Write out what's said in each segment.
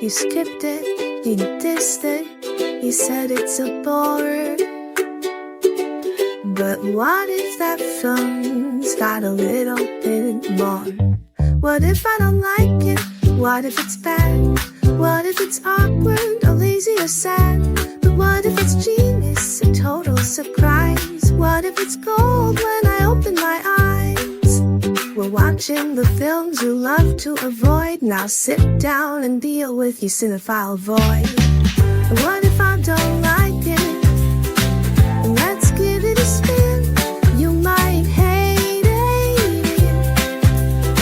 You skipped it, you dissed it, you said it's a bore. But what if that film's got a little bit more? What if I don't like it? What if it's bad? What if it's awkward or lazy or sad? But what if it's genius, a total surprise? What if it's gold when I open my eyes? We're watching the films you love to avoid. Now sit down and deal with your cinephile void. What if I don't like it? Let's give it a spin. You might hate it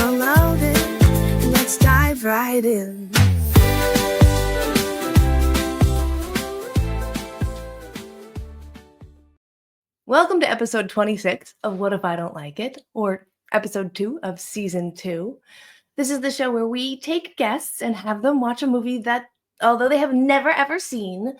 or love it. Let's dive right in. Welcome to episode 26 of What If I Don't Like It, or episode 2 of season 2. This is the show where we take guests and have them watch a movie that, although they have never ever seen,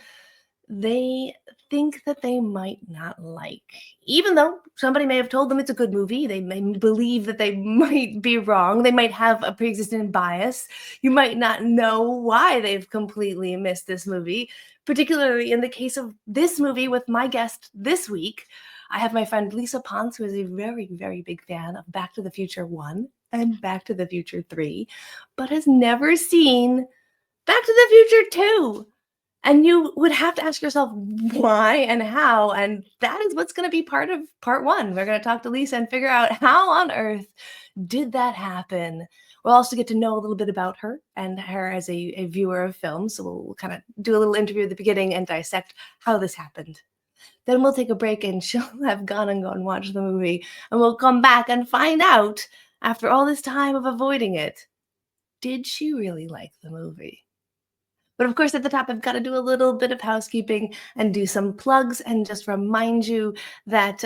they think that they might not like. Even though somebody may have told them it's a good movie, they may believe that they might be wrong. They might have a pre-existing bias. You might not know why they've completely missed this movie. Particularly in the case of this movie with my guest this week, I have my friend Lisa Ponce, who is a very, very big fan of Back to the Future 1 and Back to the Future 3, but has never seen Back to the Future 2. And you would have to ask yourself why and how, and that is what's going to be part of part 1. We're going to talk to Lisa and figure out how on earth did that happen. We'll also get to know a little bit about her and her as a viewer of films. So we'll kind of do a little interview at the beginning and dissect how this happened. Then we'll take a break and she'll have gone and watch the movie. And we'll come back and find out, after all this time of avoiding it, did she really like the movie? But of course, at the top, I've got to do a little bit of housekeeping and do some plugs and just remind you that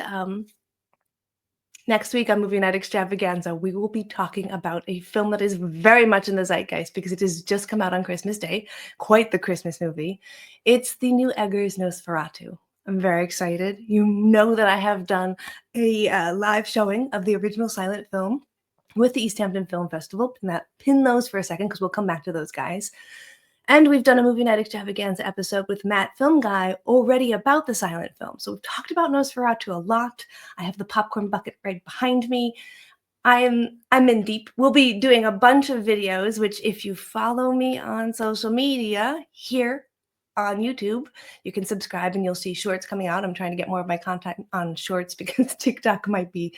next week on Movie Night Extravaganza, we will be talking about a film that is very much in the zeitgeist because it has just come out on Christmas Day, quite the Christmas movie. It's the new Eggers Nosferatu. I'm very excited. You know that I have done a live showing of the original silent film with the East Hampton Film Festival. Pin those for a second because we'll come back to those guys. And we've done a Movie Night Extravaganza episode with Matt, Film Guy, already about the silent film. So we've talked about Nosferatu a lot. I have the popcorn bucket right behind me. I'm in deep. We'll be doing a bunch of videos, which if you follow me on social media here on YouTube, you can subscribe and you'll see shorts coming out. I'm trying to get more of my content on shorts because TikTok might be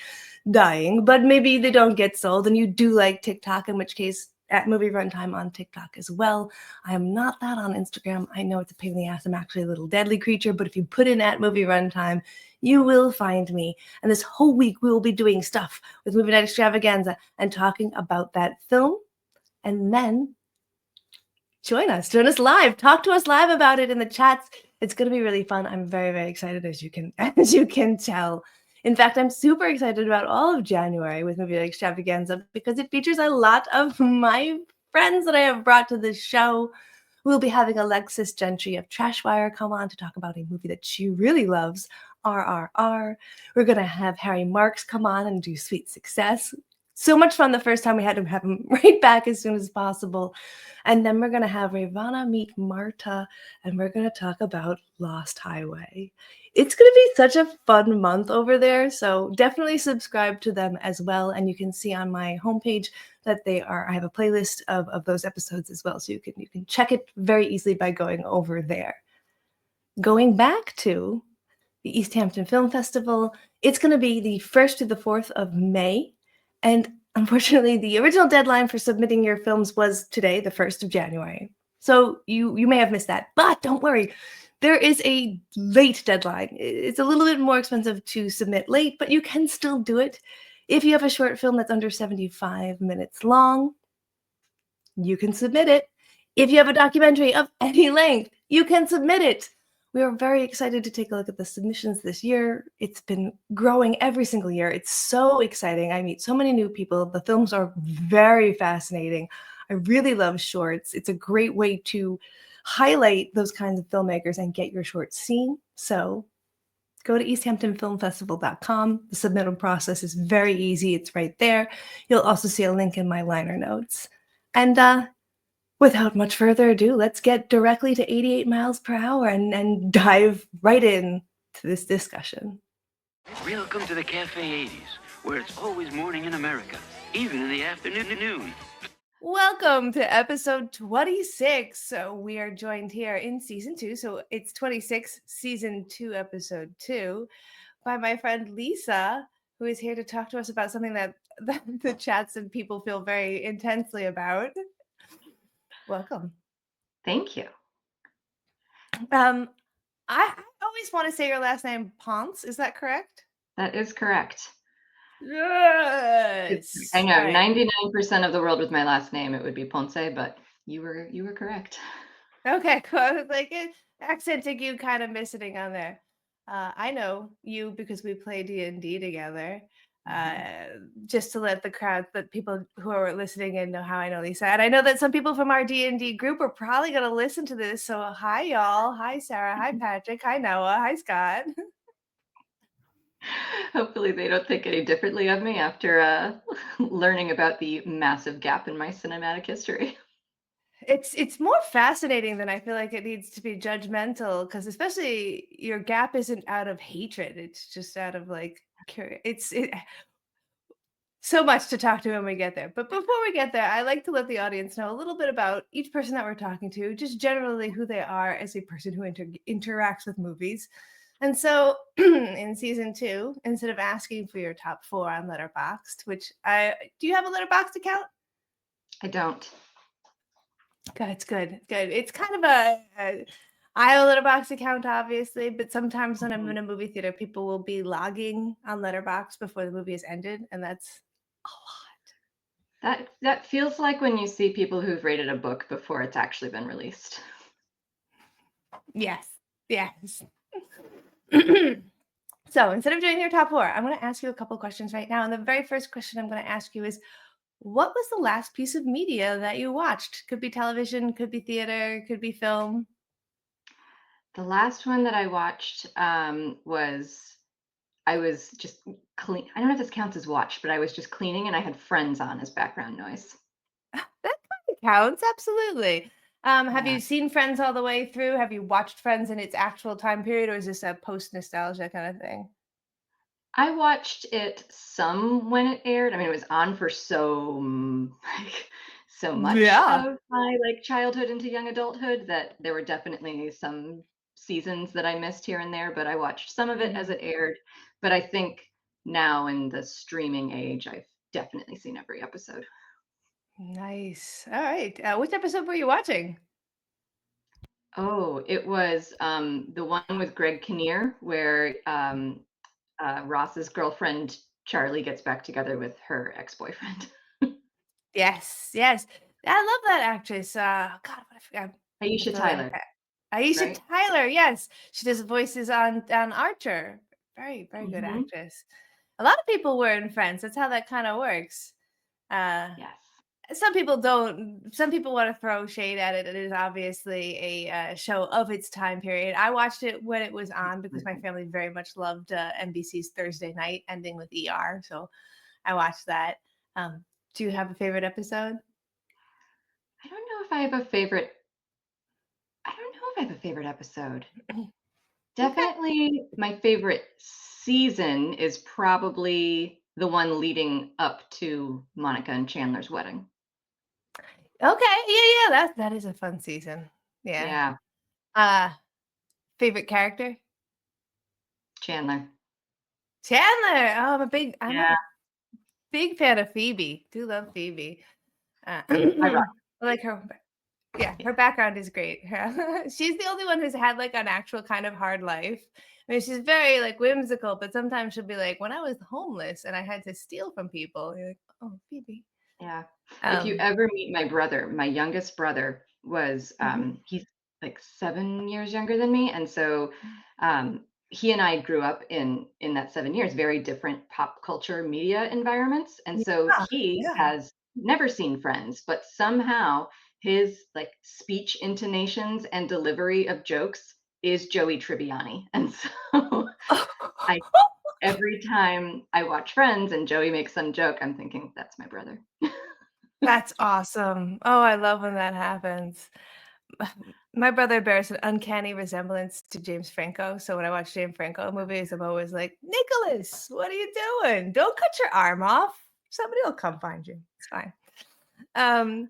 dying, but maybe they don't get sold and you do like TikTok, in which case at Movie Runtime on TikTok as well. I am not that on Instagram. I know it's a pain in the ass. I'm actually a little deadly creature, but if you put in at Movie Runtime, you will find me. And this whole week, we will be doing stuff with Movie Night Extravaganza and talking about that film. And then join us live. Talk to us live about it in the chats. It's going to be really fun. I'm very, very excited, as you can tell. In fact, I'm super excited about all of January with Movie Night Extravaganza because it features a lot of my friends that I have brought to the show. We'll be having Alexis Gentry of Trashwire come on to talk about a movie that she really loves, RRR. We're going to have Harry Marks come on and do Sweet Success. So much fun the first time. We had to have him right back as soon as possible. And then we're going to have Ravana meet Marta, and we're going to talk about Lost Highway. It's going to be such a fun month over there, so definitely subscribe to them as well. And you can see on my homepage that I have a playlist of those episodes as well, so you can check it very easily by going over there. Going back to the East Hampton Film Festival, it's going to be the 1st to the 4th of May, and unfortunately, the original deadline for submitting your films was today, the 1st of January. So you may have missed that, but don't worry. There is a late deadline. It's a little bit more expensive to submit late, but you can still do it. If you have a short film that's under 75 minutes long, you can submit it. If you have a documentary of any length, you can submit it. We are very excited to take a look at the submissions this year. It's been growing every single year. It's so exciting. I meet so many new people. The films are very fascinating. I really love shorts. It's a great way to highlight those kinds of filmmakers and get your shorts seen. So go to easthamptonfilmfestival.com. The submittal process is very easy. It's right there. You'll also see a link in my liner notes. And Without much further ado, let's get directly to 88 miles per hour and dive right in to this discussion. Welcome to the Cafe 80s, where it's always morning in America, even in the afternoon. Welcome to episode 26. So we are joined here in season 2. So it's 26, season 2, episode 2, by my friend Lisa, who is here to talk to us about something that the chats and people feel very intensely about. Welcome. Thank you. Um, I always want to say your last name, Ponce. Is that correct? That is correct. Yes. I know All right. 99% of the world with my last name, it would be Ponce, but you were correct. Okay, cool. I was like accenting you kind of missing on there. I know you because we play D&D together. Just to let the crowd, that people who are listening in know how I know Lisa. And I know that some people from our D&D group are probably going to listen to this. So hi, y'all. Hi, Sarah. Hi, Patrick. Hi, Noah. Hi, Scott. Hopefully they don't think any differently of me after learning about the massive gap in my cinematic history. It's more fascinating than I feel like it needs to be judgmental, because especially your gap isn't out of hatred. It's just out of like so much to talk to when we get there. But before we get there, I like to let the audience know a little bit about each person that we're talking to, just generally who they are as a person who interacts with movies. And so in season 2, instead of asking for your top 4 on Letterboxd, do you have a Letterboxd account? I don't. Good, it's good. It's kind of I have a Letterboxd account, obviously, but sometimes when I'm in a movie theater, people will be logging on Letterboxd before the movie has ended, and that's a That feels like when you see people who've rated a book before it's actually been released. lot. Yes. So instead of doing your top 4, I'm going to ask you a couple questions right now. And the very first question I'm going to ask you is, what was the last piece of media that you watched? Could be television, could be theater, could be film. The last one that I watched was I was just clean. I don't know if this counts as watch, but I was just cleaning and I had Friends on as background noise. That kind of counts, absolutely. Have Yeah. you seen Friends all the way through? Have you watched Friends in its actual time period, or is this a post nostalgia kind of thing? I watched it some when it aired. I mean, it was on for like, so much Yeah. of my, like, childhood into young adulthood that there were definitely some seasons that I missed here and there, but I watched some of it as Mhm. it aired. But I think now in the streaming age, I've definitely seen every episode. Nice. All right. Which episode were you watching? Oh, it was, the one with Greg Kinnear where, Ross's girlfriend, Charlie, gets back together with her ex-boyfriend. Yes. I love that actress. God, what I forgot. I Aisha feel like Tyler, Aisha right? Tyler. Yes, she does voices on Archer. Very good Mhm. actress. A lot of people were in Friends. That's how that kind of works. Uh, Yes. some people don't. Some people want to throw shade at it. It is obviously a show of its time period. I watched it when it was on because my Absolutely. family very much loved NBC's Thursday night ending with ER. So I watched that. Do you have a favorite episode? I don't know if I have a favorite I don't know if I have a favorite episode. Okay. Definitely my favorite season is probably the one leading up to Monica and Chandler's wedding. Okay. Yeah. That is a fun season. Yeah. Yeah, Uh Favorite character? Chandler. Chandler. Oh, I'm Yeah, a big fan of Phoebe. Do love Phoebe. I rock. I like her. Yeah, Yeah. her background is great. She's the only one who's had like an actual kind of hard life. I mean, she's very like whimsical, but sometimes she'll be like, "When I was homeless and I had to steal from people," you're like, "Oh, Phoebe." Yeah. If you Um, ever meet my brother, my youngest brother was, mhm. he's like 7 years younger than me, and so, he and I grew up in that 7 years, very different pop culture media environments, and Yeah, so he yeah. has never seen Friends, but somehow his, like, speech intonations and delivery of jokes is Joey Tribbiani, and so I every time I watch Friends and Joey makes some joke, I'm thinking, "That's my brother." That's awesome. Oh, I love when that happens. My brother bears an uncanny resemblance to James Franco, so when I watch James Franco movies, I'm always like, "Nicholas, what are you doing? Don't cut your arm off. Somebody will come find you. It's fine." Um,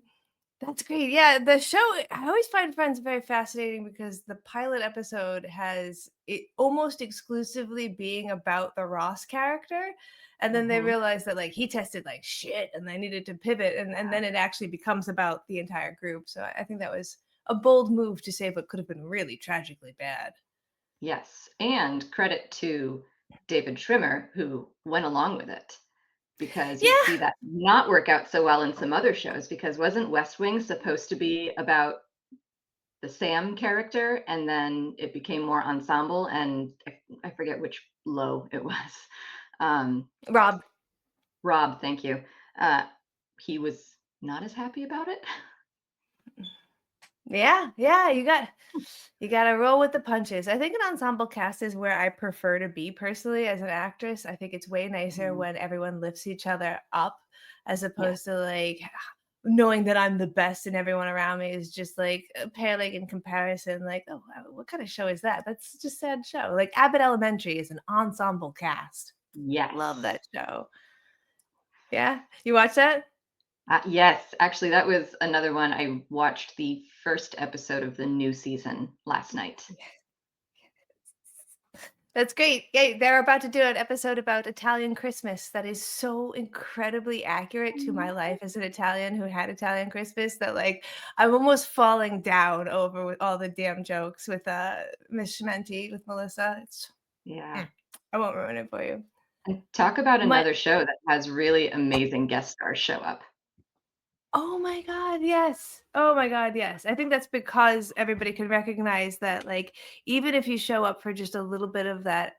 that's great. Yeah, the show I always find Friends very fascinating because the pilot episode has it almost exclusively being about the Ross character, and then they Mhm. realize that, like, he tested like shit and they needed to pivot, and then it actually becomes about the entire group, so I think that was a bold move to save what could have been really tragically bad. Yes, and credit to David Schwimmer, who went along with it, because you'd see Yeah! that not work out so well in some other shows, because wasn't West Wing supposed to be about the Sam character, and then it became more ensemble, and I forget which Low it was. Um, Rob. Rob, thank you. Uh, he was not as happy about it. Yeah, yeah, you gotta roll with the punches. I think an ensemble cast is where I prefer to be personally as an actress. I think it's way nicer Mhm. when everyone lifts each other up as Yes. opposed to like knowing that I'm the best and everyone around me is just like paling in comparison. Like, oh, what kind of show is that? That's just a sad show. Like Abbott Elementary is an ensemble cast. Love Yes. that show. Yeah, you watch that? Yes, actually, that was another one. I watched the first episode of the new season last night. That's great. Yay, they're about to do an episode about Italian Christmas that is so incredibly accurate to my life as an Italian who had Italian Christmas that like I'm almost falling down over with all the damn jokes with Miss Schmenti with Melissa. Yeah. Mm, I won't ruin it for you. And talk about My another show that has really amazing guest stars show up. Oh my god, yes. Oh my god, yes. I think that's because everybody can recognize that like even if you show up for just a little bit of that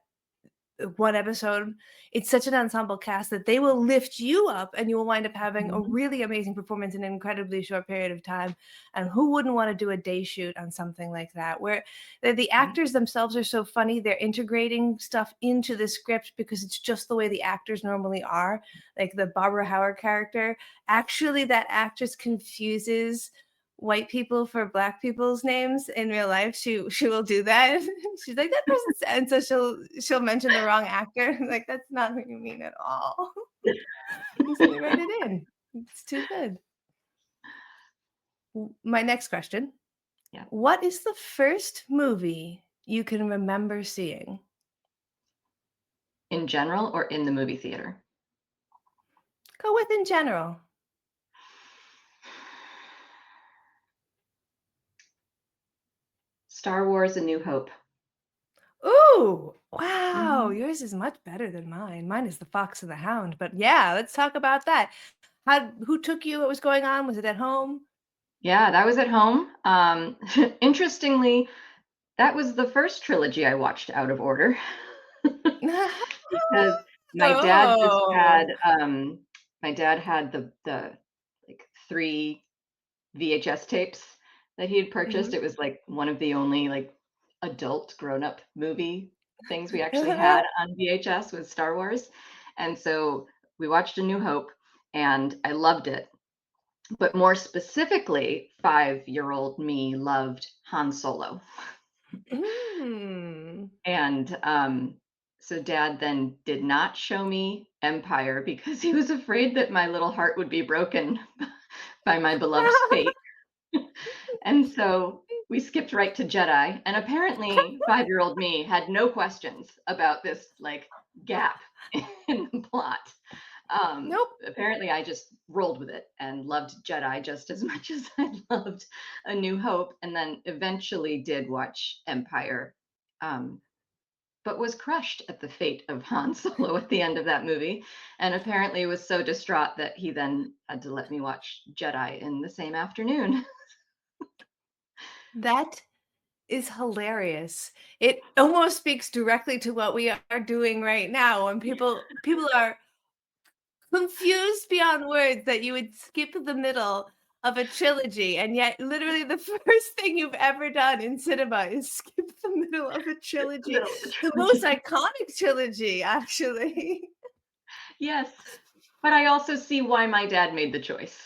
one episode, it's such an ensemble cast that they will lift you up and you will wind up having a Mhm, really amazing performance in an incredibly short period of time. And who wouldn't want to do a day shoot on something like that? Where the mhm, actors themselves are so funny, they're integrating stuff into the script because it's just the way the actors normally are. Like the Barbara Howard character, actually, that actress confuses white people for black people's names in real life. She will do that. She's like, "That person's" and so she'll mention the wrong actor. Like, "That's not what you mean at all." So they write it in. It's too good. My next question, yeah. what is the first movie you can remember seeing? In general or in the movie theater? Go with in general. Star Wars: A New Hope. Ooh, wow, Mhm. yours is much better than mine. Mine is The Fox and the Hound, but yeah, let's talk about that. How who took you? What was going on? Was it at home? Yeah, that was at home. Interestingly, that was the first trilogy I watched out of order because my dad just had, Oh. my dad had the, like, 3 VHS tapes that he had purchased. Mhm. It was, like, one of the only, like, adult grown-up movie things we actually had on VHS was Star Wars, and so we watched A New Hope, and I loved it, but more specifically, five-year-old me loved Han Solo, Mm. and, so dad then did not show me Empire because he was afraid that my little heart would be broken by my beloved's fate. And so we skipped right to Jedi, and apparently five-year-old me had no questions about this, like, gap in the plot. Nope. Apparently I just rolled with it and loved Jedi just as much as I loved A New Hope, and then eventually did watch Empire, um, but was crushed at the fate of Han Solo at the end of that movie, and apparently was so distraught that he then had to let me watch Jedi in the same afternoon. That is hilarious. It almost speaks directly to what we are doing right now when people are confused beyond words that you would skip the middle of a trilogy, and yet literally the first thing you've ever done in cinema is skip the middle of a The trilogy. middle of the The most trilogy. iconic trilogy, actually. Yes, but I also see why my dad made the choice.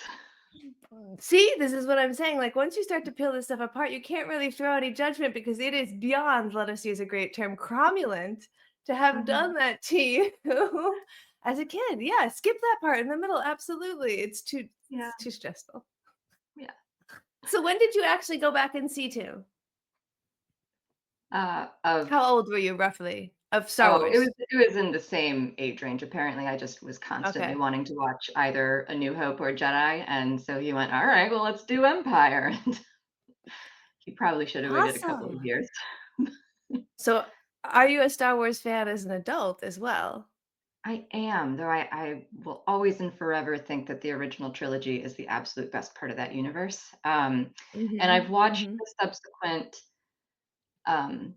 See, this is what I'm saying. Like, once you start to peel this stuff apart, you can't really throw any judgment because it is beyond, let us use a great term, cromulent to have Mhm. done that to you as a kid. Yeah, skip that part in the middle. Absolutely. Yeah, It's too stressful. yeah. So when did you actually go back and see 2? Of How old were you roughly of Star Oh, Wars? it was in the same age range. Apparently, I just was constantly Okay. wanting to watch either A New Hope or Jedi, and so he went, "Alright, well, let's do Empire." And he probably should have waited a couple of Awesome. years. So are you a Star Wars fan as an adult as well? I am, though I will always and forever think that the original trilogy is the absolute best part of that universe. And I've Mhm. watched Mhm. the subsequent, um,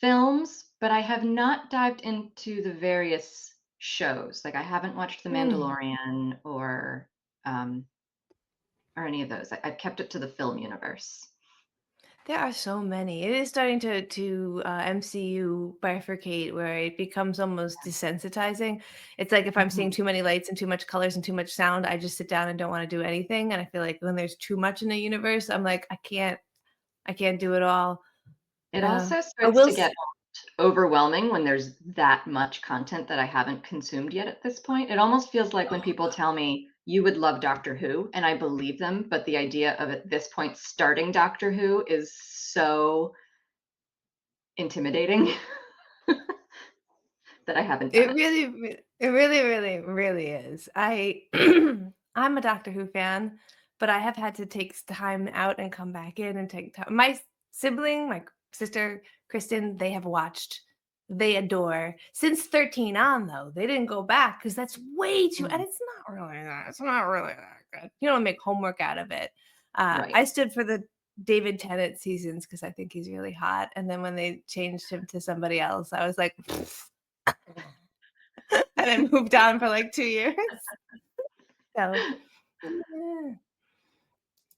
films, but I have not dived into the various shows. Like, I haven't watched The Mm. Mandalorian um, or any of those. I've kept it to the film universe. There are so many. It is starting to MCU bifurcate where it becomes almost desensitizing. It's like if I'm seeing Mhm. too many lights and too much colors and too much sound, I just sit down and don't want to do anything. And I feel like when there's too much in a universe, I'm like, I can't do it all. It also I starts will. to get overwhelming when there's that much content that I haven't consumed yet at this point. It almost feels like when people tell me, "You would love Doctor Who," and I believe them, but the idea of at this point starting Doctor Who is so intimidating that I haven't done It it. really, it really, really, really is. I'm a Doctor Who fan, but I have had to take time out and come back in and take time. My sibling, my sister Kristen, they have watched, they adore since 13 on though. They didn't go back because that's way too, and Mm, it's not really that. It's not really that good. You don't make homework out of it. right. I stood for the David Tennant seasons because I think he's really hot, and then when they changed him to somebody else, I was like. And then moved on for like 2 years. So, yeah.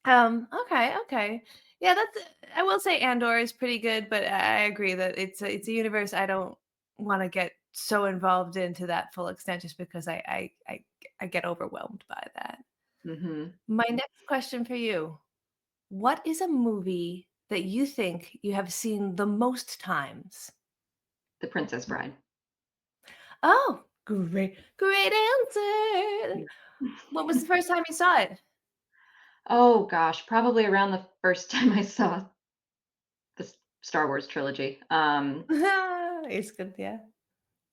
Okay, okay. Yeah, that's I will say Andor is pretty good, but I agree that it's a universe I don't wanna get so involved into that full extent just because I get overwhelmed by that. Mhm. My next question for you, what is a movie that you think you have seen the most times? The Princess Bride. Oh, great answer. Yeah. What was the first time you saw it? Oh gosh, probably around the first time I saw the Star Wars trilogy. It's good, yeah.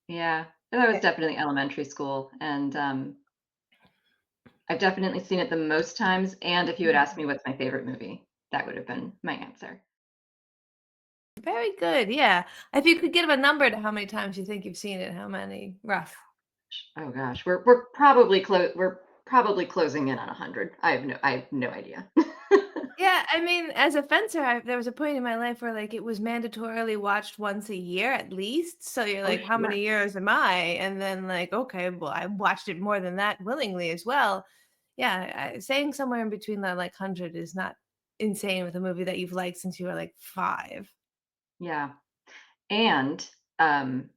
Yeah, that was Eh, definitely elementary school, and, I've definitely seen it the most times, and if you had asked me what's my favorite movie, that would have been my answer. very good, yeah. If you could give a number to how many times you think you've seen it, how many? Rough. Oh gosh, we're probably closing in on 100. I have no idea. Yeah, I mean, as a fencer, there was a point in my life where, like, it was mandatorily watched once a year at least, so you're Oh, like, "How sure. many years am I?" And then, like, "Okay, well, I watched it more than that willingly as well." Yeah, saying somewhere in between that, like, 100 is not insane with a movie that you've liked since you were, like, 5. Yeah, and, um,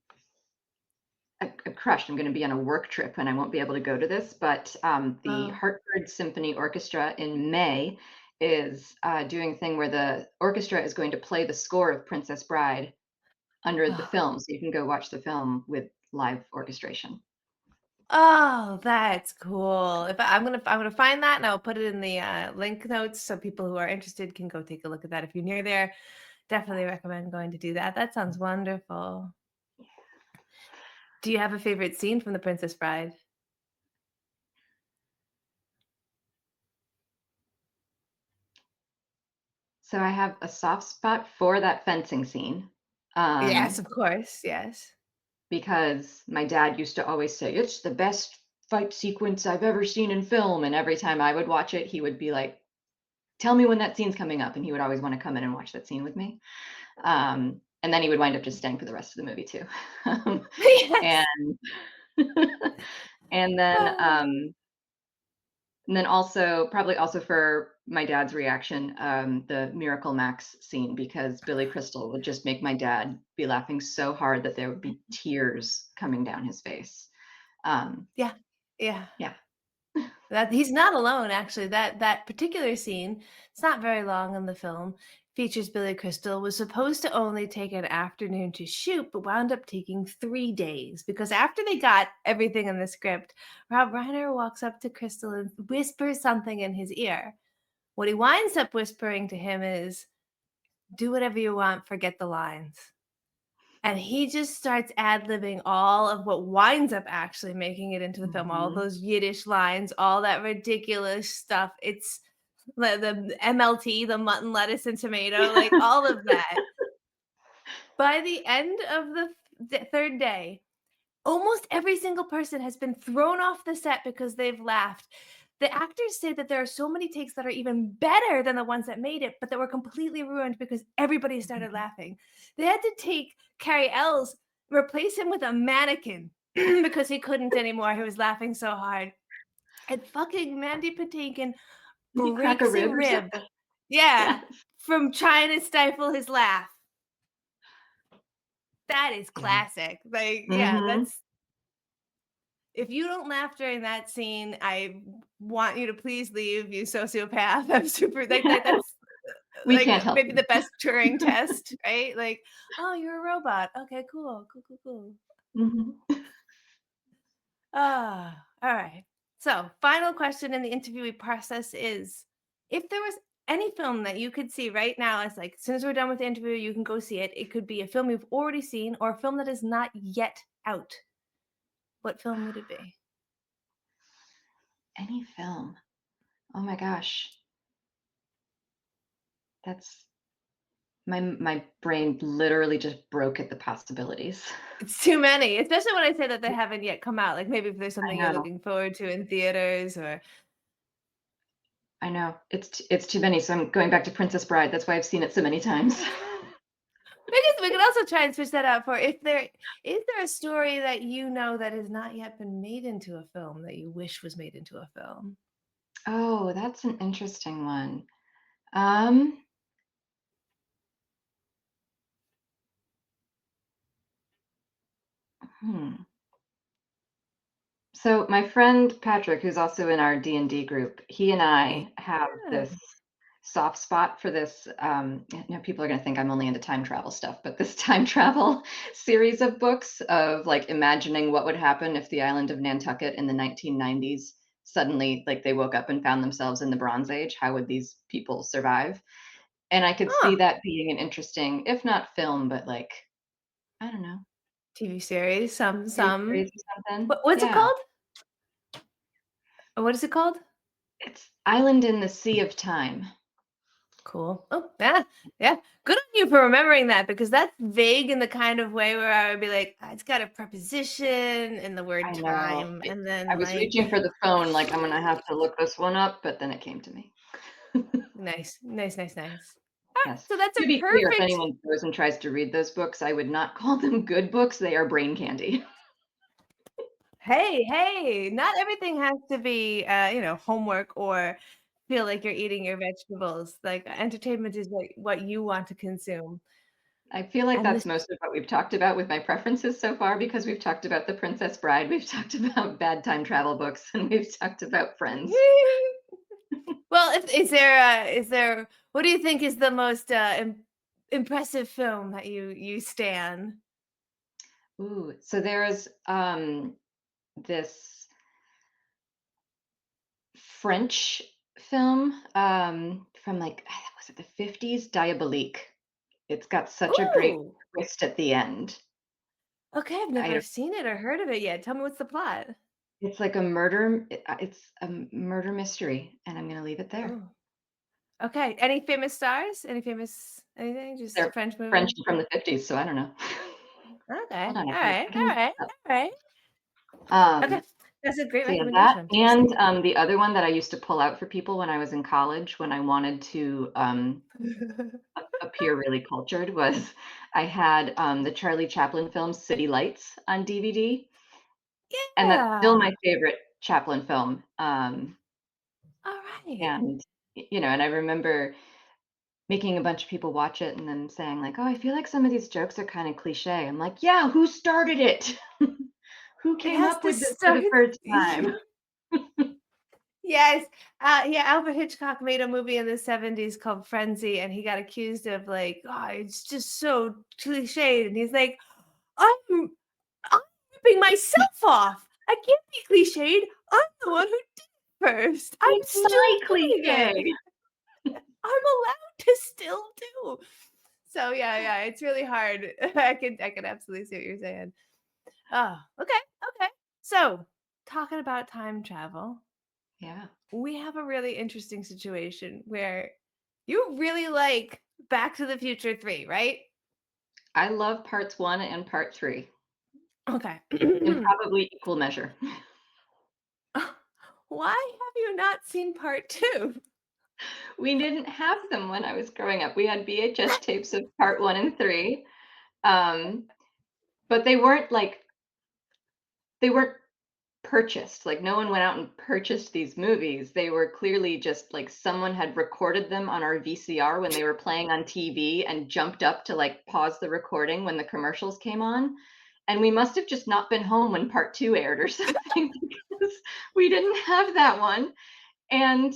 I'm crushed. I'm gonna be on a work trip, and I won't be able to go to this, but, the Oh. Hartford Symphony Orchestra in May is, doing a thing where the orchestra is going to play the score of Princess Bride under the film, so you can go watch the film with live orchestration. Oh, that's cool. If I'm gonna find that and I'll put it in the link notes so people who are interested can go take a look at that. If you're near there, definitely recommend going to do that. That sounds wonderful. Do you have a favorite scene from The Princess Bride? So I have a soft spot for that fencing scene, Yes, um, of course. Yes. because my dad used to always say, "It's the best fight sequence I've ever seen in film," and every time I would watch it, he would be like, "Tell me when that scene's coming up," and he would always wanna come in and watch that scene with me. And then he would wind up just staying for the rest of the movie too. Yes. And and then, Oh. and then also probably also for my dad's reaction, the Miracle Max scene, because Billy Crystal would just make my dad be laughing so hard that there would be tears coming down his face. Um, Yeah. Yeah. yeah. That he's not alone, actually. That particular scene, it's not very long in the film, features Billy Crystal, was supposed to only take an afternoon to shoot, but wound up taking 3 days because after they got everything in the script, Rob Reiner walks up to Crystal and whispers something in his ear. What he winds up whispering to him is, "Do whatever you want, forget the lines." And he just starts ad-libbing all of what winds up actually making it into the film, all Mhm. those Yiddish lines, all that ridiculous stuff. It's the MLT, the mutton, lettuce, and tomato, like, all of that. By the end of the 3rd day, almost every single person has been thrown off the set because they've laughed. The actors say that there are so many takes that are even better than the ones that made it, but that were completely ruined because everybody started laughing. They had to take Carrie Ells, replace him with a mannequin because he couldn't anymore. He was laughing so hard. And fucking Mandy Patinkin Did he crack a breaks a rib or rib. something? Yeah, Yes. from trying to stifle his laugh. That is Yeah. classic. Like, yeah, Mhm. that's if you don't laugh during that scene, I want you to please leave, you sociopath. I'm super like that's We like can't help maybe you. the best Turing test, right? Like, oh, you're a robot. Okay, cool, cool, cool, cool. Mhm. Ah, all right. So, final question in the interviewee process is if there was any film that you could see right now, as like, as soon as we're done with the interview, you can go see it. It could be a film you've already seen or a film that is not yet out. What film would it be? Any film. Oh my gosh. That's my brain literally just broke at the possibilities. It's too many, especially when I say that they haven't yet come out, like, maybe if there's I something you're know. looking forward to in theaters or I know. It's too many, so I'm going back to Princess Bride. That's why I've seen it so many times. we could also try and switch that out for if there is there a story that you know that has not yet been made into a film that you wish was made into a film? Oh, that's an interesting one. Um, hmm. So my friend Patrick, who's also in our D&D group, he and I have Yeah. this soft spot for this. People are going to think I'm only into time travel stuff, but this time travel series of books of like imagining what would happen if the island of Nantucket in the 1990s suddenly, like, they woke up and found themselves in the Bronze Age. How would these people survive? And I could see Huh, that being an interesting, if not film, but like, I don't know, TV series, series some or something. what's it Yeah. called? What is it called? It's Island in the Sea of Time. Cool. Oh, yeah, yeah. Good on you for remembering that because that's vague in the kind of way where I would be like, "Ah, it's got a preposition and the word I know. time, I and I then was like reaching for the phone, like, I'm gonna have to look this one up, but then it came to me. nice, nice, nice, nice. Ah, Yes. so that's To a be clear, if perfect. anyone goes and tries to read those books, I would not call them good books, they are brain candy. Hey, hey, not everything has to be, homework or feel like you're eating your vegetables. Like entertainment is what you want to consume. I feel like And that's this most of what we've talked about with my preferences so far because we've talked about The Princess Bride, we've talked about bad time travel books, and we've talked about Friends. well, if is there what do you think is the most, impressive film that you stan? Ooh, so there's, this French film, from, like, was it the '50s? Diabolique. It's got such a great Ooh, twist at the end. okay, I've I never don't seen it or heard of it yet. Tell me what's the plot? it's a murder mystery, and I'm gonna leave it there. Oh, okay. Any famous stars? Any famous anything? Just They're French French movie? from the '50s, so I don't know. Okay. Hold on, Alright, I can look alright, it up. alright. Okay. Um, That's a great so yeah, that recommendation. I'm gonna and, see it. the other one that I used to pull out for people when I was in college when I wanted to, appear really cultured was I had, the Charlie Chaplin film City Lights on DVD, and that's still Yeah. my favorite Chaplin film, Alright. and, and I remember making a bunch of people watch it and then saying like, "Oh, I feel like some of these jokes are kinda cliché." I'm like, "Yeah, who started it? Who It came has up to with this for start the first time?" Yes. Yeah, Alfred Hitchcock made a movie in the 70s called Frenzy, and he got accused of like, oh, it's just so cliched. And he's like, I'm I'm ripping myself off. I can't be cliched. I'm the one who did it first. I'm It's still my doing it. cliche. I'm allowed to still do. So yeah, it's really hard. I can absolutely see what you're saying. Oh, okay. So talking about time travel, Yeah. we have a really interesting situation where you really like Back to the Future 3, right? I love parts 1 and part 3 Okay. in probably equal measure. Why have you not seen part 2? We didn't have them when I was growing up. We had VHS tapes of part 1 and 3, um, but they weren't purchased, like, no one went out and purchased these movies. They were clearly just, like, someone had recorded them on our VCR when they were playing on TV and jumped up to, like, pause the recording when the commercials came on, and we must have just not been home when part 2 aired or something because we didn't have that one, and,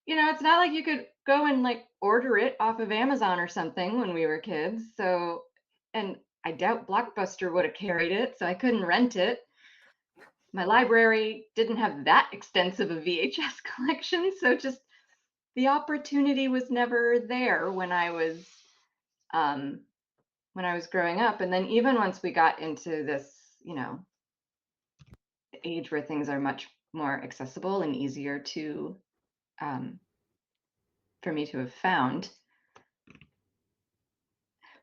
it's not like you could go and, like, order it off of Amazon or something when we were kids, so and I doubt Blockbuster would have carried it, so I couldn't rent it. My library didn't have that extensive a VHS collection, so just the opportunity was never there um, when I was growing up. And then even once we got into this, age where things are much more accessible and easier to um, for me to have found.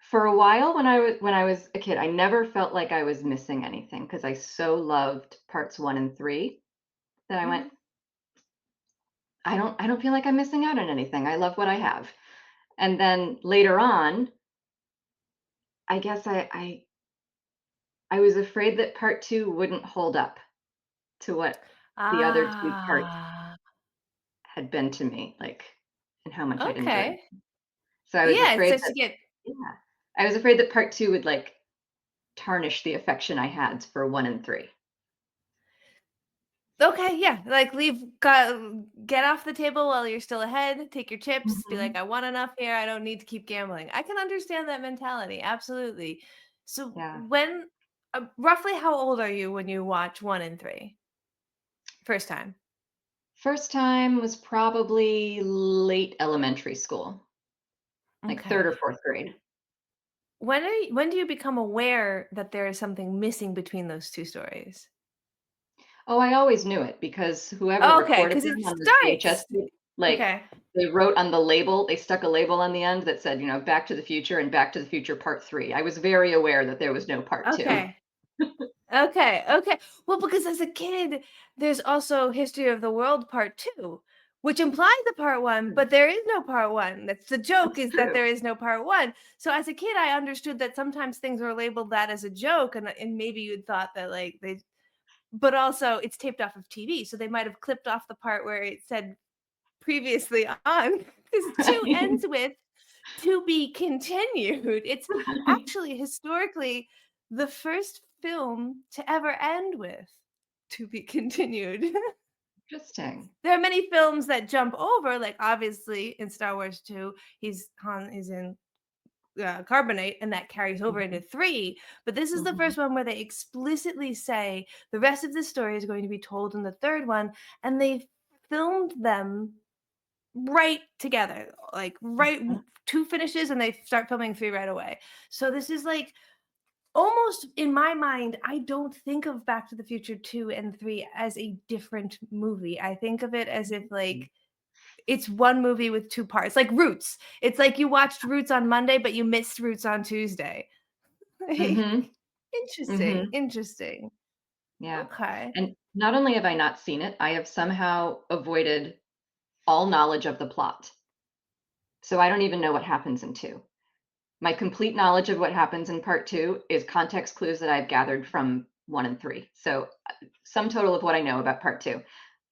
For a while when I was a kid, I never felt like I was missing anything because I so loved parts 1 and 3 that I went, Mhm. I don't feel like I'm missing out on anything. I love what I have. And then later on, I guess I was afraid that part 2 wouldn't hold up to what the other 2 parts Ah, had been to me, like, and how much I'd enjoyed. okay. So I was Yeah, it afraid starts to that get yeah, I was afraid that part 2 would, like, tarnish the affection I had for 1 and 3. okay, yeah, like get off the table while you're still ahead, take your chips, be like, Mhm. I want enough here, I don't need to keep gambling. I can understand that mentality, absolutely. So Yeah. roughly how old are you when you watch 1 and 3? First time? First time was probably late elementary school, like Okay. 3rd or 4th grade. When do you become aware that there is something missing between those 2 stories? Oh, I always knew it because whoever Okay, recorded because it them on those VHS starts tape, like, okay. they wrote on the label they stuck a label on the end that said, "Back to the Future" and "Back to the Future Part 3." I was very aware that there was no part 2. Okay. Okay. Well, because as a kid, there's also History of the World Part 2, which implies a part 1, but there is no part 1. That's the joke That's is that true. there is no part 1. So as a kid, I understood that sometimes things were labeled that as a joke and maybe you'd thought that like they but also it's taped off of TV, so they might have clipped off the part where it said previously on because 2 Right. ends with to be continued. It's actually historically the first film to ever end with to be continued. Interesting. There are many films that jump over, like obviously in Star Wars 2, Han is in carbonate, and that carries over into Mhm, 3. But this is the mhm, first one where they explicitly say the rest of the story is going to be told in the third one, and they filmed them right together, like, mhm. 2 finishes, and they start filming 3 right away. So this is, like, almost in my mind, I don't think of Back to the Future 2 and 3 as a different movie. I think of it as if, like, it's 1 movie with 2 parts, like Roots. It's like you watched Roots on Monday, but you missed Roots on Tuesday. Like, Mhm, interesting, mhm. interesting. Yeah. Okay. And not only have I not seen it, I have somehow avoided all knowledge of the plot. So I don't even know what happens in 2. My complete knowledge of what happens in part 2 is context clues that I've gathered from 1 and 3. So, sum total of what I know about part 2.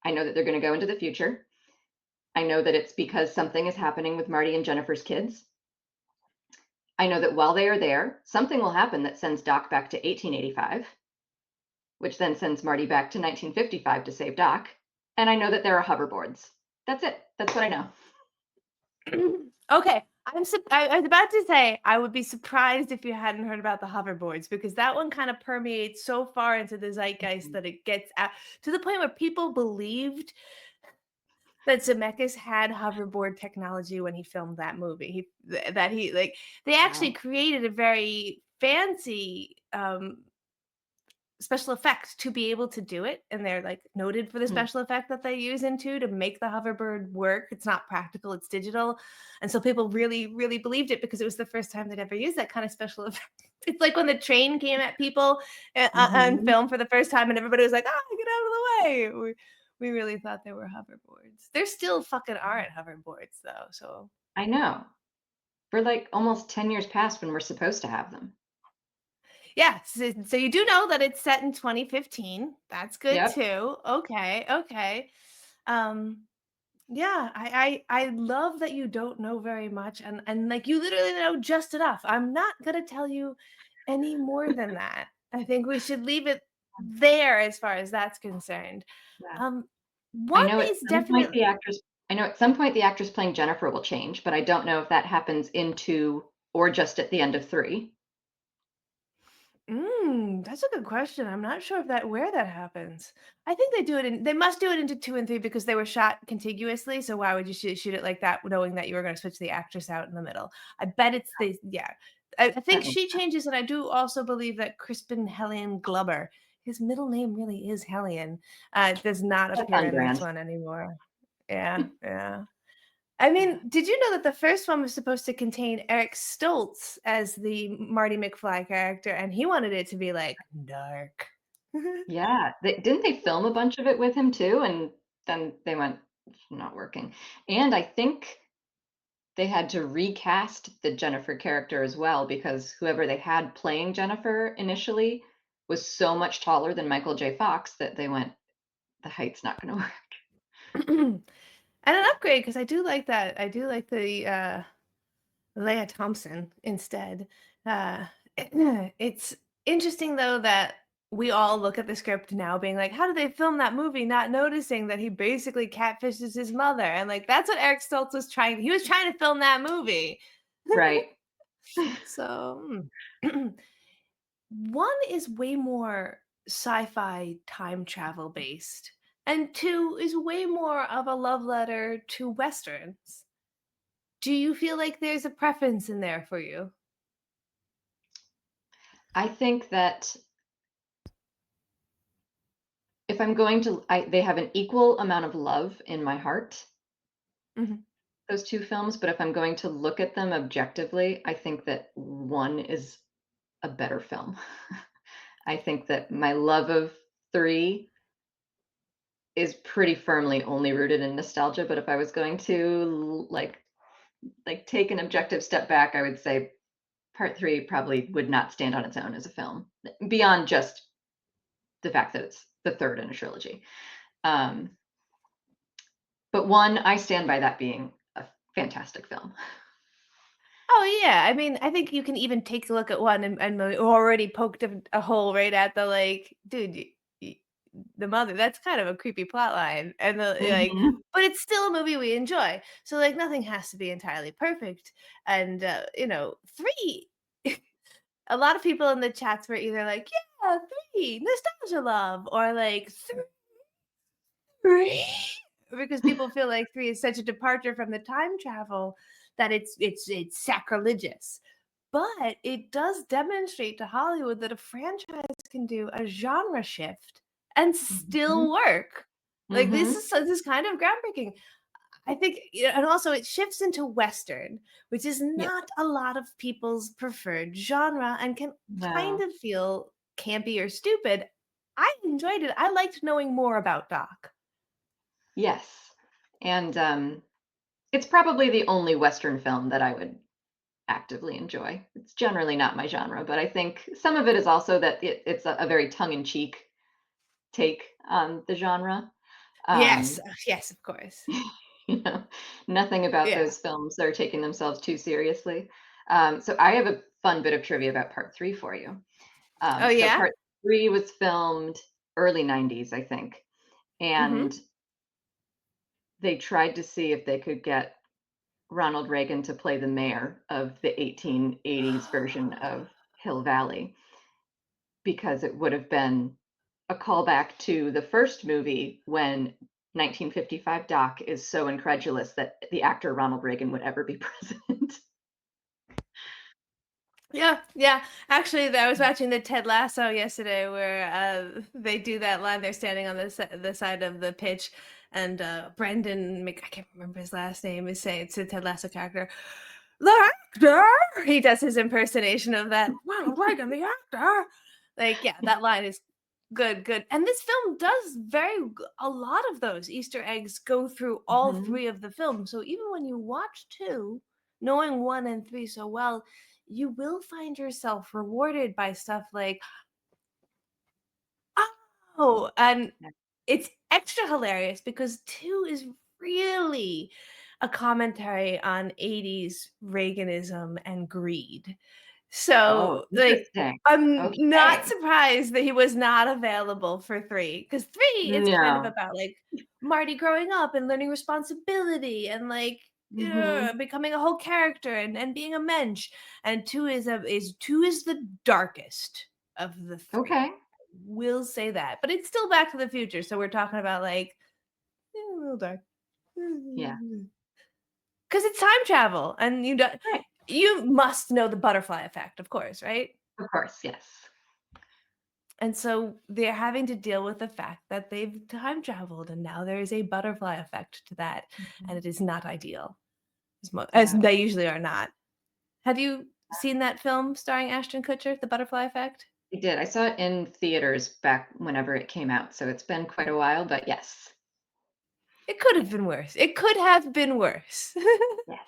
I know that they're gonna go into the future. I know that it's because something is happening with Marty and Jennifer's kids. I know that while they are there, something will happen that sends Doc back to 1885, which then sends Marty back to 1955 to save Doc. And I know that there are hoverboards. That's it. That's what I know. Okay, I was about to say I would be surprised if you hadn't heard about the hoverboards because that one kind of permeates so far into the zeitgeist Mhm. that it gets to the point where people believed that Zemeckis had hoverboard technology when he filmed that movie. That he like they actually Wow. created a very fancy special effects to be able to do it, and they're like noted for the Hmm. special effect that they use into to make the hoverboard work. It's not practical, it's digital. And so people really, really believed it because it was the first time they'd ever used that kind of special effect. It's like when the train came at people on Mhm. film for the first time, and everybody was like, "Oh, get out of the way." We really thought they were hoverboards. There still fucking aren't hoverboards though. So I know. We're like almost 10 years past when we're supposed to have them. yeah, so you do know that it's set in 2015. That's good Yep. too. Okay, okay. Um, yeah, I love that you don't know very much and like you literally know just enough. I'm not gonna tell you any more than that. I think we should leave it there as far as that's concerned. Yeah. Um, I one know at is some point definitely the actress playing Jennifer will change, but I don't know if that happens in 2 or just at the end of 3. That's a good question. I'm not sure if that where that happens. I think they must do it into 2 and 3 because they were shot contiguously, so why would you shoot it like that knowing that you were gonna switch the actress out in the middle? I bet it's the yeah. I think That makes she sense. changes, and I do also believe that Crispin Hellion Glubber, his middle name really is Hellion, does not That's appear on in this brand. one anymore. Yeah, yeah. I mean, did you know that the first one was supposed to contain Eric Stoltz as the Marty McFly character, and he wanted it to be, like, dark. Yeah, didn't they film a bunch of it with him too, and then they went, "It's not working." And I think they had to recast the Jennifer character as well because whoever they had playing Jennifer initially was so much taller than Michael J. Fox that they went, "The height's not gonna work." And an upgrade because I do like that. I do like the, Leah Thompson instead. Uh, it's interesting though that we all look at the script now being like, "How did they film that movie?" Not noticing that he basically catfishes his mother, and, like, that's what Eric Stoltz was trying he was trying to film that movie. Right. So, one is way more sci-fi time travel based, and two is way more of a love letter to westerns. Do you feel like there's a preference in there for you? I think that if I'm going to they have an equal amount of love in my heart, Mhm. those 2 films, but if I'm going to look at them objectively, I think that one is a better film. I think that my love of 3 is pretty firmly only rooted in nostalgia, but if I was going to take an objective step back, I would say part 3 probably would not stand on its own as a film, beyond just the fact that it's the 3rd in a trilogy. Um, but 1, I stand by that being a fantastic film. Oh, yeah, I mean, I think you can even take a look at one and we already poked a hole right at the, like, dude, y the mother, that's kind of a creepy plot line, and like Mhm. but it's still a movie we enjoy, so, like, nothing has to be entirely perfect, and, 3 a lot of people in the chats were either like, "Yeah, 3, nostalgia love," or like, 3 because people feel like 3 is such a departure from the time travel that it's sacrilegious. But it does demonstrate to Hollywood that a franchise can do a genre shift and Mhm. still work. Like, Mhm. this is kind of groundbreaking. I think and also it shifts into Western, which is Yeah. not a lot of people's preferred genre and can kind No. of feel campy or stupid. I enjoyed it. I liked knowing more about Doc. Yes. And, it's probably the only Western film that I would actively enjoy. It's generally not my genre, but I think some of it is also that it's a very tongue-in-cheek take on the genre. Yes, Um, yes, of course. you know, nothing about Yeah. those films are taking themselves too seriously. So I have a fun bit of trivia about part 3 for you. Oh, So yeah? part 3 was filmed early '90s, I think, Mhm. and they tried to see if they could get Ronald Reagan to play the mayor of the 1880s version of Hill Valley because it would have been a callback to the first movie when 1955 Doc is so incredulous that the actor Ronald Reagan would ever be president. Yeah, yeah. Actually, I was watching the Ted Lasso yesterday where they do that line. They're standing on the side of the pitch, and Brendan, I can't remember his last name, is saying to the Ted Lasso character, "The actor." He does his impersonation of that. Ronald Reagan, the actor. Like, yeah, that line is good, good. And this film does a lot of those Easter eggs go through all Mhm. three of the films. So even when you watch two, knowing one and three so well, you will find yourself rewarded by stuff like, "Oh," and Yeah. it's extra hilarious because 2 is really a commentary on 80s Reaganism and greed. Oh, So, like, interesting. I'm not Okay. surprised that he was not available for 3, because 3 is kind of No. about, like, Marty growing up and learning responsibility and, like, Mhm. becoming a whole character and being a mensch, and 2 is the darkest of the 3. Okay. Will say that, but it's still Back to the Future, so we're talking about, like, a little dark. Yeah. 'Cause it's time travel, and Right. you must know the butterfly effect, of course, right? Of course, yes. And so they're having to deal with the fact that they've time traveled, and now there is a butterfly effect to that, and Mhm. it is not ideal, as Yeah. they usually are not. Have you seen that film starring Ashton Kutcher, The Butterfly Effect? I did. I saw it in theaters back whenever it came out, so it's been quite a while, but yes. It could Yeah. have been worse. It could have been worse. Yeah.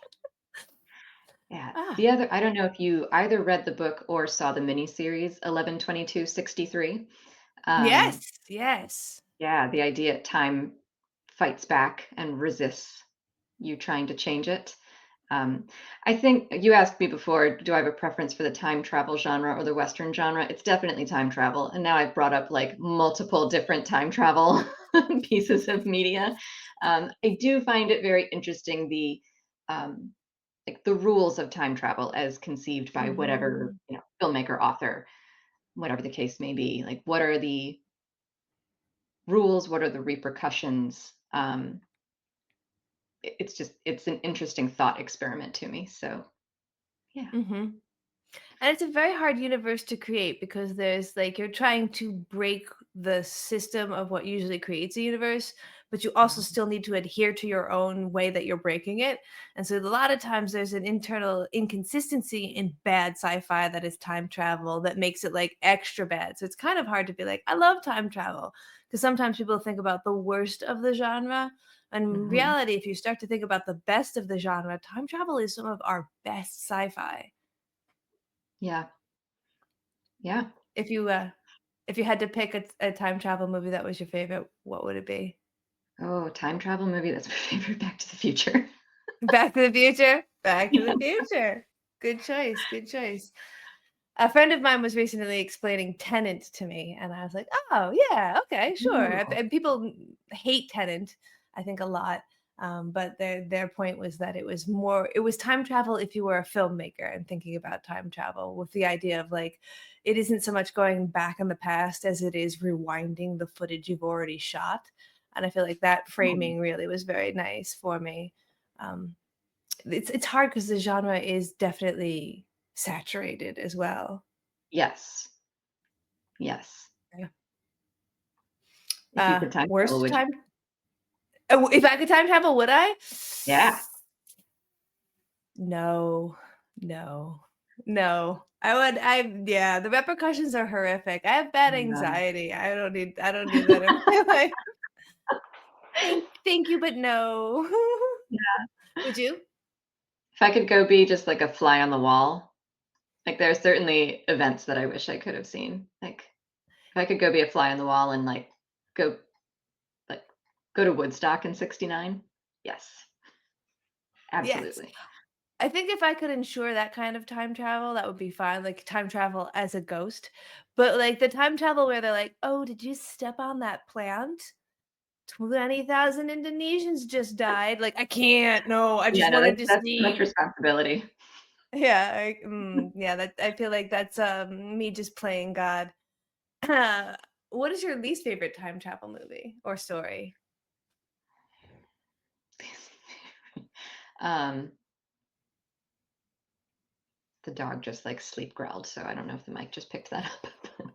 Yeah. Ah, The other I don't know if you either read the book or saw the miniseries 11/22/63. yes, Um, yes. yeah, the idea time fights back and resists you trying to change it. Um, I think you asked me before, do I have a preference for the time travel genre or the Western genre? It's definitely time travel. And now I've brought up like multiple different time travel pieces of media. I do find it very interesting um, like the rules of time travel as conceived by whatever Mhm. filmmaker, author, whatever the case may be. Like, what are the rules? What are the repercussions? It's an interesting thought experiment to me. So yeah. Mhm. And it's a very hard universe to create because there's like you're trying to break the system of what usually creates a universe, but you also Mhm. still need to adhere to your own way that you're breaking it. And so a lot of times there's an internal inconsistency in bad sci-fi that is time travel that makes it like extra bad. So it's kind of hard to be like, I love time travel. Because sometimes people think about the worst of the genre. In Mhm. reality, if you start to think about the best of the genre, time travel is some of our best sci-fi. Yeah. Yeah. If you, if you had to pick a time travel movie that was your favorite, what would it be? Oh, time travel movie, that's my favorite. Back to the Future. Back to the Future? Back to the Yeah. Future. Good choice, good choice. A friend of mine was recently explaining Tenant to me, and I was like, "Oh, yeah, okay, sure." Ooh. And people hate Tenant, I think, a lot, but their point was that it was time travel if you were a filmmaker and thinking about time travel with the idea of, like, it isn't so much going back in the past as it is rewinding the footage you've already shot, and I feel like that Oh, framing really was very nice for me. Um, it's hard because the genre is definitely saturated as well. yes. Yes. Yeah. If you could time travel, Worst would you? time if I could time travel, would I? Yeah. No. No. No. Yeah, the repercussions are horrific. I have bad Yeah. anxiety. I don't need that in my life. Thank you, but no. Would you? If I could go be just like a fly on the wall, like, there are certainly events that I wish I could have seen. Like, if I could go be a fly on the wall and, go like, go to Woodstock in '69, yes, Yes. absolutely. I think if I could ensure that kind of time travel, that would be fine, like time travel as a ghost. But like the time travel where they're like, "Oh, did you step on that plant?" 20,000 Indonesians just died. Like, I can't. No, I Yeah, just no, wanted to that's too much see. responsibility. Yeah, yeah. That I feel like that's me just playing God. What is your least favorite time travel movie or story? Um, the dog just like sleep growled, so I don't know if the mic just picked that up.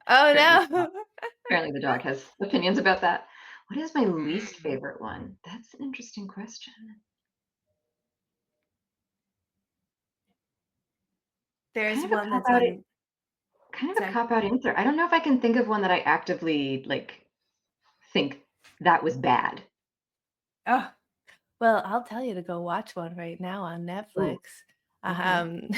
Oh Apparently, no. apparently the dog has opinions about that. What is my least favorite one? That's an interesting question. There's Kind of a one cop that's out. on. Kind of a Sorry. cop out answer. I don't know if I can think of one that I actively like think that was bad. Oh, well, I'll tell you to go watch one right now on Ooh, Netflix. okay. Um,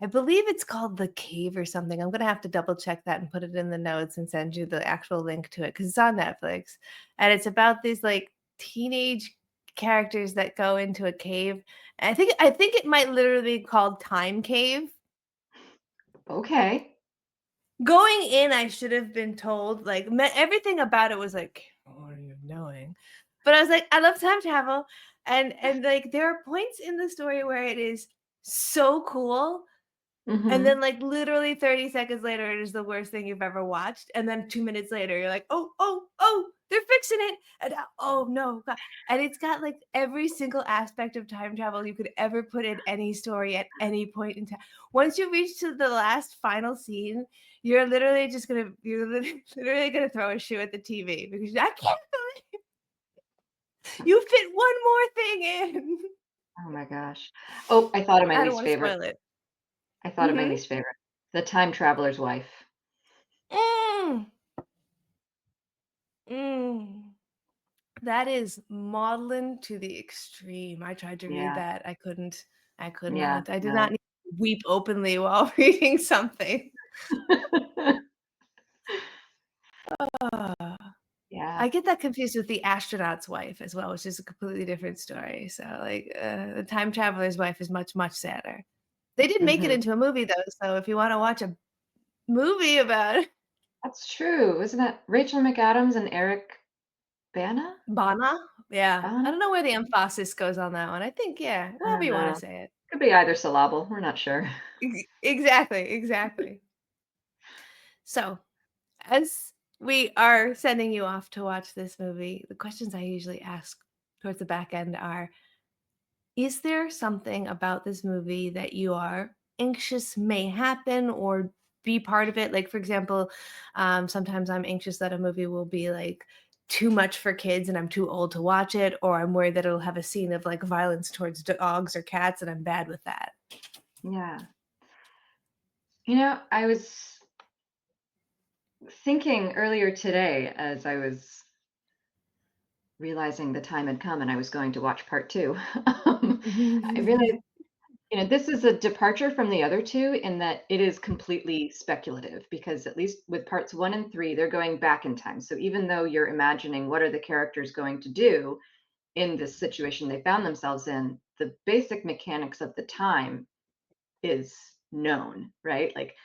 I believe it's called The Cave or something. I'm gonna have to double check that and put it in the notes and send you the actual link to it because it's on Netflix, and it's about these like teenage characters that go into a cave. And I think it might literally be called Time Cave. Okay. Going in, I should have been told, like, everything about it was like, "What are you doing?" But I was like, "I love time travel," and, like, there are points in the story where it is so cool, and then, Mhm. like, literally 30 seconds later, it is the worst thing you've ever watched, and then 2 minutes later, you're like, "Oh, oh, oh, they're fixing it," and, "Oh, no, god," and it's got, like, every single aspect of time travel you could ever put in any story at any point in time. Once you reach to the last final scene, you're literally gonna throw a shoe at the TV because I can't believe you fit one more thing in. Oh my gosh. Oh, I thought of my I don't least wanna favorite. spoil it. I thought of my Mhm. least favorite. The Time Traveler's Wife. Mm, mm. That is maudlin to the extreme. I tried to read Yeah. that. I could Yeah. not. I did not No. need to weep openly while reading something. Ah. Yeah. I get that confused with The Astronaut's Wife as well, which is a completely different story. So, like, The Time Traveler's Wife is much, much sadder. They did make it Mhm. into a movie, though, so if you wanna watch a movie about That's true. Isn't that Rachel McAdams and Eric Bana? Bana? Yeah. I Bana? don't know where the emphasis goes on that one. I think, yeah, I however don't you wanna know. say it. Could be either syllable. We're not sure. Exactly, exactly. So, as we are sending you off to watch this movie, the questions I usually ask towards the back end are, is there something about this movie that you are anxious may happen or be part of it? Like, for example, sometimes I'm anxious that a movie will be like too much for kids and I'm too old to watch it, or I'm worried that it'll have a scene of like violence towards dogs or cats, and I'm bad with that. Yeah. I was thinking earlier today as I was realizing the time had come and I was going to watch part 2. I realized, this is a departure from the other 2 in that it is completely speculative because at least with parts 1 and 3, they're going back in time. So even though you're imagining what are the characters going to do in this situation they found themselves in, the basic mechanics of the time is known, right? Like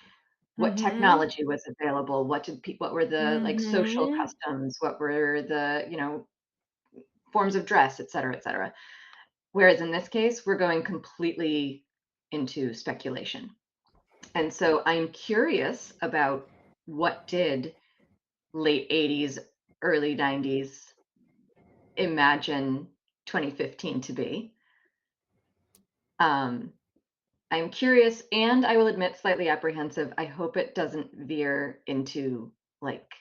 what Mhm. technology was available, what were the like social Mhm. customs, what were the, forms of dress, et cetera, et cetera. Whereas in this case, we're going completely into speculation. And so I'm curious about what did late 80s, early 90s imagine 2015 to be. Um, I'm curious and I will admit slightly apprehensive. I hope it doesn't veer into like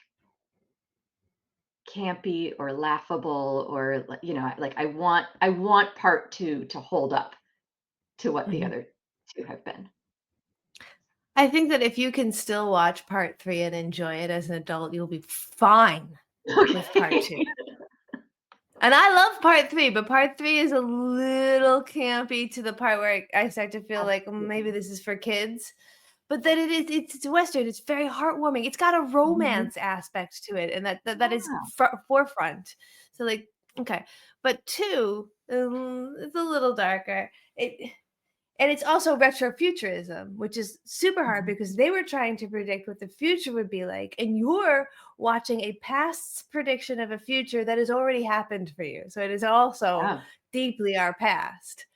campy or laughable or like I want part 2 to hold up to what the Mhm. other 2 have been. I think that if you can still watch part 3 and enjoy it as an adult, you'll be fine with part 2. Okay. And I love part 3, but part 3 is a little campy to the part where I start to feel like, maybe Absolutely. this is for kids." But then it's Western, it's very heartwarming. It's got a Mhm. romance aspect to it, and that is Yeah. forefront. So, like, okay. But 2, it's a little darker. And it's also retrofuturism, which is super hard Mhm. because they were trying to predict what the future would be like, and you're watching a past prediction of a future that has already happened for you. So it is also Yeah. deeply our past.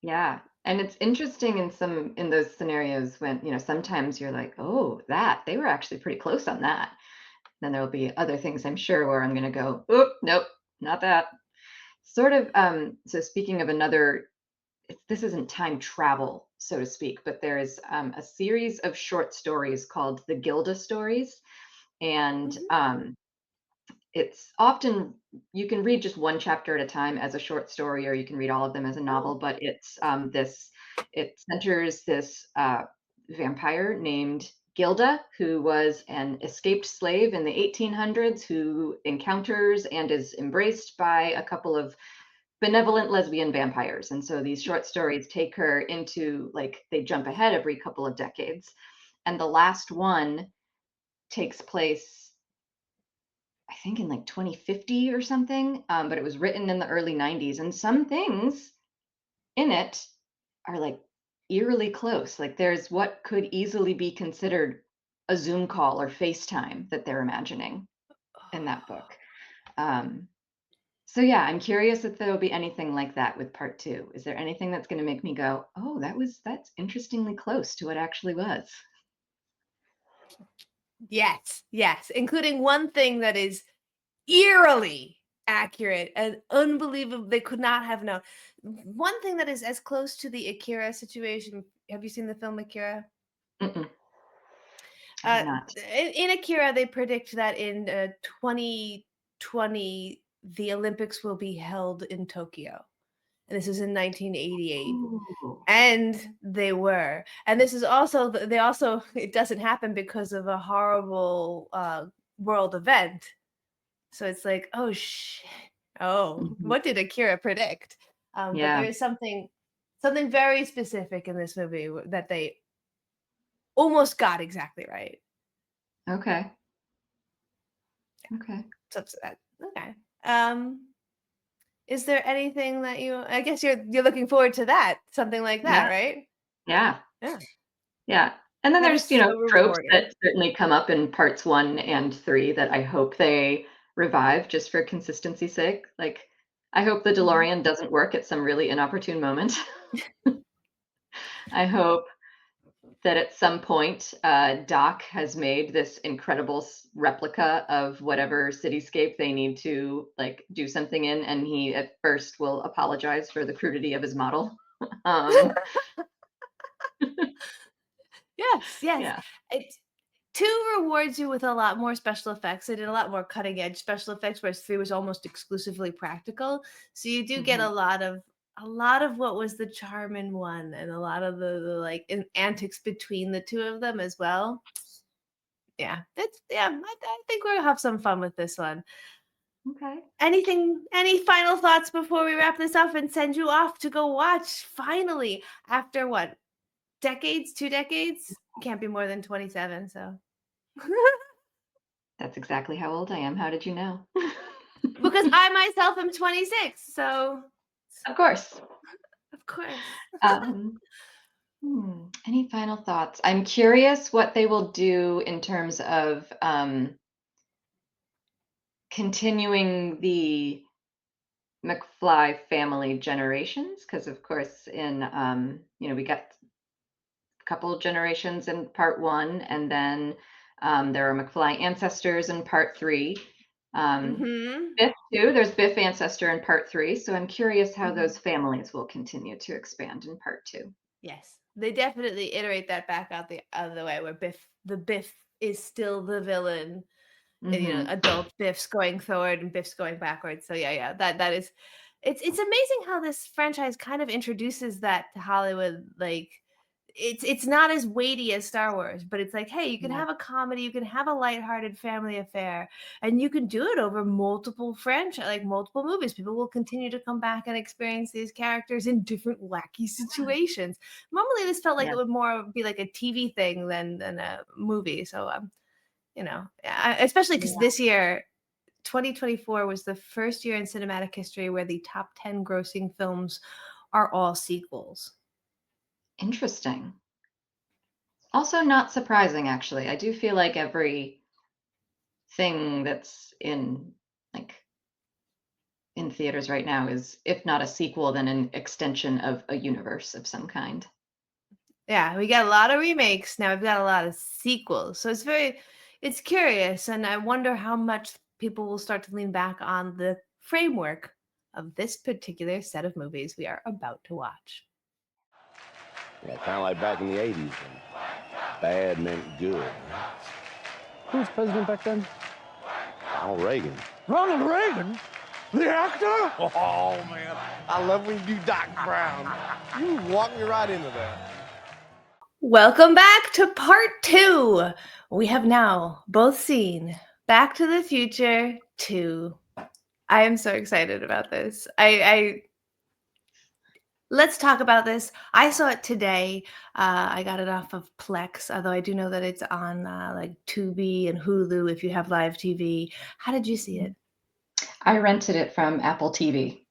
Yeah. And it's interesting in those scenarios when, sometimes you're like, "Oh, that they were actually pretty close on that." Then there'll be other things I'm sure where I'm gonna go, "Oop, nope, not that." Sort of, so speaking of another, this isn't time travel, so to speak, but there is a series of short stories called the Gilda stories. And Mhm. it's often, you can read just one chapter at a time as a short story, or you can read all of them as a Oh. novel. But it centers this vampire named Gilda, who was an escaped slave in the 1800s, who encounters and is embraced by a couple of benevolent lesbian vampires. And so these short stories take her into, like, they jump ahead every couple of decades. And the last one takes place, I think, in like 2050 or something. But it was written in the early 90s. And some things in it are like eerily close. Like there's what could easily be considered a Zoom call or FaceTime that they're imagining in that book. Um, So yeah, I'm curious if there'll be anything like that with part 2. Is there anything that's gonna make me go, "Oh, that's interestingly close to what actually was?" Yes, yes, including one thing that is eerily accurate and unbelievable. They could not have known. One thing that is as close to the Akira situation. Have you seen the film Akira? Mm-mm, I have Uh, not. in Akira, they predict that in 2020, the Olympics will be held in Tokyo. And this is in 1988. Ooh. And they were. And this is also, they also, it doesn't happen because of a horrible world event. So it's like, oh, shit. Oh, Mhm. what did Akira predict? But there Yeah, is something very specific in this movie that they almost got exactly right. okay, okay. So it's that. Okay. Um, is there anything that I guess you're looking forward to that, something like that, Yeah, right? yeah, Yeah. yeah. And then That is there's, so tropes rewarding. that certainly come up in parts 1 and 3 that I hope they revive just for consistency's sake. Like, I hope the Mhm. DeLorean doesn't work at some really inopportune moment. I hope that at some point, Doc has made this incredible replica of whatever cityscape they need to like do something in, and he at first will apologize for the crudity of his model. um, Yes, yes. yeah, It 2 rewards you with a lot more special effects. They did a lot more cutting edge special effects, whereas 3 was almost exclusively practical. So you do get hmm, a lot of what was the charm in 1 and a lot of the like antics between the 2 of them as well. Yeah, that's yeah, I think we'll have some fun with this one. okay. Any final thoughts before we wrap this up and send you off to go watch finally after what? Decades, 2 decades? Can't be more than 27, so That's exactly how old I am. How did you know? because I myself am 26, so Of course. of course. Um, any final thoughts? I'm curious what they will do in terms of continuing the McFly family generations, because of course we got a couple of generations in part 1, and then there are McFly ancestors in part 3. Mhm. Biff too, there's Biff ancestor in part 3, so I'm curious how Mhm. those families will continue to expand in part 2. Yes. They definitely iterate that back out of the way where Biff is still the villain, and, Mhm. adult Biff's going forward and Biff's going backwards. So yeah, that is it's amazing how this franchise kind of introduces that to Hollywood. Like it's not as weighty as Star Wars, but it's like, hey, you can Yeah. have a comedy, you can have a lighthearted family affair, and you can do it over multiple franchise, like multiple movies. People will continue to come back and experience these characters in different wacky situations. Normally, this felt like Yeah. it would more be like a TV thing than a movie. So especially because Yeah. this year, 2024 was the first year in cinematic history where the top 10 grossing films are all sequels. Interesting. Also not surprising, actually. I do feel like every thing that's like in theaters right now is, if not a sequel, then an extension of a universe of some kind. Yeah, we got a lot of remakes. Now we've got a lot of sequels. So it's curious. And I wonder how much people will start to lean back on the framework of this particular set of movies we are about to watch. Yeah, kind of like back in the 80s when bad meant good. Who was president back then? Ronald Reagan. Ronald Reagan? The actor? Oh, man. I love when you do Doc Brown. You walk me right into that. Welcome back to part 2. We have now both seen Back to the Future 2. I am so excited about this. Let's talk about this. I saw it today. I got it off of Plex, although I do know that it's on like Tubi and Hulu if you have live TV. How did you see it? I rented it from Apple TV.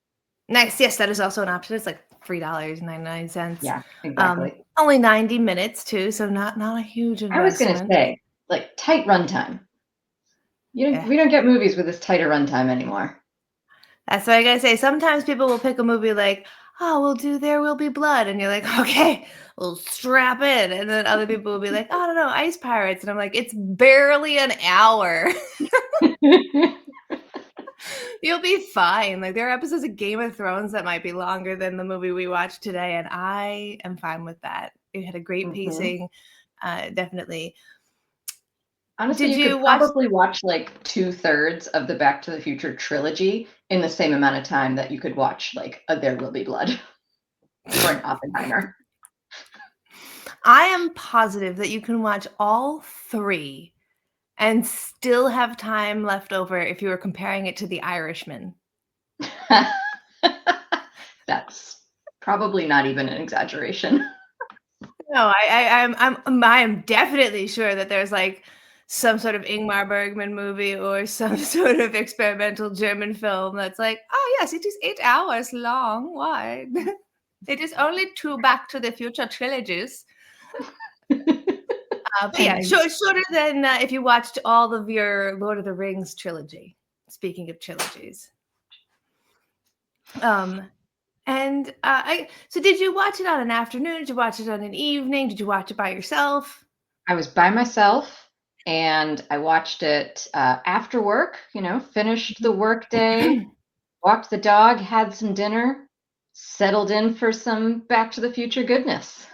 Nice. Yes, that is also an option. It's like $3.99. Yeah, exactly. Only 90 minutes too, so not a huge I was investment. gonna say, like, tight runtime. We don't get movies with this tighter runtime anymore. That's what I gotta say. Sometimes people will pick a movie like, oh, we'll do There Will Be Blood. And you're like, okay, we'll strap in. And then other people will be like, oh, no, Ice Pirates. And I'm like, it's barely an hour. You'll be fine. Like, there are episodes of Game of Thrones that might be longer than the movie we watched today. And I am fine with that. It had a great pacing, definitely. Honestly, you could probably watch like 2/3 of the Back to the Future trilogy in the same amount of time that you could watch like a There Will Be Blood or an Oppenheimer. I am positive that you can watch all 3 and still have time left over if you were comparing it to The Irishman. That's probably not even an exaggeration. No, I am definitely sure that there's like some sort of Ingmar Bergman movie or some sort of experimental German film that's like, oh yes, it is 8 hours long. Why? It is only 2 Back to the Future trilogies. But yeah, shorter than if you watched all of your Lord of the Rings trilogy. Speaking of trilogies. And so did you watch it on an afternoon? Did you watch it on an evening? Did you watch it by yourself? I was by myself and I watched it after work, finished the work day, walked the dog, had some dinner, settled in for some Back to the Future goodness.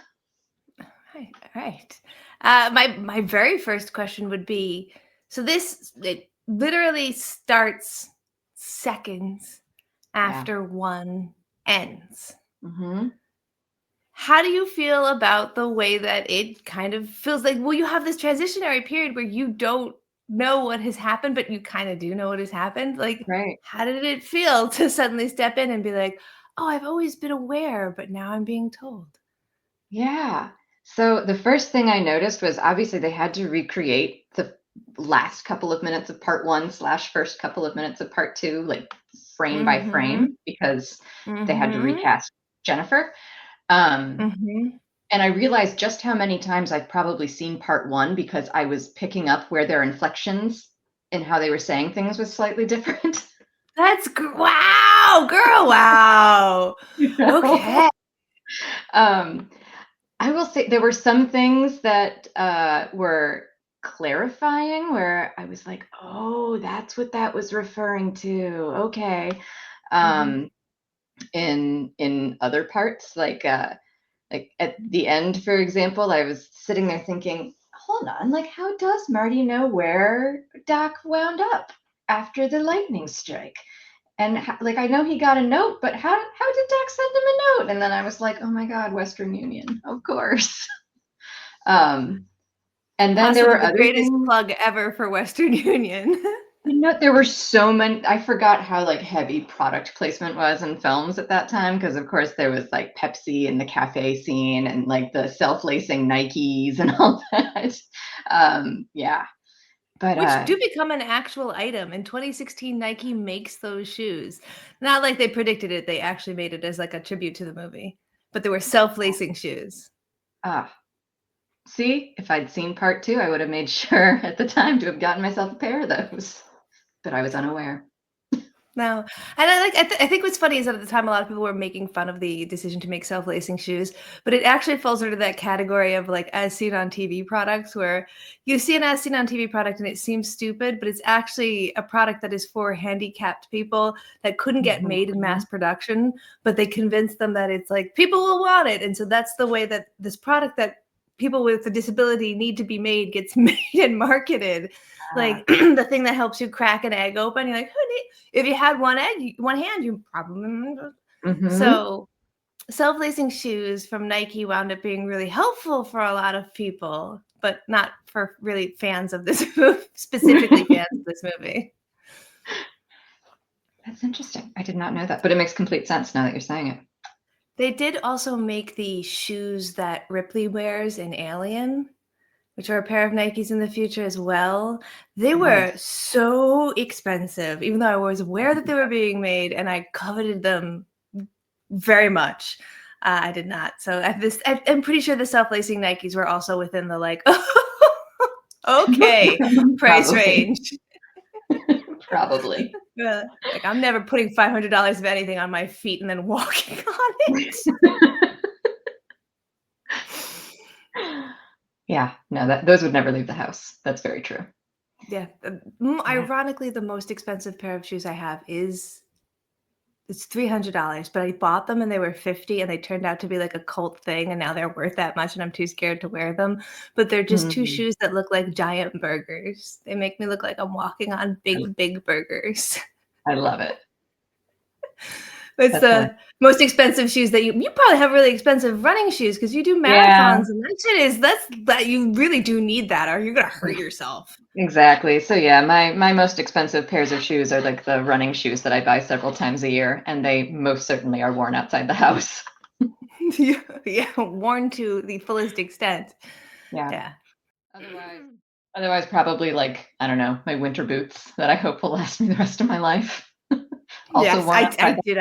Right. My very first question would be, so it literally starts seconds after one ends. Mm-hmm. How do you feel about the way that it kind of feels like, well, you have this transitionary period where you don't know what has happened, but you kind of do know what has happened? Like, How did it feel to suddenly step in and be like, oh, I've always been aware, but now I'm being told? Yeah. So the first thing I noticed was obviously they had to recreate the last couple of minutes of part 1 / first couple of minutes of part 2, like frame by frame, because they had to recast Jennifer. And I realized just how many times I've probably seen part 1 because I was picking up where their inflections and how they were saying things was slightly different. That's wow, girl, wow. Okay. I will say there were some things that were clarifying where I was like, oh, that's what that was referring to. Okay. In other parts, like at the end, for example, I was sitting there thinking, hold on, like, how does Marty know where Doc wound up after the lightning strike? And I know he got a note, but how did Doc send him a note? And then I was like, oh my God, Western Union, of course. And then Possibly there were the other greatest things. plug ever for Western Union. There were so many. I forgot how heavy product placement was in films at that time, because of course there was like Pepsi and the cafe scene and like the self-lacing Nikes and all that. Yeah. But which do become an actual item. In 2016, Nike makes those shoes. Not like they predicted it. They actually made it as like a tribute to the movie. But they were self-lacing shoes. Ah, see, if I'd seen part 2, I would have made sure at the time to have gotten myself a pair of those, but I was unaware. No, and I think what's funny is that at the time a lot of people were making fun of the decision to make self-lacing shoes, but it actually falls under that category of like as seen on TV products where you see an as seen on TV product and it seems stupid, but it's actually a product that is for handicapped people that couldn't get made in mass production, but they convinced them that it's like people will want it. And so that's the way that this product that people with a disability need to be made gets made and marketed. Like the thing that helps you crack an egg open, you're like, who need if you had one egg, one hand, you probably. So self-lacing shoes from Nike wound up being really helpful for a lot of people, but not for really fans of this movie, specifically fans of this movie. That's interesting. I did not know that, but it makes complete sense now that you're saying it. They did also make the shoes that Ripley wears in Alien, which are a pair of Nikes in the future as well. They were so expensive, even though I was aware that they were being made and I coveted them very much. I did not. So I'm pretty sure the self-lacing Nikes were also within the like, okay, price range. Probably. Like I'm never putting $500 of anything on my feet and then walking on it. Yeah, no, those would never leave the house. That's very true. Yeah. Ironically, the most expensive pair of shoes I have it's $300, but I bought them and they were $50 and they turned out to be like a cult thing and now they're worth that much and I'm too scared to wear them. But they're just two shoes that look like giant burgers. They make me look like I'm walking on big burgers. I love it. It's the most expensive shoes that you probably have really expensive running shoes because you do marathons and that shit is that you really do need that or you're gonna hurt yourself. Exactly. So yeah, my most expensive pairs of shoes are like the running shoes that I buy several times a year, and they most certainly are worn outside the house. Yeah, worn to the fullest extent. Yeah. Otherwise, probably like, I don't know, my winter boots that I hope will last me the rest of my life. Also yes, I did.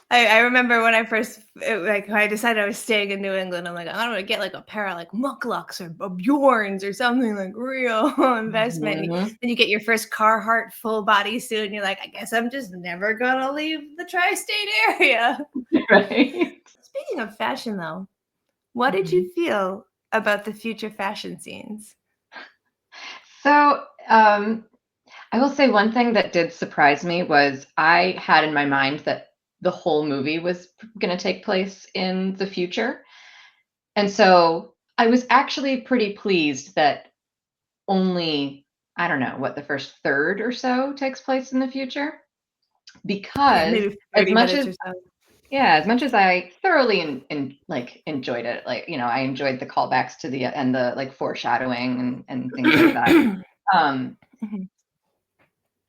I remember when I first when I decided I was staying in New England, I'm like, I'm gonna get like a pair of like mucklucks or Bjorns or something like real investment. And then you get your first Carhartt full body suit, and you're like, I guess I'm just never gonna leave the tri-state area. Right. Speaking of fashion, though, what did you feel about the future fashion scenes? So, I will say one thing that did surprise me was I had in my mind that the whole movie was going to take place in the future. And so I was actually pretty pleased that only, I don't know, what the first third or so takes place in the future. Because maybe 30 minutes or so. Yeah, as much as I thoroughly enjoyed it, like, you know, I enjoyed the callbacks to the and the like foreshadowing and things like that.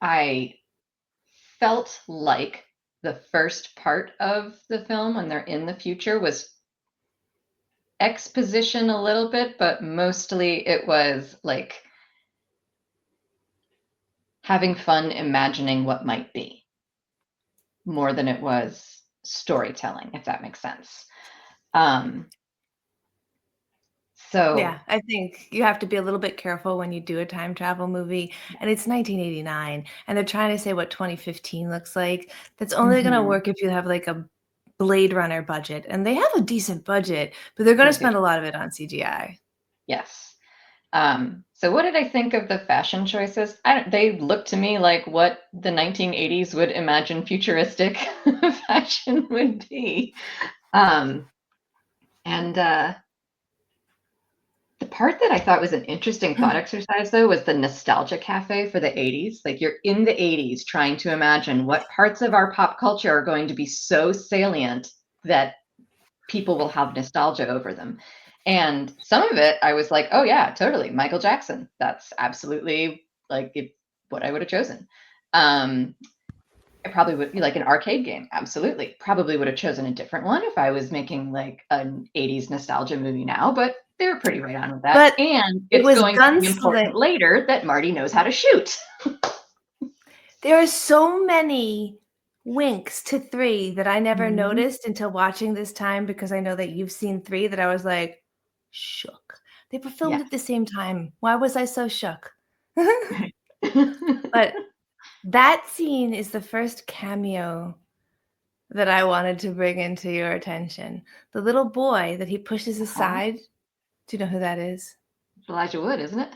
I felt like the first part of the film when they're in the future was exposition a little bit, but mostly it was like having fun imagining what might be more than it was storytelling, if that makes sense. So yeah, I think you have to be a little bit careful when you do a time travel movie, and it's 1989, and they're trying to say what 2015 looks like. That's only going to work if you have like a Blade Runner budget, and they have a decent budget, but they're going to spend a lot of it on CGI. Yes. So what did I think of the fashion choices? They look to me like what the 1980s would imagine futuristic fashion would be. The part that I thought was an interesting thought exercise, though, was the nostalgia cafe for the 80s. Like you're in the 80s trying to imagine what parts of our pop culture are going to be so salient that people will have nostalgia over them. And some of it, I was like, oh, yeah, totally. Michael Jackson. That's absolutely like what I would have chosen. I probably would be like an arcade game. Absolutely. Probably would have chosen a different one if I was making like an 80s nostalgia movie now, but they were pretty right on with that. But and it's going to be important later that Marty knows how to shoot. There are so many winks to 3 that I never Mhm. noticed until watching this time because I know that you've seen 3 that I was like, shook. They were filmed Yes. at the same time. Why was I so shook? Right. But that scene is the first cameo that I wanted to bring into your attention. The little boy that he pushes Uh-huh. aside. Do you know who that is? Elijah Wood, isn't it?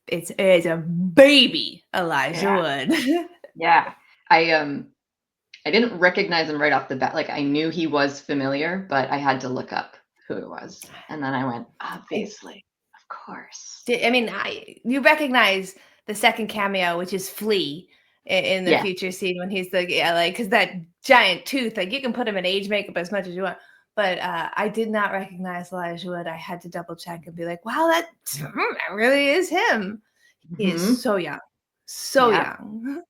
It's a baby Elijah Yeah. Wood. Yeah. I didn't recognize him right off the bat. Like I knew he was familiar, but I had to look up who it was. And then I went, I obviously, of course. I mean, you recognize the second cameo, which is Flea in the Yeah. future scene when he's the like because that giant tooth, like you can put him in age makeup as much as you want. But I did not recognize Elijah Wood. I had to double check and be like, wow, that really is him. He is Hmm. so young, so Yeah. young.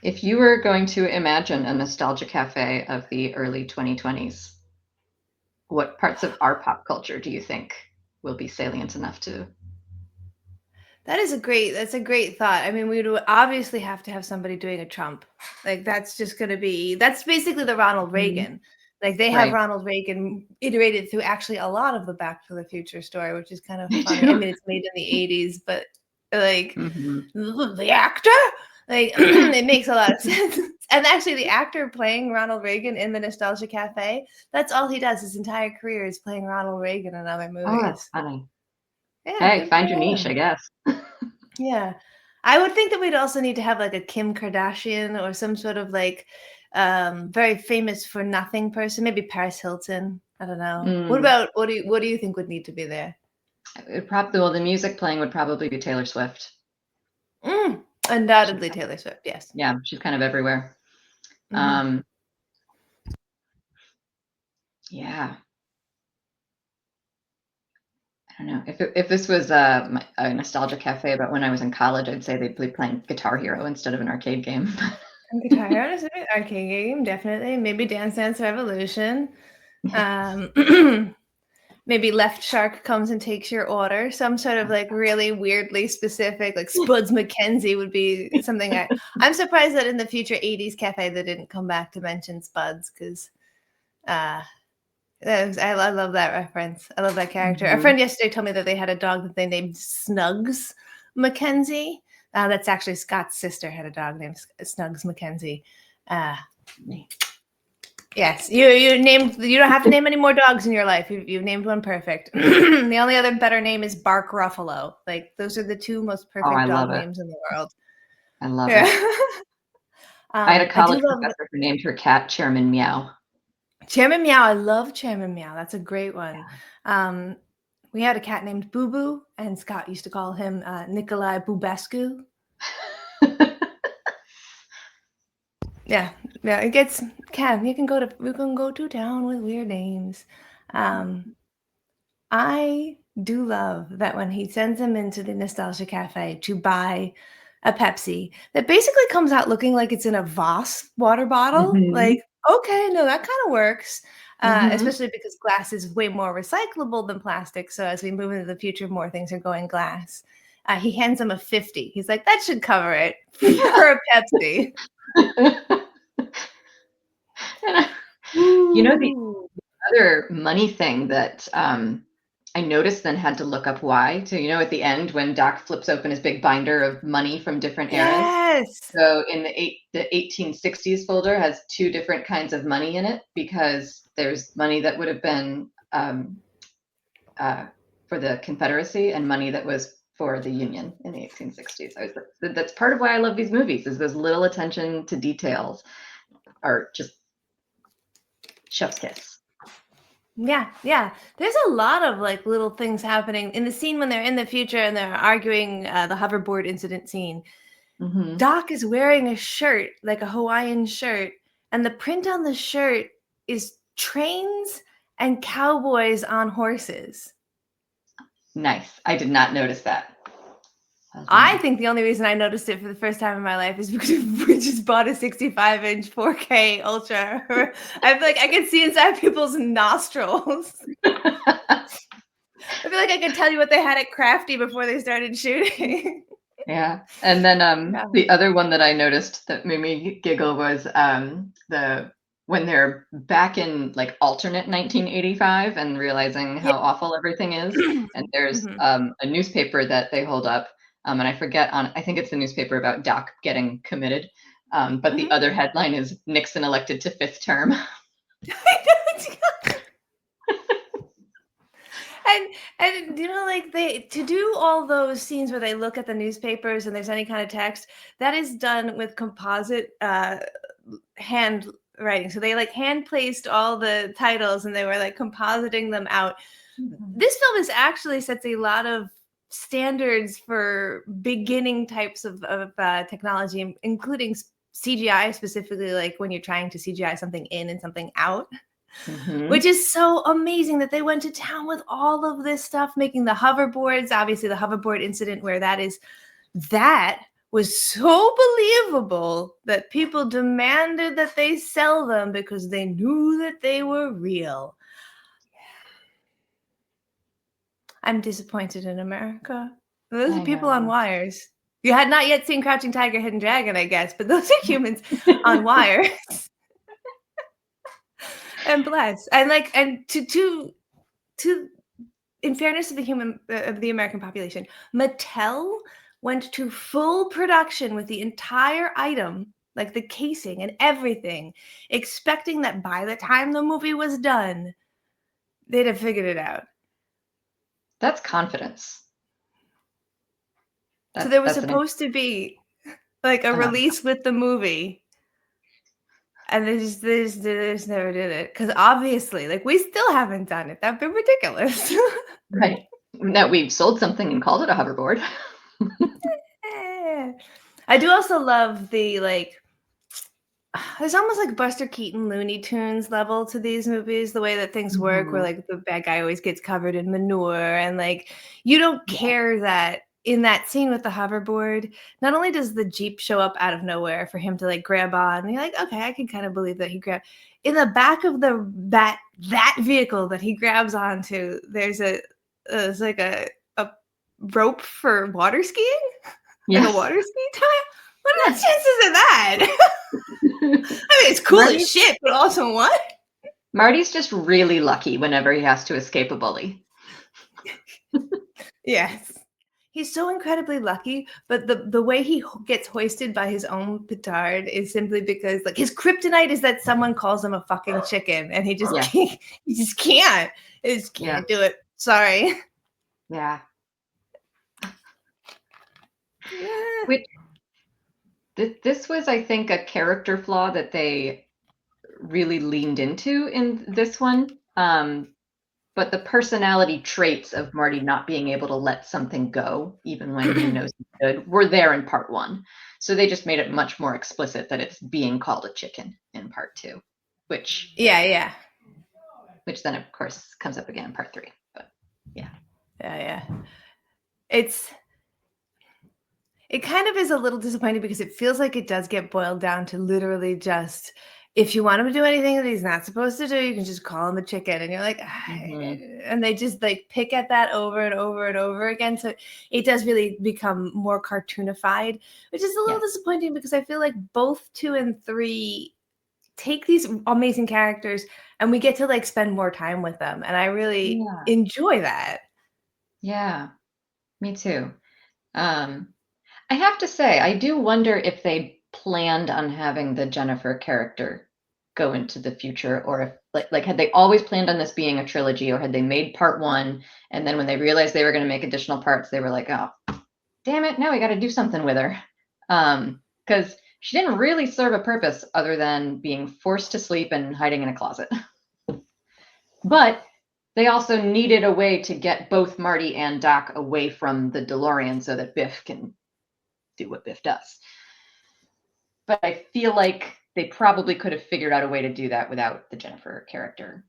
If you were going to imagine a nostalgia cafe of the early 2020s, what parts of our pop culture do you think will be salient enough to? That's a great thought. I mean, we would obviously have to have somebody doing a Trump. Like that's basically the Ronald Mhm. Reagan. Like they have Right. Ronald Reagan iterated through actually a lot of the Back to the Future story, which is kind of They funny. I do. mean, it's made in the 80s, but like Hmm. the actor, like it makes a lot of sense. And actually the actor playing Ronald Reagan in the Nostalgia Cafe, that's all he does. His entire career is playing Ronald Reagan in other Oh, that's movies. funny. Yeah, Hey, good for find your niche, I him. guess. Yeah. I would think that we'd also need to have like a Kim Kardashian or some sort of like very famous for nothing person, maybe Paris Hilton. I don't know. Mm. What do you think would need to be there? Well, the music playing would probably be Taylor Swift. She's Undoubtedly Taylor Swift, yes. Yeah, she's kind of everywhere. Hmm. Um, yeah, I don't know. If this was a nostalgia cafe about when I was in college, I'd say they'd be playing Guitar Hero instead of an arcade game. And Guitar Hero is an arcade game, definitely. Maybe Dance Dance Revolution. Um, maybe Left Shark comes and takes your order. Some sort of like really weirdly specific, like Spuds McKenzie would be something I'm surprised that in the future 80s cafe they didn't come back to mention Spuds because uh I love that reference. I love that character. A Mhm. friend yesterday told me that they had a dog that they named Snugs McKenzie. That's actually Scott's sister had a dog named Snugs McKenzie. Uh, Yes, you don't have to name any more dogs in your life. You've named one perfect. The only other better name is Bark Ruffalo. Like those are the two most Oh, I perfect love dog it. names in the world. I love Yeah. it. I had a I do college love professor who named her cat Chairman Meow. Chairman Meow. I love Chairman Meow. That's a great one. Um, we had a cat named Boo Boo, and Scott used to call him Nikolai Bubescu. Yeah, yeah. It gets Cam. We can go to town with weird names. Um, I do love that when he sends him into the Nostalgia Cafe to buy a Pepsi that basically comes out looking like it's in a Voss water bottle. Mhm. Like, okay, no, that kind of works. Mhm. Especially because glass is way more recyclable than plastic. So as we move into the future, more things are going glass. He hands him a 50. He's like, that should cover it Yeah. for a Pepsi. And the Ooh. other money thing that I noticed, then had to look up why. So, at the end when Doc flips open his big binder of money from different eras. Yes. So in the 1860s folder has two different kinds of money in it, because there's money that would have been uh, for the Confederacy and money that was for the Union in the 1860s. That's part of why I love these movies, is those little attention to details are just chef's kiss. Yeah, yeah. There's a lot of like little things happening in the scene when they're in the future and they're arguing the hoverboard incident scene. Hmm. Doc is wearing a shirt, like a Hawaiian shirt, and the print on the shirt is trains and cowboys on horses. Nice. I did not notice that. I think the only reason I noticed it for the first time in my life is because we just bought a 65-inch 4K Ultra. I feel like I can see inside people's nostrils. I feel like I could tell you what they had at Crafty before they started shooting. Yeah. And then Yeah. the other one that I noticed that made me giggle was the when they're back in like alternate 1985 and realizing Yeah. how awful everything is. And there's Mhm. a newspaper that they hold up. And I forget I think it's the newspaper about Doc getting committed. But the Mhm. other headline is Nixon elected to fifth term. And like they to do all those scenes where they look at the newspapers and there's any kind of text, that is done with composite handwriting. So they like hand placed all the titles and they were like compositing them out. This film is actually sets a lot of standards for beginning types of technology, including CGI, specifically like when you're trying to CGI something in and something out. Which Mhm. is so amazing that they went to town with all of this stuff, making the hoverboards. Obviously, the hoverboard incident where that was so believable that people demanded that they sell them because they knew that they were real. I'm disappointed in America. Those are I people on know. wires. You had not yet seen Crouching Tiger, Hidden Dragon, I guess, but those are humans on wires. And bless. And like, and to in fairness to the of the American population, Mattel went to full production with the entire item, like the casing and everything, expecting that by the time the movie was done, they'd have figured it out. That's confidence. So there was That's an supposed to be like a um, release with the movie, and they just never did it because obviously, like we still haven't done it. That'd be ridiculous. right. That we've sold something and called it a hoverboard. Eh. I do also love the like there's almost like Buster Keaton Looney Tunes level to these movies, the way that things work, where Mhm. like the bad guy always gets covered in manure, and like you don't Yeah. care that in that scene with the hoverboard, not only does the Jeep show up out of nowhere for him to like grab on, and you're like, okay, I can kind of believe that he grabbed in the back of that vehicle that he grabs onto, there's like a rope for water skiing, like a Yes. water ski tire. What are the Yeah. chances of that? I mean, it's cool as Marty's shit, but also what? Marty's just really lucky whenever he has to escape a bully. Yes. He's so incredibly lucky, but the way he gets hoisted by his own petard is simply because like his kryptonite is that someone calls him a fucking chicken, and he just Yeah. can't. He just can't. He just Yeah. can't do it. Sorry. Yeah. Which this was, I think, a character flaw that they really leaned into in this one. But the personality traits of Marty not being able to let something go, even when he knows he should, were there in part one. So they just made it much more explicit that it's being called a chicken in part two, which Yeah. then of course comes up again in part three. But yeah. Yeah. It kind of is a little disappointing because it feels like it does get boiled down to literally just if you want him to do anything that he's not supposed to do, you can just call him a chicken. And you're like, Mhm. and they just like pick at that over and over and over again. So it does really become more cartoonified, which is a Yeah. little disappointing because I feel like both 2 and 3 take these amazing characters and we get to like spend more time with them. And I really Yeah. enjoy that. Yeah. Me too. Um, I have to say, I do wonder if they planned on having the Jennifer character go into the future, or if like had they always planned on this being a trilogy, or had they made part one and then when they realized they were going to make additional parts, they were like, oh, damn it, now we got to do something with her. Because she didn't really serve a purpose other than being forced to sleep and hiding in a closet. But they also needed a way to get both Marty and Doc away from the DeLorean so that Biff can do what Biff does. But I feel like they probably could have figured out a way to do that without the Jennifer character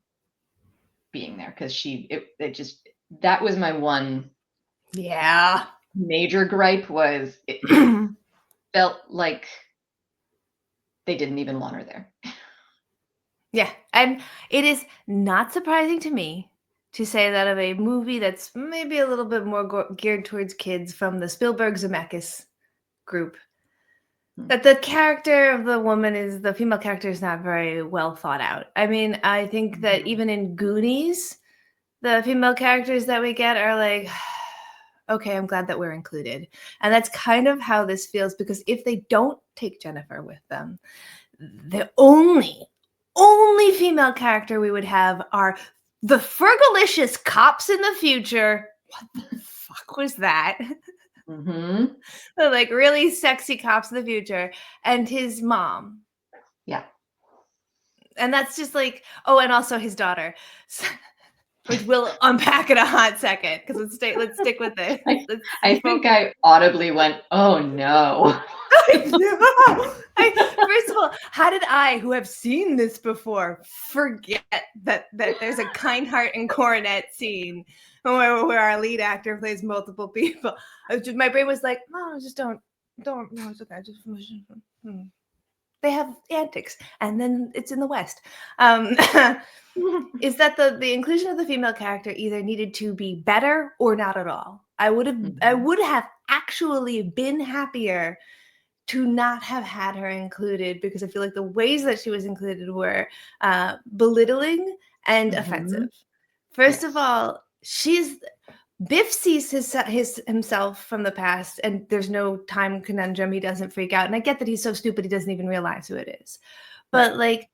being there, because that was my one Yeah. major gripe, was it felt like they didn't even want her there. Yeah, and it is not surprising to me to say that of a movie that's maybe a little bit more geared towards kids from the Spielberg Zemeckis group. That the character of the female character is not very well thought out. I mean, I think that even in Goonies, the female characters that we get are like, okay, I'm glad that we're included. And that's kind of how this feels, because if they don't take Jennifer with them, the only female character we would have are the Fergalicious cops in the future. What the fuck was that? Mm-hmm. The, like, really sexy cops in the future, and his mom. Yeah. And that's just like, oh, and also his daughter, which we'll unpack in a hot second, because let's stick with this. I think I audibly went, oh no. First of all, how did I, who have seen this before, forget that there's a kind heart and coronet scene where our lead actor plays multiple people? My brain was like, no, just don't. No, it's okay. They have antics, and then it's in the West. Is that the inclusion of the female character either needed to be better or not at all? I would have actually been happier to not have had her included, because I feel like the ways that she was included were belittling and offensive. First of all, Biff sees himself from the past, and there's no time conundrum. He doesn't freak out. And I get that he's so stupid he doesn't even realize who it is. But like,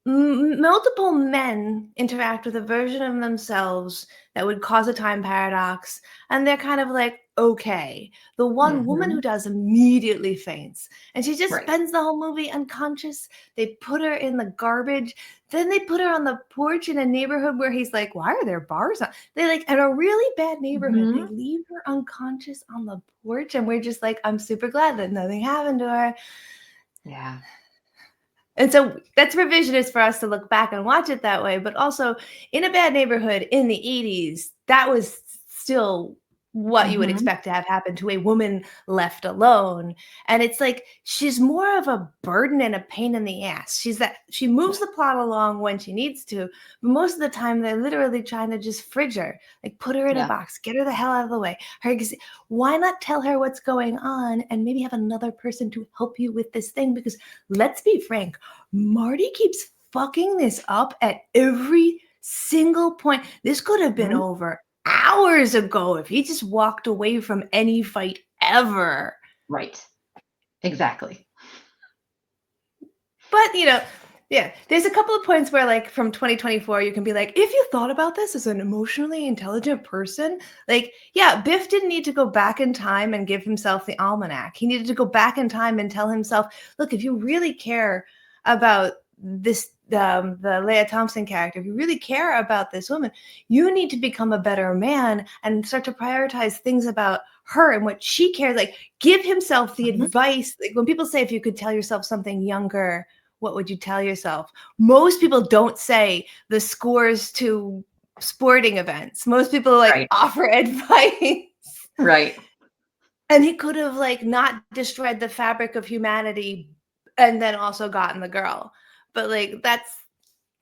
multiple men interact with a version of themselves that would cause a time paradox, and they're kind of like, okay. The one woman who does immediately faints, and she just spends the whole movie unconscious. They put her in the garbage. Then they put her on the porch in a neighborhood where he's like, why are there bars on? They like, in a really bad neighborhood, they leave her unconscious on the porch, and we're just like, I'm super glad that nothing happened to her. Yeah. And so that's revisionist for us to look back and watch it that way. But also, in a bad neighborhood in the 80s, that was still what you would expect to have happen to a woman left alone. And it's like, she's more of a burden and a pain in the ass. She moves the plot along when she needs to, but most of the time they're literally trying to just fridge her, like put her in a box, get her the hell out of the way. Why not tell her what's going on and maybe have another person to help you with this thing? Because let's be frank, Marty keeps fucking this up at every single point. This could have been over hours ago if he just walked away from any fight ever. Right. Exactly. But, there's a couple of points where, like, from 2024, you can be like, if you thought about this as an emotionally intelligent person, like, yeah, Biff didn't need to go back in time and give himself the almanac. He needed to go back in time and tell himself, look, if you really care about this, the Leah Thompson character, if you really care about this woman, you need to become a better man and start to prioritize things about her and what she cares. Like, give himself the advice. Like, when people say, if you could tell yourself something younger, what would you tell yourself? Most people don't say the scores to sporting events. Most people offer advice. Right. And he could have not destroyed the fabric of humanity and then also gotten the girl. But that's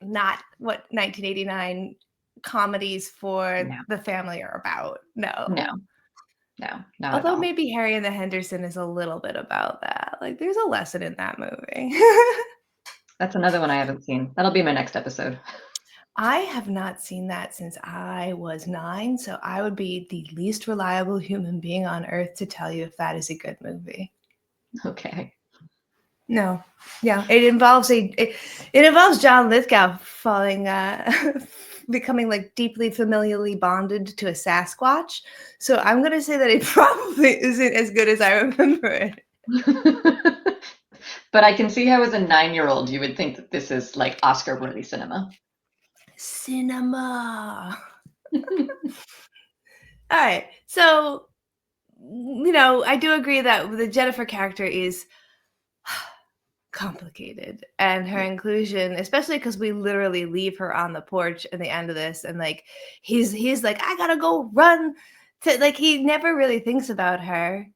not what 1989 comedies for the family are about. No. Not Although at all. maybe Harry and the Henderson is a little bit about that. Like, there's a lesson in that movie. That's another one I haven't seen. That'll be my next episode. I have not seen that since I was 9, so I would be the least reliable human being on earth to tell you if that is a good movie. Okay. No. Yeah, it involves John Lithgow becoming deeply familially bonded to a Sasquatch. So I'm going to say that it probably isn't as good as I remember it. But I can see how as a 9-year-old you would think that this is like Oscar-worthy cinema. All right. So, I do agree that the Jennifer character is complicated, and her inclusion, especially because we literally leave her on the porch at the end of this, and he's like, I gotta go run to, he never really thinks about her.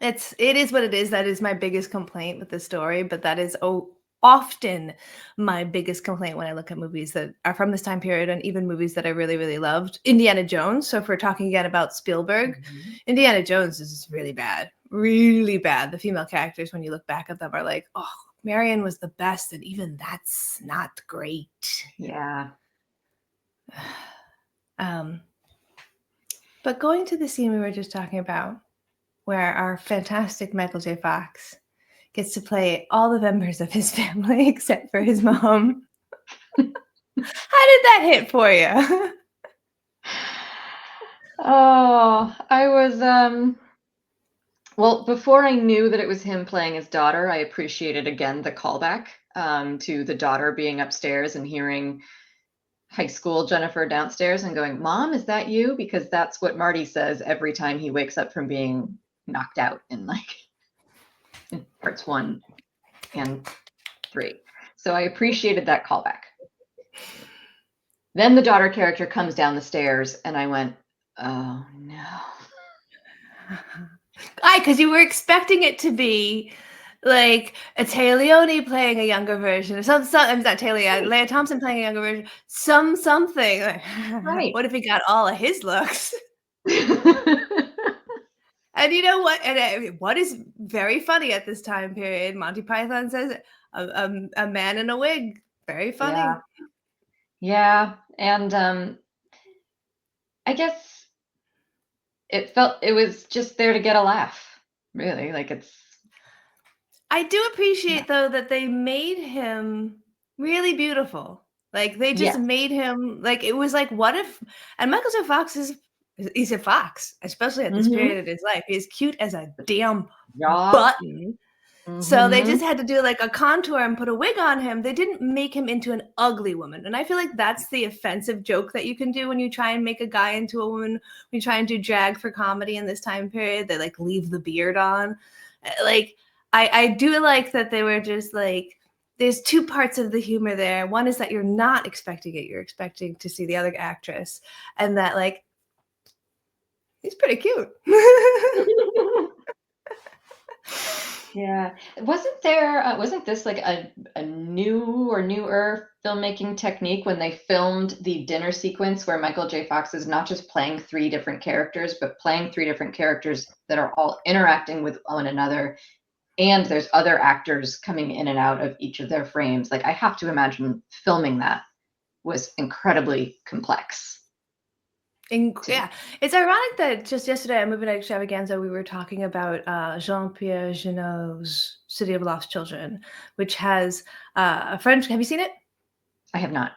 It is what it is. That is my biggest complaint with the story, but that is often my biggest complaint when I look at movies that are from this time period, and even movies that I really, really loved. Indiana Jones. So if we're talking again about Spielberg, Indiana Jones is really bad, really bad. The female characters, when you look back at them, are like, oh, Marion was the best, and even that's not great. Yeah. But going to the scene we were just talking about, where our fantastic Michael J. Fox gets to play all the members of his family except for his mom. How did that hit for you? Oh, I was well, before I knew that it was him playing his daughter, I appreciated again the callback to the daughter being upstairs and hearing high school Jennifer downstairs and going, "Mom, is that you?" Because that's what Marty says every time he wakes up from being knocked out in parts 1 and 3. So I appreciated that callback. Then the daughter character comes down the stairs and I went, oh no. Because you were expecting it to be like a Taylor Leone playing a younger version, or some I'm not Taylor, Leah Thompson playing a younger version, something. Right. What if he got all of his looks? And you know what? And what is very funny at this time period, Monty Python says, a man in a wig. Very funny. Yeah. And I guess it was just there to get a laugh, really. I do appreciate though that they made him really beautiful. Like they just made him like, it was like, what if, and Michael J. Fox he's a fox, especially at this period of his life. He's cute as a damn button. So they just had to do like a contour and put a wig on him. They didn't make him into an ugly woman. And I feel like that's the offensive joke that you can do when you try and make a guy into a woman. When you try and do drag for comedy in this time period, they like leave the beard on. Like I do like that they were just like, there's two parts of the humor there. One is that you're not expecting it. You're expecting to see the other actress. And that like, he's pretty cute. Yeah. Wasn't this like a new or newer filmmaking technique when they filmed the dinner sequence where Michael J. Fox is not just playing 3 different characters, but playing 3 different characters that are all interacting with one another, and there's other actors coming in and out of each of their frames. Like I have to imagine filming that was incredibly complex. Yeah, it's ironic that just yesterday at Movie Night Extravaganza we were talking about Jean-Pierre Jeannot's City of Lost Children, which has a French. Have you seen it? I have not.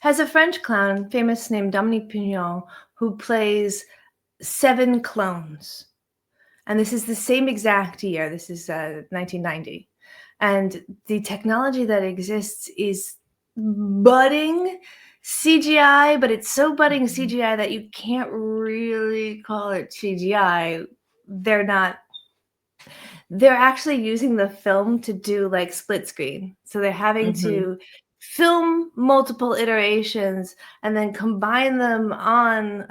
Has a French clown, famous, named Dominique Pignon, who plays 7 clones, and this is the same exact year. This is 1990, and the technology that exists is budding CGI, but it's so budding CGI that you can't really call it CGI. They're actually using the film to do like split screen. So they're having to film multiple iterations and then combine them on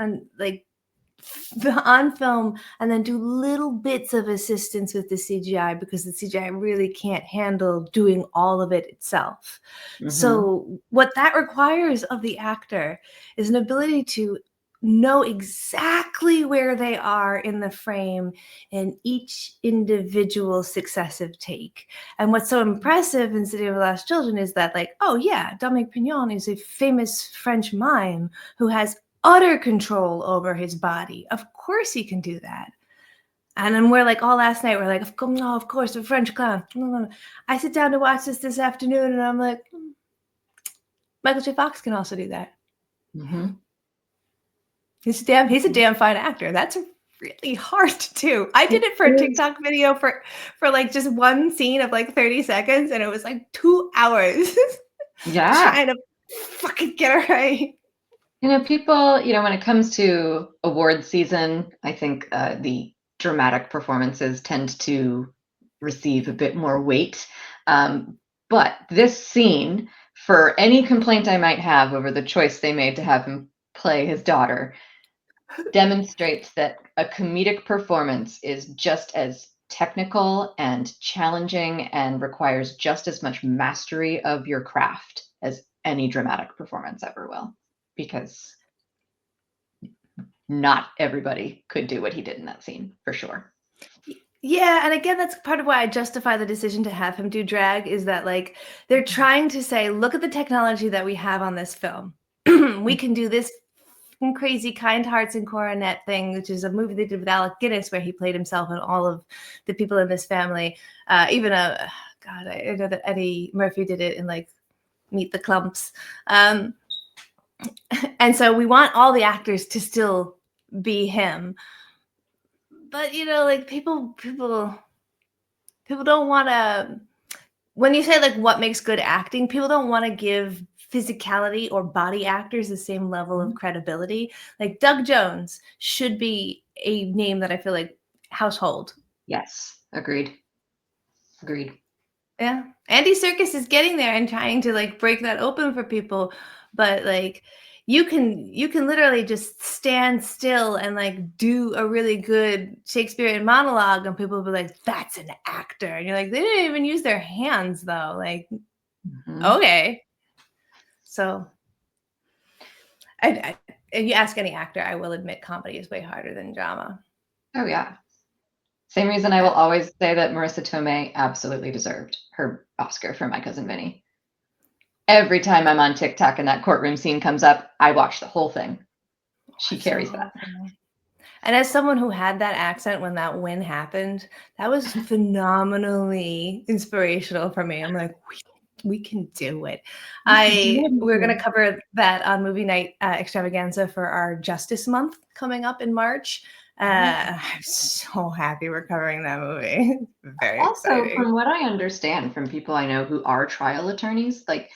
film and then do little bits of assistance with the CGI because the CGI really can't handle doing all of it itself. So what that requires of the actor is an ability to know exactly where they are in the frame in each individual successive take. And what's so impressive in City of Lost Children is that like, oh yeah, Dominique Pignon is a famous French mime who has utter control over his body. Of course he can do that. And then we're like, all last night, we're like, of course, a French clown. I sit down to watch this afternoon and I'm like, Michael J. Fox can also do that. He's a damn fine actor. That's really hard to do. I did it for a TikTok video for like just one scene of like 30 seconds and it was like 2 hours. Trying to fucking get it right. You know, people, when it comes to award season, I think the dramatic performances tend to receive a bit more weight. But this scene, for any complaint I might have over the choice they made to have him play his daughter, demonstrates that a comedic performance is just as technical and challenging and requires just as much mastery of your craft as any dramatic performance ever will, because not everybody could do what he did in that scene, for sure. Yeah, and again, that's part of why I justify the decision to have him do drag, is that like they're trying to say, look at the technology that we have on this film. We can do this crazy Kind Hearts and Coronet thing, which is a movie they did with Alec Guinness where he played himself and all of the people in this family. Even God, I know that Eddie Murphy did it in like Meet the Clumps. And so we want all the actors to still be him. But you know, like people don't want to, when you say like what makes good acting, people don't want to give physicality or body actors the same level of credibility. Like Doug Jones should be a name that I feel like household. Yes, agreed. Yeah, Andy Serkis is getting there and trying to like break that open for people, but like you can literally just stand still and like do a really good Shakespearean monologue and people will be like, that's an actor. And you're like, they didn't even use their hands though. Like, okay. So if you ask any actor, I will admit comedy is way harder than drama. Oh yeah. Same reason I will always say that Marissa Tomei absolutely deserved her Oscar for My Cousin Vinny. Every time I'm on TikTok and that courtroom scene comes up, I watch the whole thing. She carries that. And as someone who had that accent when that win happened, that was phenomenally inspirational for me. I'm like, we can do it. We're going to cover that on Movie Night Extravaganza for our Justice Month coming up in March. I'm so happy we're covering that movie. Very also, exciting. from what I understand from people I know who are trial attorneys, like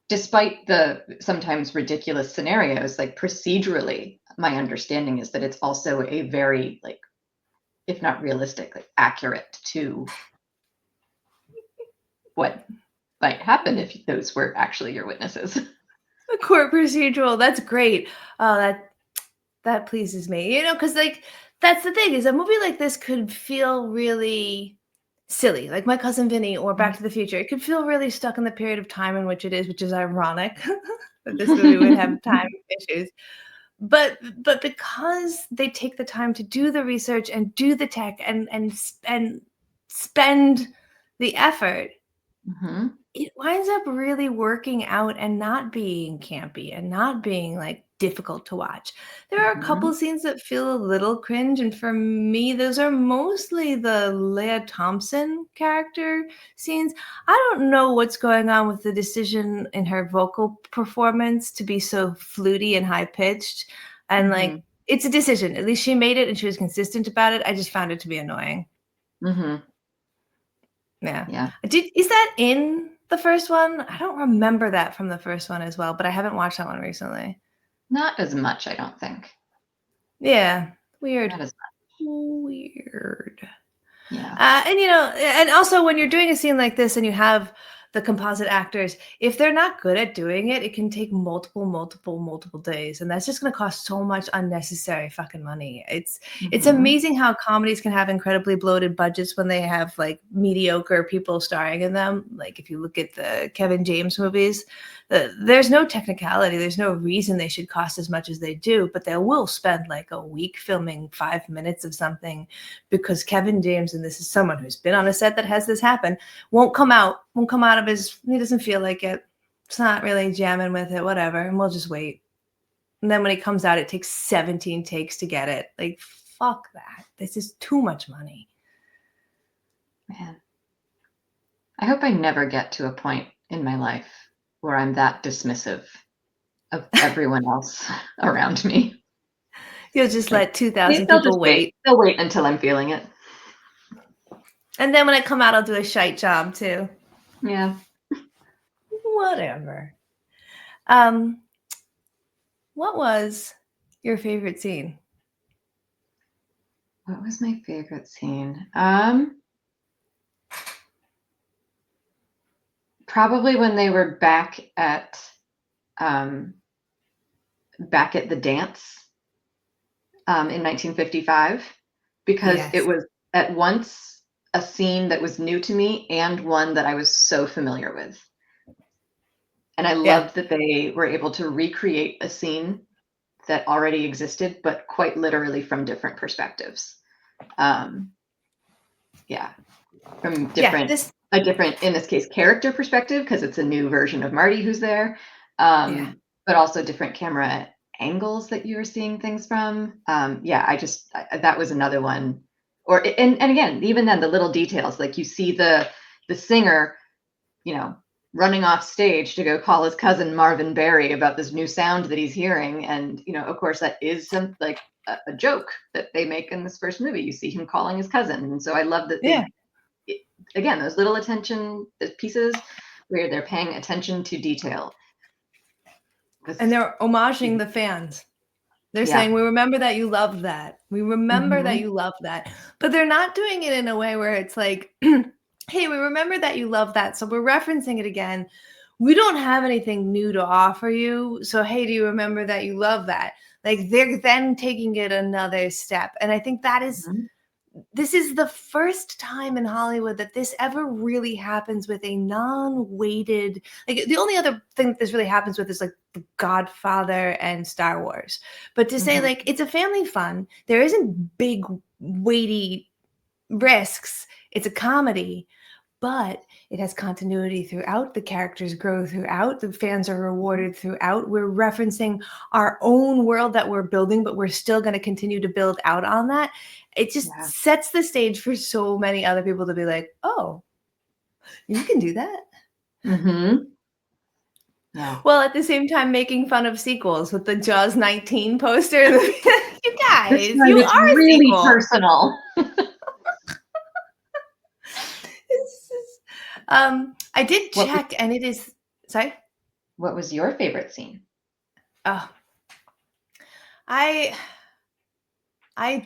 despite the sometimes ridiculous scenarios, like procedurally, my understanding is that it's also a very, like, if not realistic, like accurate to what might happen if those were actually your witnesses. A court procedural, that's great. Oh, that pleases me, you know, because like that's the thing, is a movie like this could feel really silly, like My Cousin Vinny or Back to the Future. It could feel really stuck in the period of time in which it is, which is ironic that this movie would have time issues. But because they take the time to do the research and do the tech and spend the effort, it winds up really working out and not being campy and not being like difficult to watch. There are a couple scenes that feel a little cringe, and for me, those are mostly the Leah Thompson character scenes. I don't know what's going on with the decision in her vocal performance to be so fluty and high pitched, and like it's a decision. At least she made it and she was consistent about it. I just found it to be annoying. Yeah. Is that in the first one? I don't remember that from the first one as well, but I haven't watched that one recently. Not as much, I don't think. Yeah. Weird. Not as much. Weird. Yeah. And you know, and also when you're doing a scene like this and you have the composite actors, if they're not good at doing it, it can take multiple days, and that's just going to cost so much unnecessary fucking money. It's amazing how comedies can have incredibly bloated budgets when they have like mediocre people starring in them. Like if you look at the Kevin James movies, there's no technicality, there's no reason they should cost as much as they do, but they will spend like a week filming 5 minutes of something because Kevin James, and this is someone who's been on a set that has this happen, won't come out of his, he doesn't feel like it. It's not really jamming with it, whatever. And we'll just wait. And then when he comes out, it takes 17 takes to get it. Like, fuck that. This is too much money. Man. I hope I never get to a point in my life where I'm that dismissive of everyone else around me. You'll just let 2,000 people wait. They'll wait until I'm feeling it. And then when I come out, I'll do a shite job too. Yeah. Whatever. What was your favorite scene? What was my favorite scene? Probably when they were back at the dance in 1955, because it was at once a scene that was new to me and one that I was so familiar with. And I loved that they were able to recreate a scene that already existed, but quite literally from different perspectives. Yeah, from different, a different, in this case, character perspective, because it's a new version of Marty who's there, but also different camera angles that you were seeing things from. Yeah, that was another one. And again, even then, the little details, like you see the singer, running off stage to go call his cousin Marvin Berry about this new sound that he's hearing. And, of course, that is like a joke that they make in this first movie. You see him calling his cousin. And so I love that again, those little attention pieces where they're paying attention to detail. And they're homaging the fans. They're saying, we remember that you love that. We remember that you love that. But they're not doing it in a way where it's like, hey, we remember that you love that. So we're referencing it again. We don't have anything new to offer you. So, hey, do you remember that you love that? Like they're then taking it another step. And I think that is, this is the first time in Hollywood that this ever really happens with a non-weighted, like the only other thing that this really happens with is like The Godfather and Star Wars. But to say like, it's a family fun, there isn't big weighty risks. It's a comedy, but it has continuity throughout. The characters grow throughout. The fans are rewarded throughout. We're referencing our own world that we're building, but we're still going to continue to build out on that. It just sets the stage for so many other people to be like, oh, you can do that. Yeah. Well, at the same time, making fun of sequels with the Jaws 19 poster. You guys, you are really sequel. Personal. I did check, and it is. Sorry. What was your favorite scene? Oh, I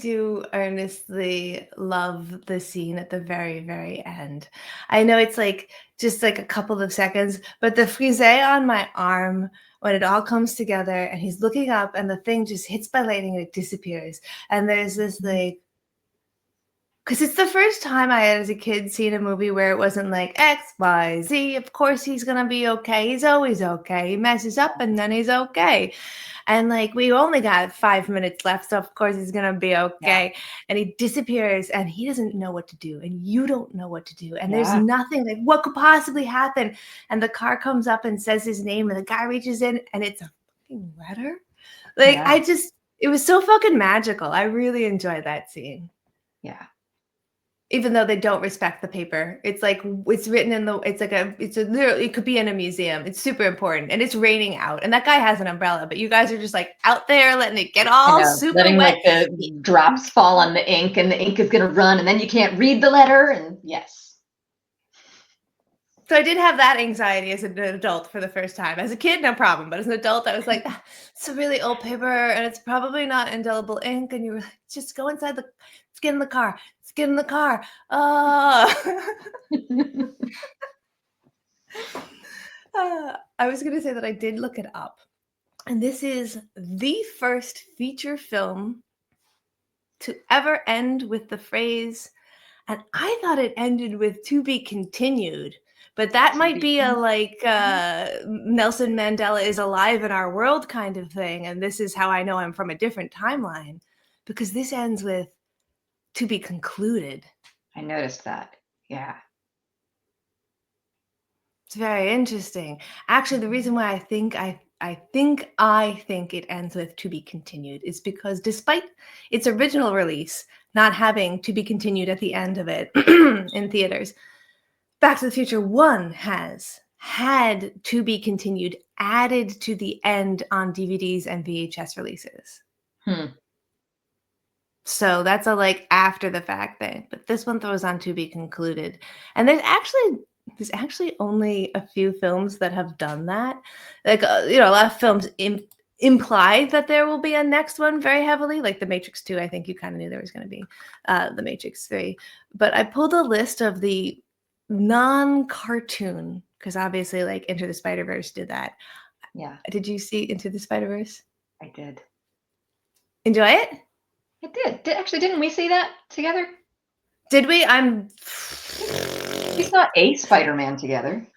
do earnestly love the scene at the very, very end. I know it's like just like a couple of seconds, but the frise on my arm when it all comes together and he's looking up and the thing just hits by lightning and it disappears. And there's this like, because it's the first time I had as a kid seen a movie where it wasn't like X, Y, Z. Of course he's going to be okay. He's always okay. He messes up and then he's okay. And like, we only got 5 minutes left. So of course he's going to be okay. Yeah. And he disappears and he doesn't know what to do. And you don't know what to do. And there's nothing like, what could possibly happen? And the car comes up and says his name and the guy reaches in and it's a fucking letter. Like, it was so fucking magical. I really enjoyed that scene. Yeah. Even though they don't respect the paper, it's like it's written in the. It's a literally. It could be in a museum. It's super important, and it's raining out, and that guy has an umbrella, but you guys are just like out there letting it get all super letting wet. Like the drops fall on the ink, and the ink is gonna run, and then you can't read the letter. And yes. So I did have that anxiety as an adult for the first time. As a kid, no problem, but as an adult, I was like, it's a really old paper, and it's probably not indelible ink. And you were like, just go inside let's get in the car. Let's get in the car. I was going to say that I did look it up. And this is the first feature film to ever end with the phrase, and I thought it ended with "to be continued." But that might be a like Nelson Mandela is alive in our world kind of thing. And this is how I know I'm from a different timeline, because this ends with "to be concluded." I noticed that. Yeah. It's very interesting. Actually, the reason why I think it ends with "to be continued" is because despite its original release not having "to be continued" at the end of it in theaters, Back to the Future 1 has had "to be continued" added to the end on DVDs and VHS releases. So that's a like after the fact thing. But this one throws on "to be concluded." And there's actually only a few films that have done that. Like, a lot of films imply that there will be a next one very heavily, like The Matrix 2. I think you kind of knew there was going to be The Matrix 3. But I pulled a list of the non-cartoon, because obviously like Into the Spider-Verse did that. Yeah. Did you see Into the Spider-Verse? I did. Enjoy it? I did. Didn't we see that together? Did we? We saw a Spider-Man together.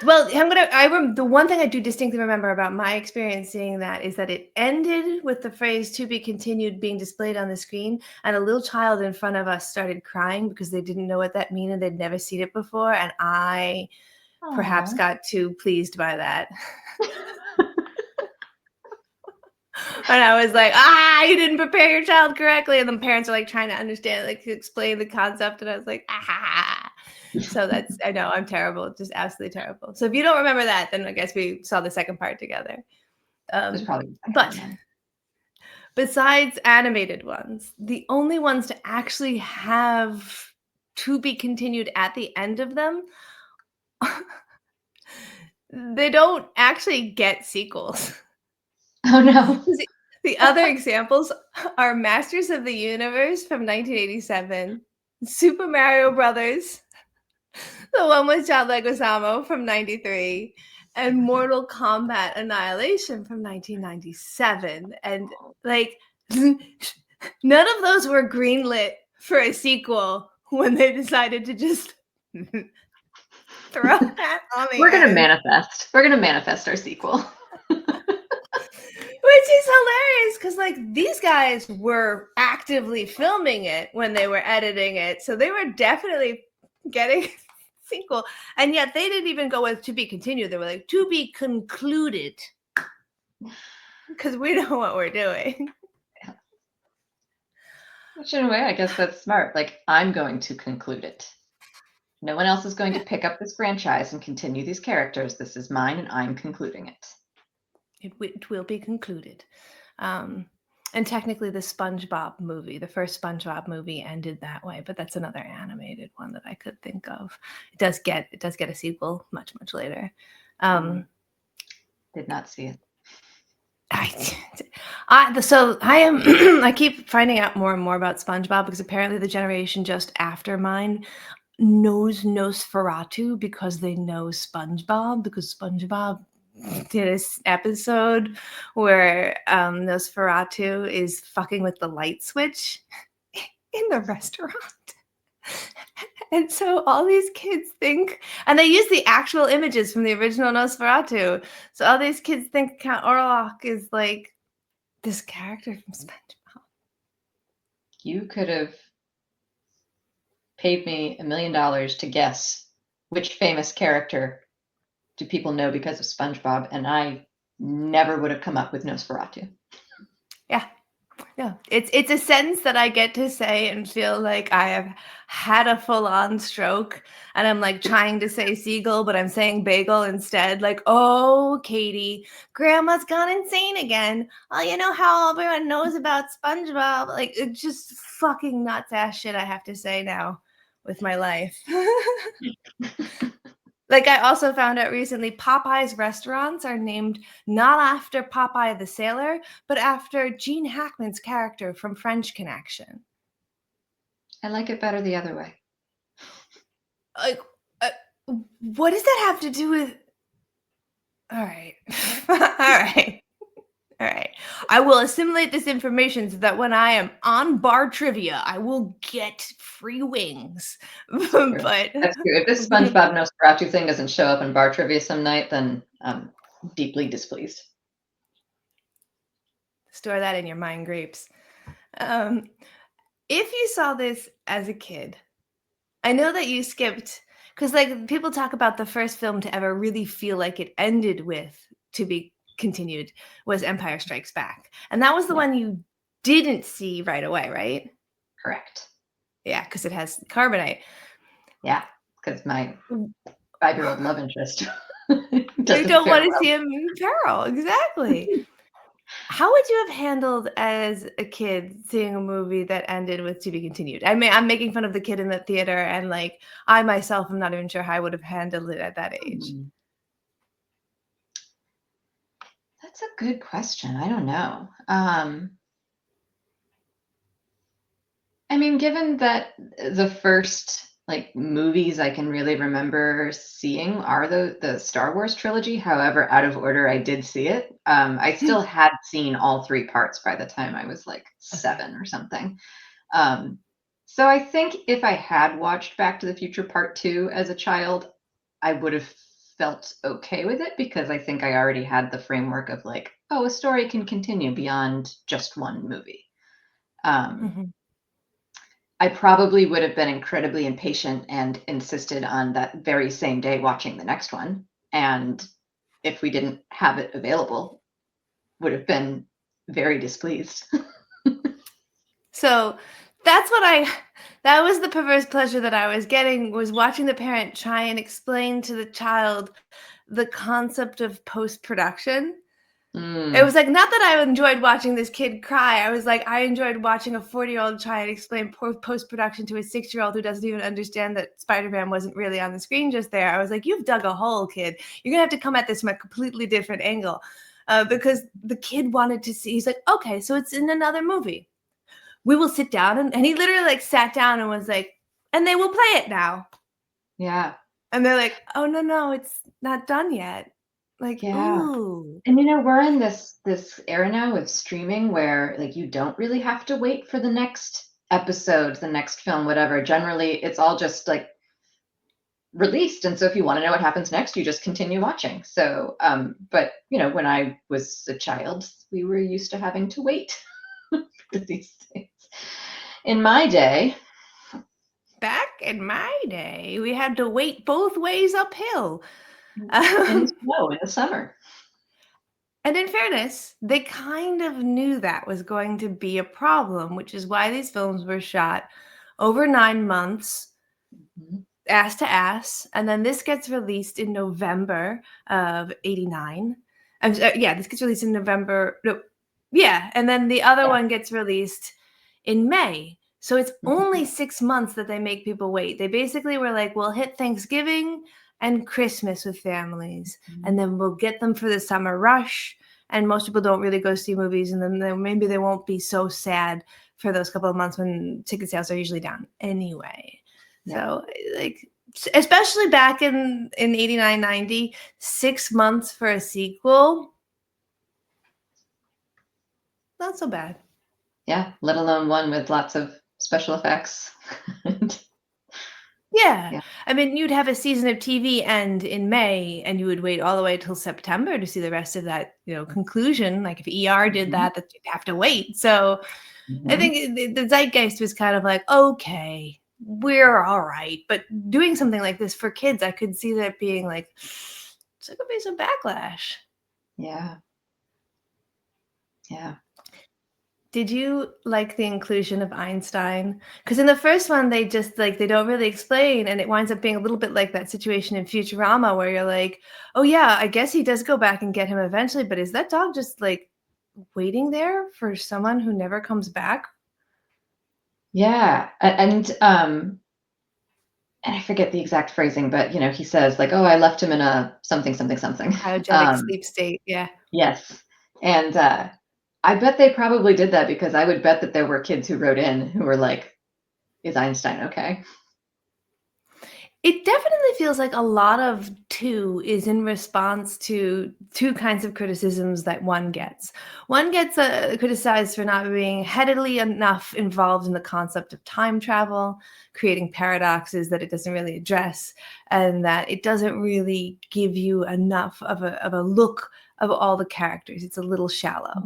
Well, the one thing I do distinctly remember about my experience seeing that is that it ended with the phrase "to be continued" being displayed on the screen, and a little child in front of us started crying because they didn't know what that meant and they'd never seen it before, and I perhaps got too pleased by that. And I was like, you didn't prepare your child correctly. And the parents are like trying to understand, like to explain the concept. And I was like, So I know I'm terrible, just absolutely terrible. So if you don't remember that, then I guess we saw the second part together. There's probably But besides animated ones, the only ones to actually have to be continued at the end of them, they don't actually get sequels. Oh no. The other examples are Masters of the Universe from 1987, Super Mario Brothers, the one with John Leguizamo from 93, and Mortal Kombat Annihilation from 1997. And like, none of those were greenlit for a sequel when they decided to just throw that on the We're gonna end. manifest. We're gonna manifest our sequel. Which is hilarious because like these guys were actively filming it when they were editing it. So they were definitely getting a sequel. And yet they didn't even go with "to be continued." They were like, "to be concluded." Because we know what we're doing. Which in a way, I guess that's smart. Like, I'm going to conclude it. No one else is going to pick up this franchise and continue these characters. This is mine and I'm concluding it. It will be concluded. And technically the SpongeBob movie, the first SpongeBob movie, ended that way, but that's another animated one that I could think of. It does get a sequel much later. Did not see it. I keep finding out more and more about SpongeBob because apparently the generation just after mine knows Nosferatu because they know SpongeBob, because SpongeBob did this episode where Nosferatu is fucking with the light switch in the restaurant. And so all these kids think, and they use the actual images from the original Nosferatu. So all these kids think Count Orlok is like this character from SpongeBob. You could have paid me $1 million to guess which famous character do people know because of SpongeBob, and I never would have come up with Nosferatu. Yeah. It's a sentence that I get to say and feel like I have had a full-on stroke, and I'm like trying to say seagull, but I'm saying bagel instead. Like, oh, Katie, Grandma's gone insane again. Oh, you know how everyone knows about SpongeBob? Like, it's just fucking nuts ass shit I have to say now with my life. Like, I also found out recently, Popeye's restaurants are named not after Popeye the Sailor, but after Gene Hackman's character from French Connection. I like it better the other way. Like, what does that have to do with... All right. All right. I will assimilate this information so that when I am on bar trivia, I will get free wings. But that's true. If this SpongeBob Nosferatu thing doesn't show up in bar trivia some night, then I'm deeply displeased. Store that in your mind grapes. If you saw this as a kid, I know that you skipped, because like people talk about the first film to ever really feel like it ended with "to be continued" was Empire Strikes Back. And that was the one you didn't see right away, right? Correct. Yeah, because it has carbonite. Yeah, because my 5-year-old love interest You don't want to see him in peril. Exactly. How would you have handled as a kid seeing a movie that ended with "to be continued"? I mean, I'm making fun of the kid in the theater, and like I myself am not even sure how I would have handled it at that age. That's a good question. I don't know. I mean, given that the first like movies I can really remember seeing are the Star Wars trilogy, however out of order I did see it, I still had seen all 3 parts by the time I was like 7 or something. So I think if I had watched Back to the Future Part 2 as a child, I would have felt okay with it because I think I already had the framework of like, oh, a story can continue beyond just one movie. Mhm. I probably would have been incredibly impatient and insisted on that very same day watching the next one. And if we didn't have it available, would have been very displeased. So that was the perverse pleasure that I was getting, was watching the parent try and explain to the child the concept of post-production. It was like, not that I enjoyed watching this kid cry. I was like, I enjoyed watching a 40-year-old try and explain post-production to a 6-year-old who doesn't even understand that Spider-Man wasn't really on the screen just there. I was like, you've dug a hole, kid. You're going to have to come at this from a completely different angle. Because the kid wanted to see, he's like, okay, so it's in another movie. We will sit down. And he literally like sat down and was like, and they will play it now. Yeah. And they're like, oh, no, it's not done yet. Like, Yeah. ooh. And we're in this era now with streaming where like you don't really have to wait for the next episode, the next film, whatever. Generally, it's all just like released, and so if you want to know what happens next, you just continue watching. So, but when I was a child, we were used to having to wait for these things. In my day, Back in my day, we had to wait both ways uphill. in the snow in the summer. And in fairness, they kind of knew that was going to be a problem, which is why these films were shot over 9 months, ass to ass. And then this gets released in November of 89. This gets released in November. No, yeah. And then the other one gets released in May. So it's only 6 months that they make people wait. They basically were like, we'll hit Thanksgiving and Christmas with families, and then we'll get them for the summer rush. And most people don't really go see movies, and then maybe they won't be so sad for those couple of months when ticket sales are usually down anyway. Yeah. So like, especially back in 89, 90, 6 months for a sequel, not so bad. Yeah, let alone one with lots of special effects. Yeah. I mean, you'd have a season of TV end in May, and you would wait all the way till September to see the rest of that, conclusion. Like if ER did that you'd have to wait. So I think the zeitgeist was kind of like, okay, we're all right. But doing something like this for kids, I could see that being like, it's going to be some backlash. Yeah. Yeah. Did you like the inclusion of Einstein? Because in the first one, they just they don't really explain, and it winds up being a little bit like that situation in Futurama where you're like, oh yeah, I guess he does go back and get him eventually, but is that dog just like waiting there for someone who never comes back? Yeah. And I forget the exact phrasing, but he says like, oh, I left him in a something, something, something. Cryogenic sleep state, yeah. Yes. And I bet they probably did that because I would bet that there were kids who wrote in who were like, is Einstein okay? It definitely feels like a lot of 2 is in response to 2 kinds of criticisms that one gets. One gets criticized for not being headedly enough involved in the concept of time travel, creating paradoxes that it doesn't really address, and that it doesn't really give you enough of a look of all the characters. It's a little shallow.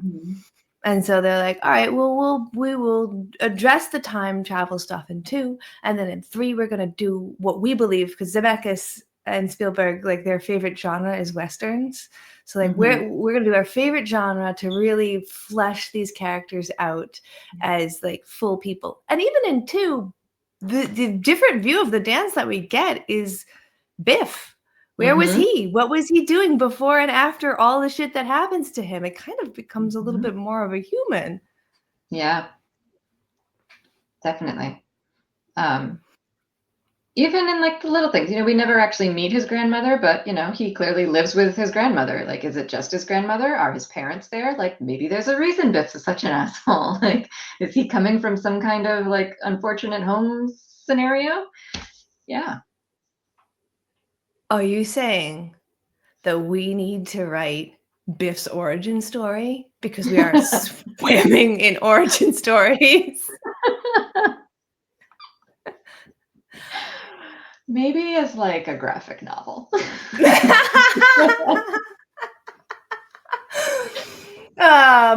And so they're like, all right, well, we will address the time travel stuff in 2. And then in 3, we're going to do what we believe, because Zemeckis and Spielberg, like their favorite genre is Westerns. So like we're going to do our favorite genre to really flesh these characters out as like full people. And even in 2, the different view of the dance that we get is Biff. Where was he? What was he doing before and after all the shit that happens to him? It kind of becomes a little bit more of a human. Yeah, definitely. Even in like the little things, we never actually meet his grandmother, but he clearly lives with his grandmother. Like, is it just his grandmother? Are his parents there? Like, maybe there's a reason Biff's such an asshole. Like, is he coming from some kind of like unfortunate home scenario? Yeah. Are you saying that we need to write Biff's origin story because we are swimming in origin stories? Maybe as like a graphic novel.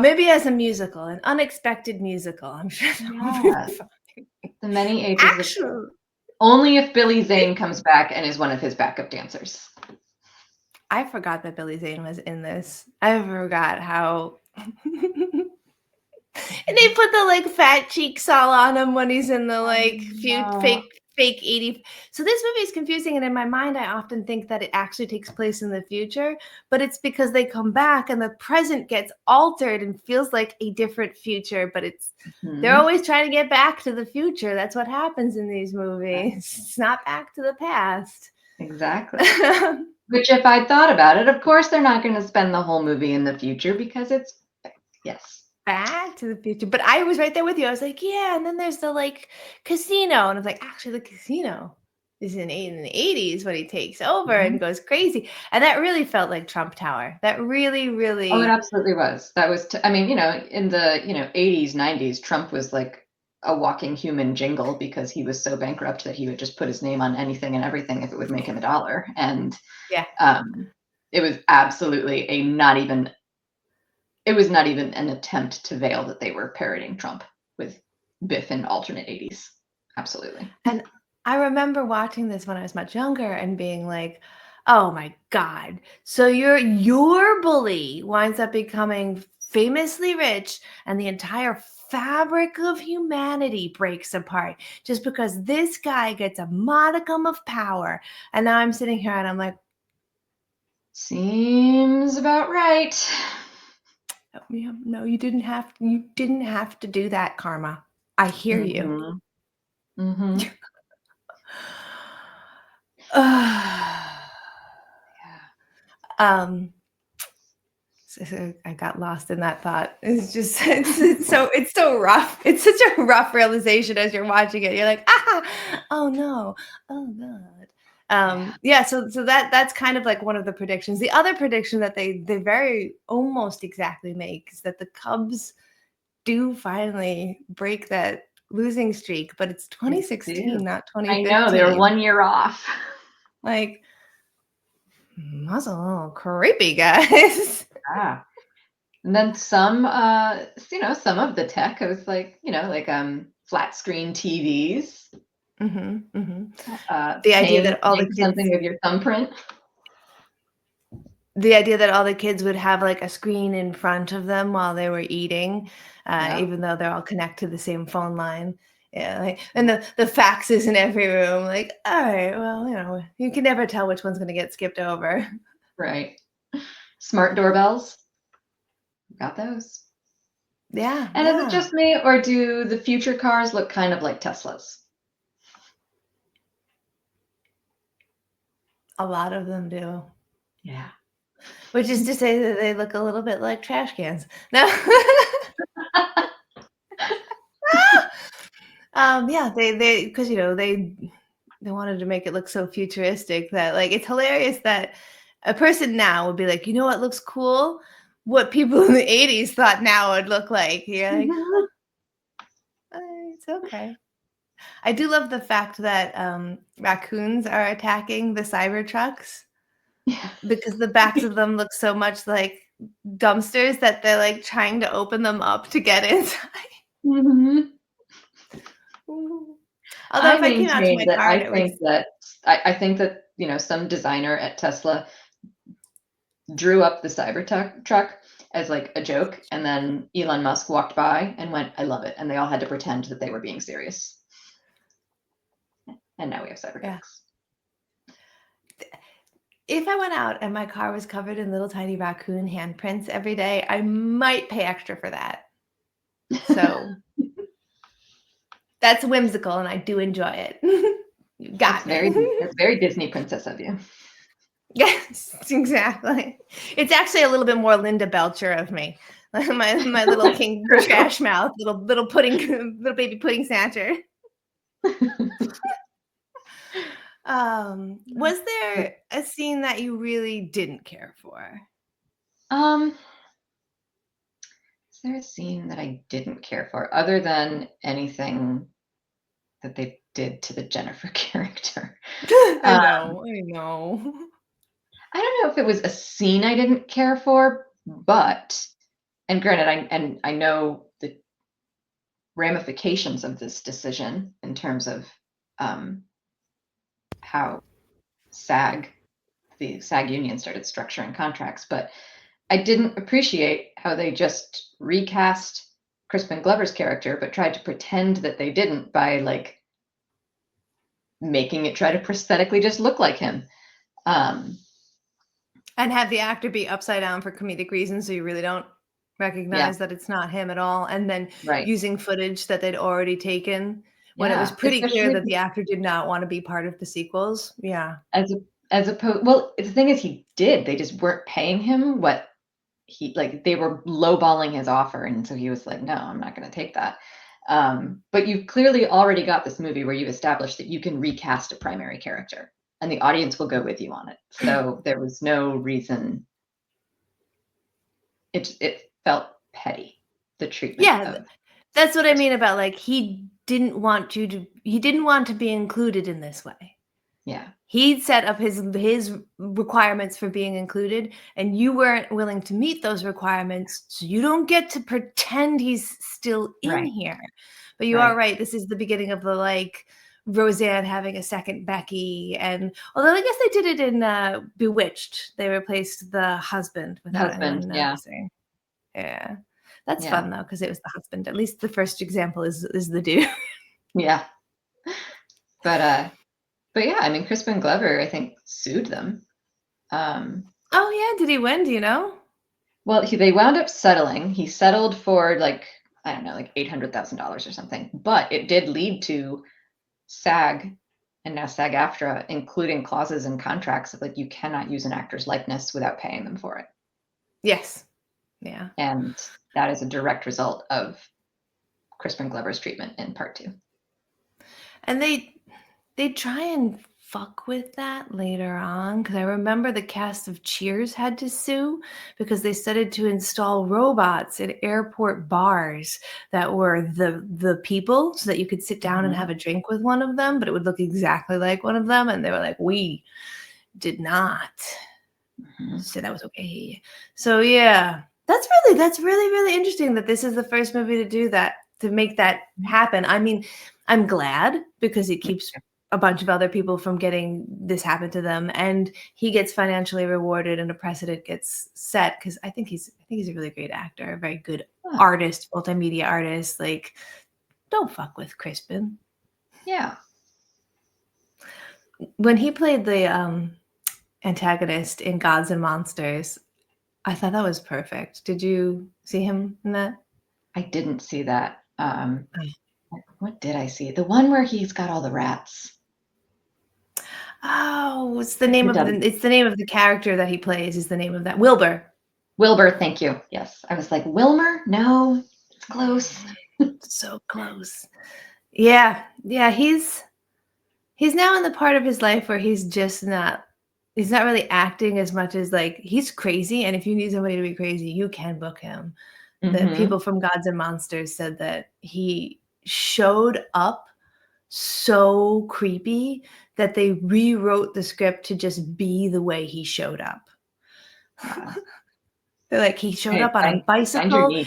Maybe as a musical, an unexpected musical. I'm sure that would be Yeah. fun. The Many Ages of Actually, Only if Billy Zane comes back and is one of his backup dancers. I forgot that Billy Zane was in this. I forgot how. And they put the like fat cheeks all on him when he's in the like fake 80. So this movie is confusing, and in my mind, I often think that it actually takes place in the future, but it's because they come back and the present gets altered and feels like a different future, but they're always trying to get back to the future. That's what happens in these movies. It's not back to the past. Exactly. Which, if I thought about it, of course they're not going to spend the whole movie in the future because it's Back to the future. But I was right there with you. I was like, yeah. And then there's the like casino. And I was like, actually, the casino is in the 80s when he takes over and goes crazy. And that really felt like Trump Tower. That really, really. Oh, it absolutely was. That was, I mean, in the, 80s, 90s, Trump was like a walking human jingle because he was so bankrupt that he would just put his name on anything and everything if it would make him $1. And yeah, it was absolutely it was not even an attempt to veil that they were parroting Trump with Biff in alternate 80s. Absolutely. And I remember watching this when I was much younger and being like, oh my God. So your bully winds up becoming famously rich and the entire fabric of humanity breaks apart just because this guy gets a modicum of power. And now I'm sitting here and I'm like, seems about right. No, you didn't have to do that, Karma. I hear you. So I got lost in that thought. It's just it's so rough. It's such a rough realization as you're watching it. You're like, oh no, oh God. So that's kind of like one of the predictions. The other prediction that they very almost exactly make is that the Cubs do finally break that losing streak, but it's 2016, not 2015. I know, they were 1 year off. Like, that's a little creepy, guys. And then some of the tech, I was like, flat screen TVs. The idea that all the kids something with your thumbprint. The idea that all the kids would have like a screen in front of them while they were eating, even though they're all connected to the same phone line. Yeah, and the faxes in every room. Like, all right, well, you can never tell which one's going to get skipped over. Right. Smart doorbells. Got those. Yeah. And is it just me, or do the future cars look kind of like Teslas? A lot of them do. Yeah. Which is to say that they look a little bit like trash cans. No. Yeah, they because they wanted to make it look so futuristic that like it's hilarious that a person now would be like, you know what looks cool? What people in the 80s thought now would look like. You're like, it's okay. I do love the fact that raccoons are attacking the Cybertrucks because the backs of them look so much like dumpsters that they're like trying to open them up to get inside. Although if I came out to my car, I think that some designer at Tesla drew up the Cybertruck as like a joke, and then Elon Musk walked by and went, "I love it," and they all had to pretend that they were being serious. And now we have Cybertrucks. Yeah. If I went out and my car was covered in little tiny raccoon handprints every day, I might pay extra for that. So that's whimsical, and I do enjoy it. You got me. It's very Disney princess of you. Yes, exactly. It's actually a little bit more Linda Belcher of me. my little king trash mouth, little baby pudding snatcher. Was there a scene that you really didn't care for? Is there a scene that I didn't care for other than anything that they did to the Jennifer character. I know. I don't know if it was a scene I didn't care for, but, and granted, I know the ramifications of this decision in terms of how the SAG union started structuring contracts, but I didn't appreciate how they just recast Crispin Glover's character, but tried to pretend that they didn't by like making it try to prosthetically just look like him. And have the actor be upside down for comedic reasons, so you really don't recognize that it's not him at all. And then using footage that they'd already taken when it was pretty clear that the actor did not want to be part of the sequels. Yeah. As opposed, well, the thing is, he did. They just weren't paying him what he like. They were lowballing his offer, and so he was like, "No, I'm not going to take that." But you've clearly already got this movie where you've established that you can recast a primary character, and the audience will go with you on it. So there was no reason. It felt petty, the treatment. Yeah, that's what I mean about like he didn't want to be included in this way. Yeah. He'd set up his requirements for being included, and you weren't willing to meet those requirements, so you don't get to pretend he's still in here. But you are right. This is the beginning of the like Roseanne having a second Becky, and although I guess they did it in Bewitched, they replaced the husband without anyone noticing. Yeah, that's fun though because it was the husband. At least the first example is the dude. Yeah, but yeah, I mean, Crispin Glover, I think, sued them. Oh yeah, did he win? Do you know? Well, they wound up settling. He settled for like, I don't know, like $800,000 or something. But it did lead to SAG and now SAG-AFTRA including clauses in contracts of like you cannot use an actor's likeness without paying them for it. Yes. Yeah. And that is a direct result of Crispin Glover's treatment in part 2. And they try and fuck with that later on because I remember the cast of Cheers had to sue because they started to install robots at airport bars that were the people so that you could sit down and have a drink with one of them, but it would look exactly like one of them. And they were like, we did not say that was okay. So yeah, that's really interesting that this is the first movie to do that, to make that happen. I mean, I'm glad because it keeps a bunch of other people from getting this happen to them, and he gets financially rewarded and a precedent gets set because I think he's a really great actor, a very good artist, multimedia artist. Like, don't fuck with Crispin. Yeah. When he played the antagonist in Gods and Monsters, I thought that was perfect. Did you see him in that? I didn't see that. What did I see? The one where he's got all the rats. Oh, it's the name of the character that he plays. Is the name of that Wilbur? Wilbur, thank you. Yes, I was like Wilmer. No, it's close. So close. Yeah. He's now in the part of his life where he's not really acting as much as like he's crazy. And if you need somebody to be crazy, you can book him. The people from Gods and Monsters said that he showed up so creepy that they rewrote the script to just be the way he showed up. They're like, he showed up on a bicycle.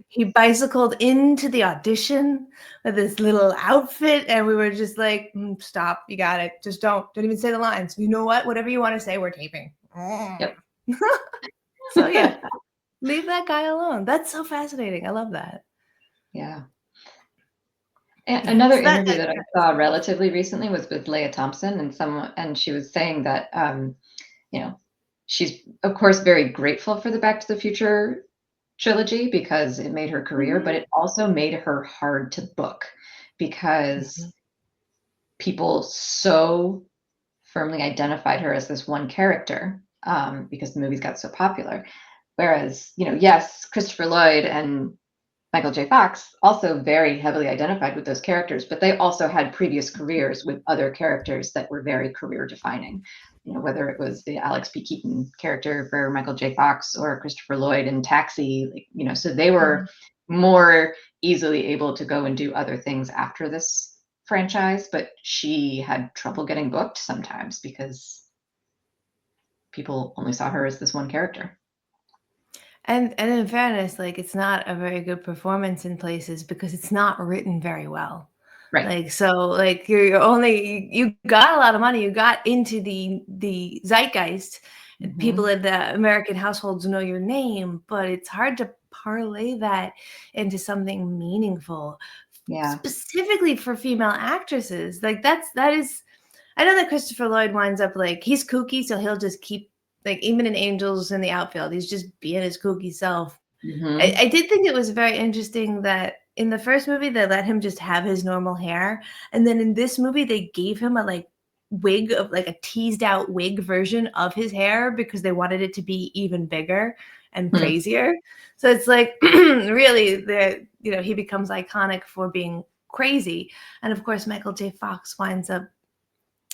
He bicycled into the audition with this little outfit, and we were just like, stop, you got it. Just don't even say the lines. You know what? Whatever you want to say, we're taping. Yep. So yeah, leave that guy alone. That's so fascinating. I love that. Yeah. And another interview that I saw relatively recently was with Leah Thompson, and she was saying that, she's of course very grateful for the Back to the Future trilogy because it made her career, but it also made her hard to book because people so firmly identified her as this one character because the movies got so popular. Whereas, yes, Christopher Lloyd and Michael J. Fox also very heavily identified with those characters, but they also had previous careers with other characters that were very career defining, whether it was the Alex P. Keaton character for Michael J. Fox or Christopher Lloyd in Taxi, so they were more easily able to go and do other things after this franchise, but she had trouble getting booked sometimes because people only saw her as this one character. And in fairness, like it's not a very good performance in places because it's not written very well. Right. Like so, like you're only you got a lot of money, you got into the zeitgeist. People in the American households know your name, but it's hard to parlay that into something meaningful, Yeah. specifically for female actresses. Like that is. I know that Christopher Lloyd winds up like he's kooky, so he'll just keep like even in Angels in the Outfield, he's just being his kooky self. I did think it was very interesting that in the first movie they let him just have his normal hair, and then in this movie they gave him a like wig of like a teased out wig version of his hair because they wanted it to be even bigger and crazier. So it's like really he becomes iconic for being crazy. And of course Michael J. Fox winds up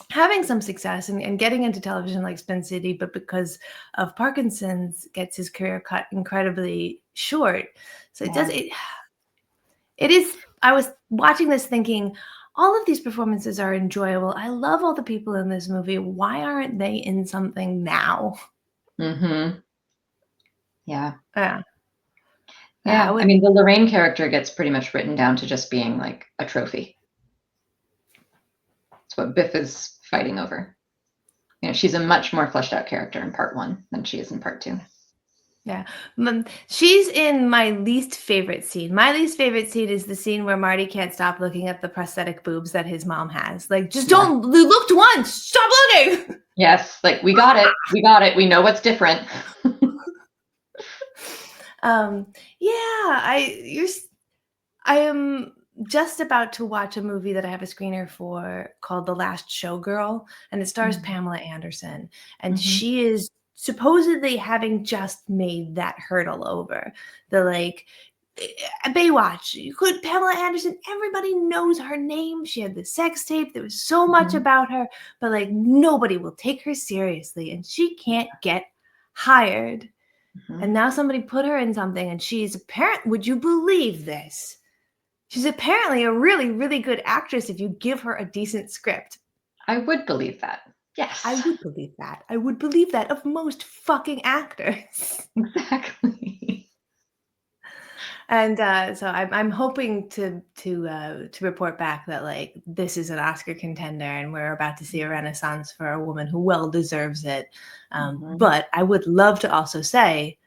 having some success and getting into television like Spin City, but because of Parkinson's gets his career cut incredibly short. So it is, I was watching this thinking, all of these performances are enjoyable. I love all the people in this movie. Why aren't they in something now? Yeah. Yeah. Yeah. I mean, the Lorraine character gets pretty much written down to just being like a trophy. It's what Biff is fighting over. You know, she's a much more fleshed out character in part 1 than she is in part 2. Yeah. She's in my least favorite scene. My least favorite scene is the scene where Marty can't stop looking at the prosthetic boobs that his mom has. Like, just don't look once. Stop looking. Yes. Like, we got it. We got it. We know what's different. I am just about to watch a movie that I have a screener for called The Last Showgirl, and it stars Pamela Anderson, and she is supposedly having just made that hurdle over. The like Baywatch, Pamela Anderson, everybody knows her name. She had the sex tape. There was so much about her, but like nobody will take her seriously, and she can't get hired. And now somebody put her in something, and she's would you believe this? She's apparently a really, really good actress if you give her a decent script. I would believe that. Yes. I would believe that. I would believe that of most fucking actors. Exactly. And so I'm hoping to report back that like this is an Oscar contender and we're about to see a renaissance for a woman who well deserves it. But I would love to also say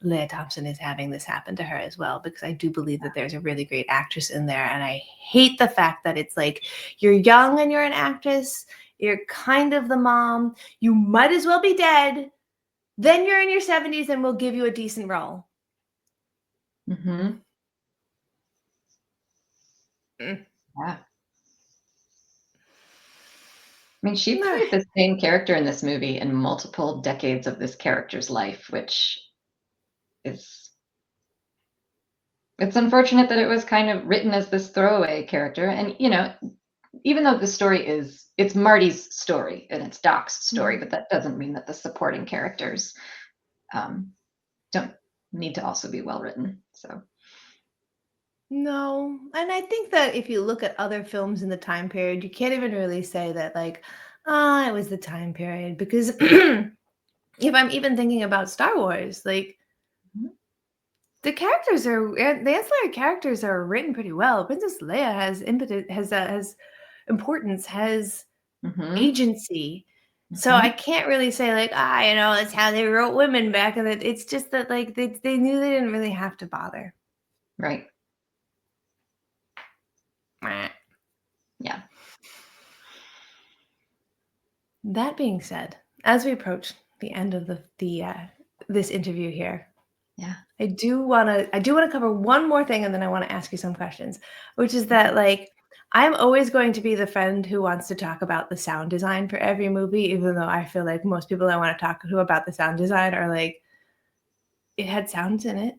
Leah Thompson is having this happen to her as well, because I do believe that there's a really great actress in there. And I hate the fact that it's like you're young and you're an actress. You're kind of the mom. You might as well be dead. Then you're in your 70s and we'll give you a decent role. Yeah. I mean, she played the same character in this movie in multiple decades of this character's life, which is, it's unfortunate that it was kind of written as this throwaway character. And, you know, even though the story it's Marty's story and it's Doc's story, but that doesn't mean that the supporting characters don't need to also be well written. So. No. And I think that if you look at other films in the time period, you can't even really say that like, it was the time period, because if I'm even thinking about Star Wars, like the ancillary characters are written pretty well. Princess Leia has has importance, has agency. So I can't really say like, that's how they wrote women back in the. It's just that like they knew they didn't really have to bother. Right. Yeah. That being said, as we approach the end of this interview here, I do want to cover one more thing, and then I want to ask you some questions, which is that like I'm always going to be the friend who wants to talk about the sound design for every movie, even though I feel like most people I want to talk to about the sound design are like, it had sounds in it.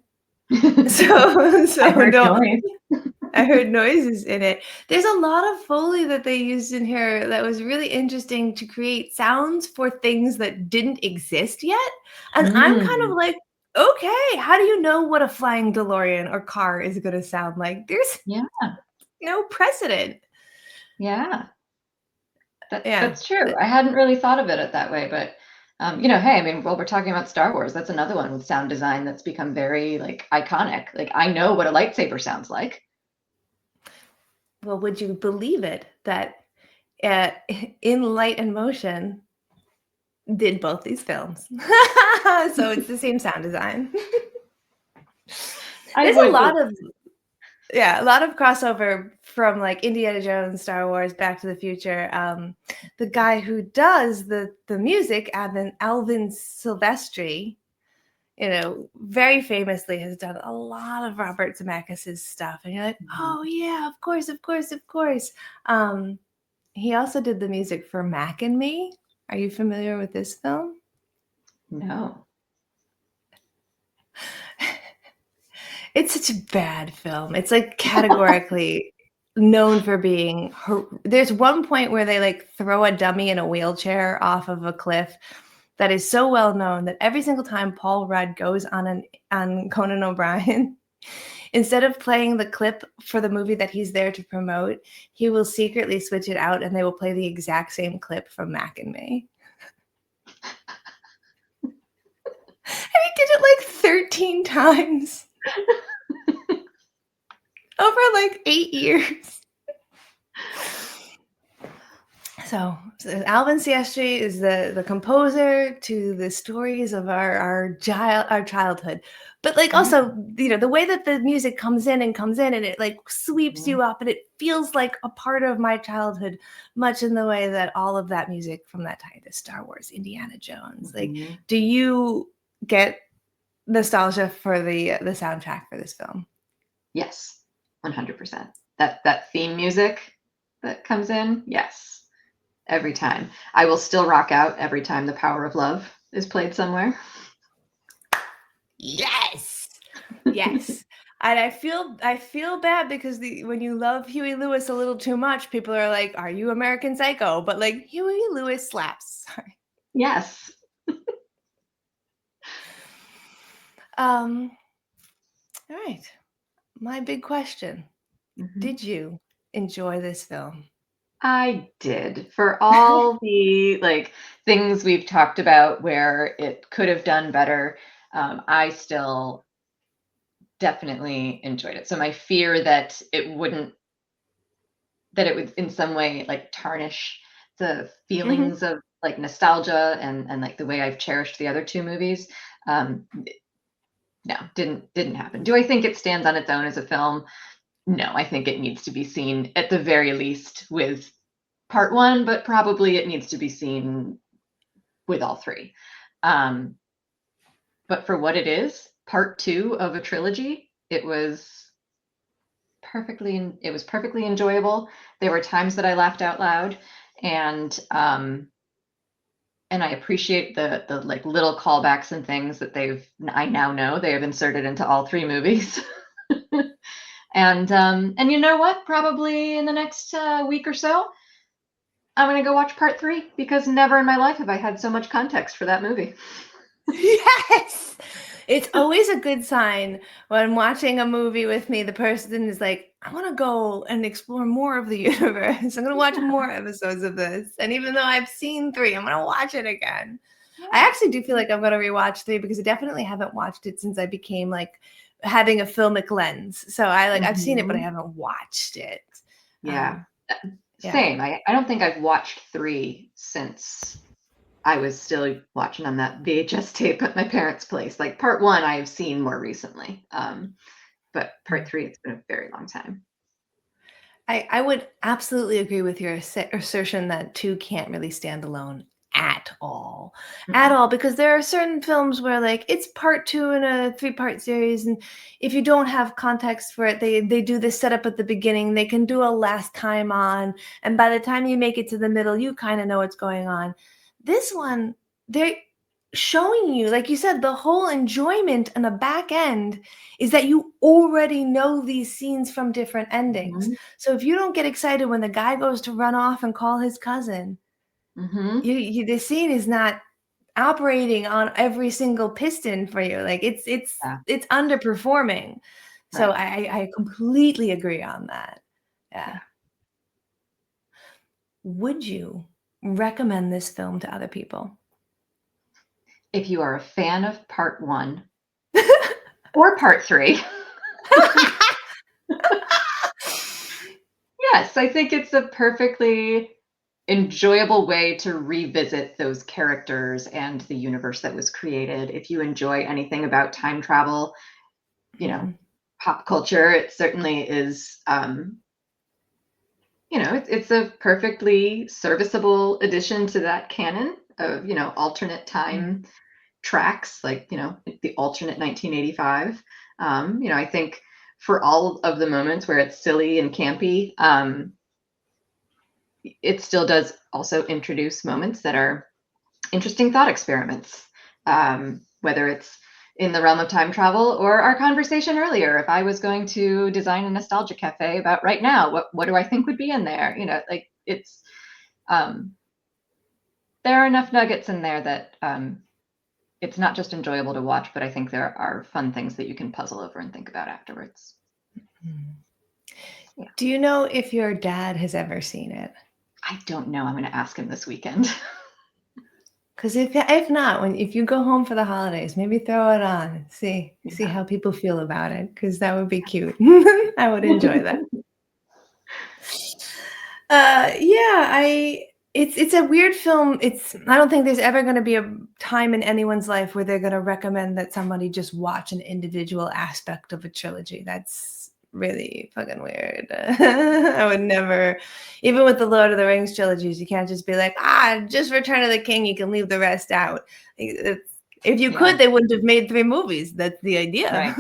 I heard noises in it. There's a lot of Foley that they used in here that was really interesting to create sounds for things that didn't exist yet. And I'm kind of like, okay, how do you know what a flying DeLorean or car is going to sound like? There's no precedent. Yeah. Yeah. That's true. I hadn't really thought of it that way, but hey, I mean, well, we're talking about Star Wars. That's another one with sound design that's become very like iconic. Like I know what a lightsaber sounds like. Well, would you believe it that In Light and Motion did both these films? So it's the same sound design. I There's a would lot of crossover from like Indiana Jones, Star Wars, Back to the Future. The guy who does the music, Alvin Silvestri, very famously has done a lot of Robert Zemeckis' stuff. And you're like, oh yeah, of course, of course, of course. He also did the music for Mac and Me. Are you familiar with this film? No. It's such a bad film. It's like categorically known for being there's one point where they like throw a dummy in a wheelchair off of a cliff that is so well known that every single time Paul Rudd goes on Conan O'Brien, instead of playing the clip for the movie that he's there to promote, he will secretly switch it out and they will play the exact same clip from Mac and Me. And he did it like 13 times over like 8 years. So Alvin Silvestri is the composer to the stories of our childhood, but like also the way that the music comes in and it like sweeps you up and it feels like a part of my childhood, much in the way that all of that music from that time, the Star Wars, Indiana Jones. Like, do you get nostalgia for the soundtrack for this film? Yes, 100%. That theme music that comes in, yes, every time. I will still rock out every time The Power of Love is played somewhere. Yes. Yes. And I feel bad because when you love Huey Lewis a little too much, people are like, "Are you American Psycho?" But like Huey Lewis slaps. Sorry. Yes. All right. My big question. Did you enjoy this film? I did. For all the like things we've talked about where it could have done better, I still definitely enjoyed it. So my fear that it would in some way like tarnish the feelings of like nostalgia and like the way I've cherished the other two movies, no, didn't happen. Do I think it stands on its own as a film? No, I think it needs to be seen at the very least with part one, but probably it needs to be seen with all three. But for what it is, part two of a trilogy, it was perfectly enjoyable. There were times that I laughed out loud, and I appreciate the like little callbacks and things that I now know they have inserted into all three movies. And you know what? Probably in the next week or so, I'm gonna go watch part three because never in my life have I had so much context for that movie. Yes. It's always a good sign when watching a movie with me, the person is like, I want to go and explore more of the universe. I'm going to watch more episodes of this. And even though I've seen 3, I'm going to watch it again. I actually do feel like I'm going to rewatch 3 because I definitely haven't watched it since I became like having a filmic lens. So I've seen it, but I haven't watched it. Yeah. Same. I don't think I've watched 3 since I was still watching on that VHS tape at my parents' place. Like part 1 I have seen more recently. But part 3, it's been a very long time. I would absolutely agree with your assertion that 2 can't really stand alone at all. At all, because there are certain films where like it's part 2 in a 3-part series, and if you don't have context for it, they do this setup at the beginning. They can do a last time on, and by the time you make it to the middle, you kind of know what's going on. This one, they're showing you, like you said, the whole enjoyment on the back end is that you already know these scenes from different endings. So if you don't get excited when the guy goes to run off and call his cousin, the scene is not operating on every single piston for you. Like it's underperforming. So I completely agree on that. Yeah. would you recommend this film to other people? If you are a fan of part 1 or part 3, yes, I think it's a perfectly enjoyable way to revisit those characters and the universe that was created. If you enjoy anything about time travel, pop culture, it certainly is, it's a perfectly serviceable addition to that canon of, alternate time tracks, like, the alternate 1985. I think for all of the moments where it's silly and campy, it still does also introduce moments that are interesting thought experiments, whether it's in the realm of time travel or our conversation earlier. If I was going to design a nostalgia cafe about right now, what do I think would be in there? Like it's, there are enough nuggets in there that it's not just enjoyable to watch, but I think there are fun things that you can puzzle over and think about afterwards. Yeah. Do you know if your dad has ever seen it? I don't know. I'm going to ask him this weekend. Because if not, if you go home for the holidays, maybe throw it on and see how people feel about it, because that would be cute. I would enjoy that. It's a weird film. I don't think there's ever going to be a time in anyone's life where they're going to recommend that somebody just watch an individual aspect of a trilogy. That's really fucking weird. I would never, even with the Lord of the Rings trilogies, you can't just be like, just Return of the King, you can leave the rest out. If you could, they wouldn't have made 3 movies. That's the idea.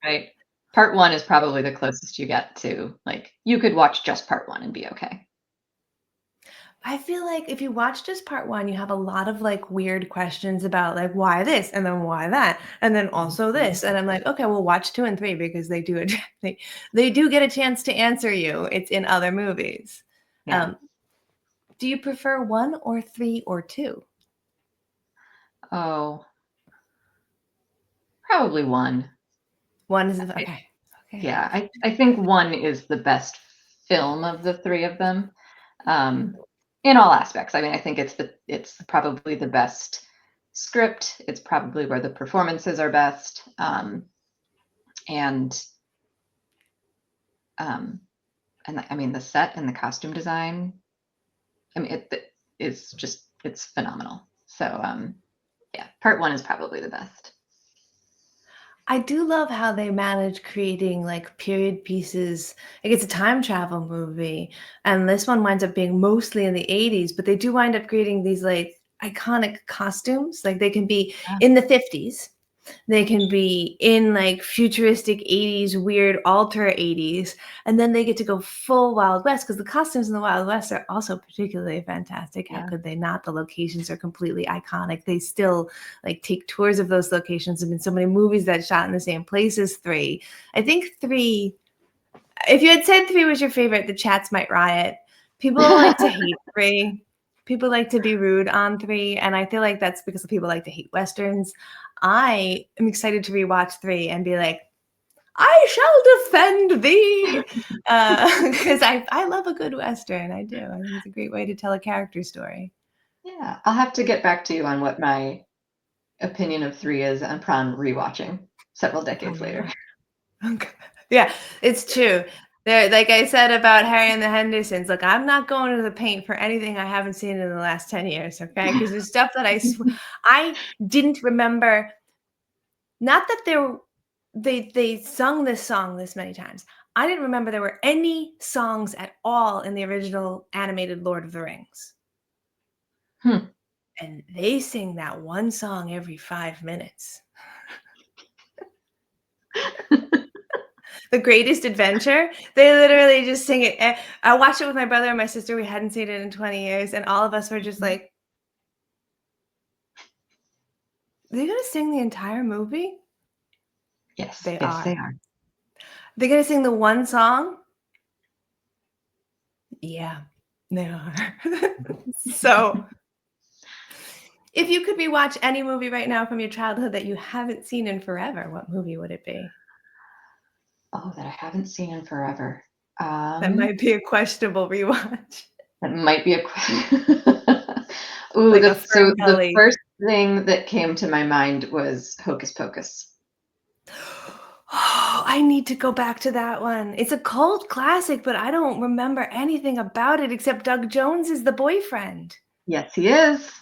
Right. Part 1 is probably the closest you get to, like, you could watch just part 1 and be okay. I feel like if you watch just part 1, you have a lot of like weird questions about like why this and then why that and then also this, and I'm like, okay, well, watch 2 and 3 because they do get a chance to answer you. It's in other movies. Yeah. Do you prefer 1 or 3 or 2? Oh, probably 1. 1 is okay. Yeah, I think 1 is the best film of the 3 of them, in all aspects. I mean, I think it's probably the best script. It's probably where the performances are best, and I mean the set and the costume design. I mean, it's phenomenal. So yeah, part 1 is probably the best. I do love how they manage creating like period pieces. Like it's a time travel movie, and this one winds up being mostly in the 80s, but they do wind up creating these like iconic costumes. Like they can be in the 50s, they can be in like futuristic 80s, weird alter 80s, and then they get to go full Wild West because the costumes in the Wild West are also particularly fantastic. How could they not? The locations are completely iconic. They still like take tours of those locations. There have been so many movies that shot in the same place as 3. I think 3, if you had said 3 was your favorite, the chats might riot. People like to hate 3. People like to be rude on 3, and I feel like that's because people like to hate Westerns. I am excited to rewatch 3 and be like, I shall defend thee, because I love a good Western. I do. I think it's a great way to tell a character story. Yeah, I'll have to get back to you on what my opinion of 3 is upon rewatching several decades later. Okay. Yeah, it's true. There, like I said about Harry and the Hendersons, look, I'm not going to the paint for anything I haven't seen in the last 10 years, okay? Because there's stuff that I didn't remember. Not that they sung this song this many times. I didn't remember there were any songs at all in the original animated Lord of the Rings. And they sing that one song every 5 minutes. The Greatest Adventure. They literally just sing it. I watched it with my brother and my sister. We hadn't seen it in 20 years. And all of us were just like, are they going to sing the entire movie? Yes, they yes, are. they are. They're going to sing the one song? Yeah, they are. So, if you could rewatch any movie right now from your childhood that you haven't seen in forever, what movie would it be? Oh, that I haven't seen in forever. That might be a questionable rewatch. That might be a Ooh, Like a so firm the belly. first thing that came to my mind was Hocus Pocus. Oh, I need to go back to that one. It's a cult classic, but I don't remember anything about it except Doug Jones is the boyfriend. Yes, he is.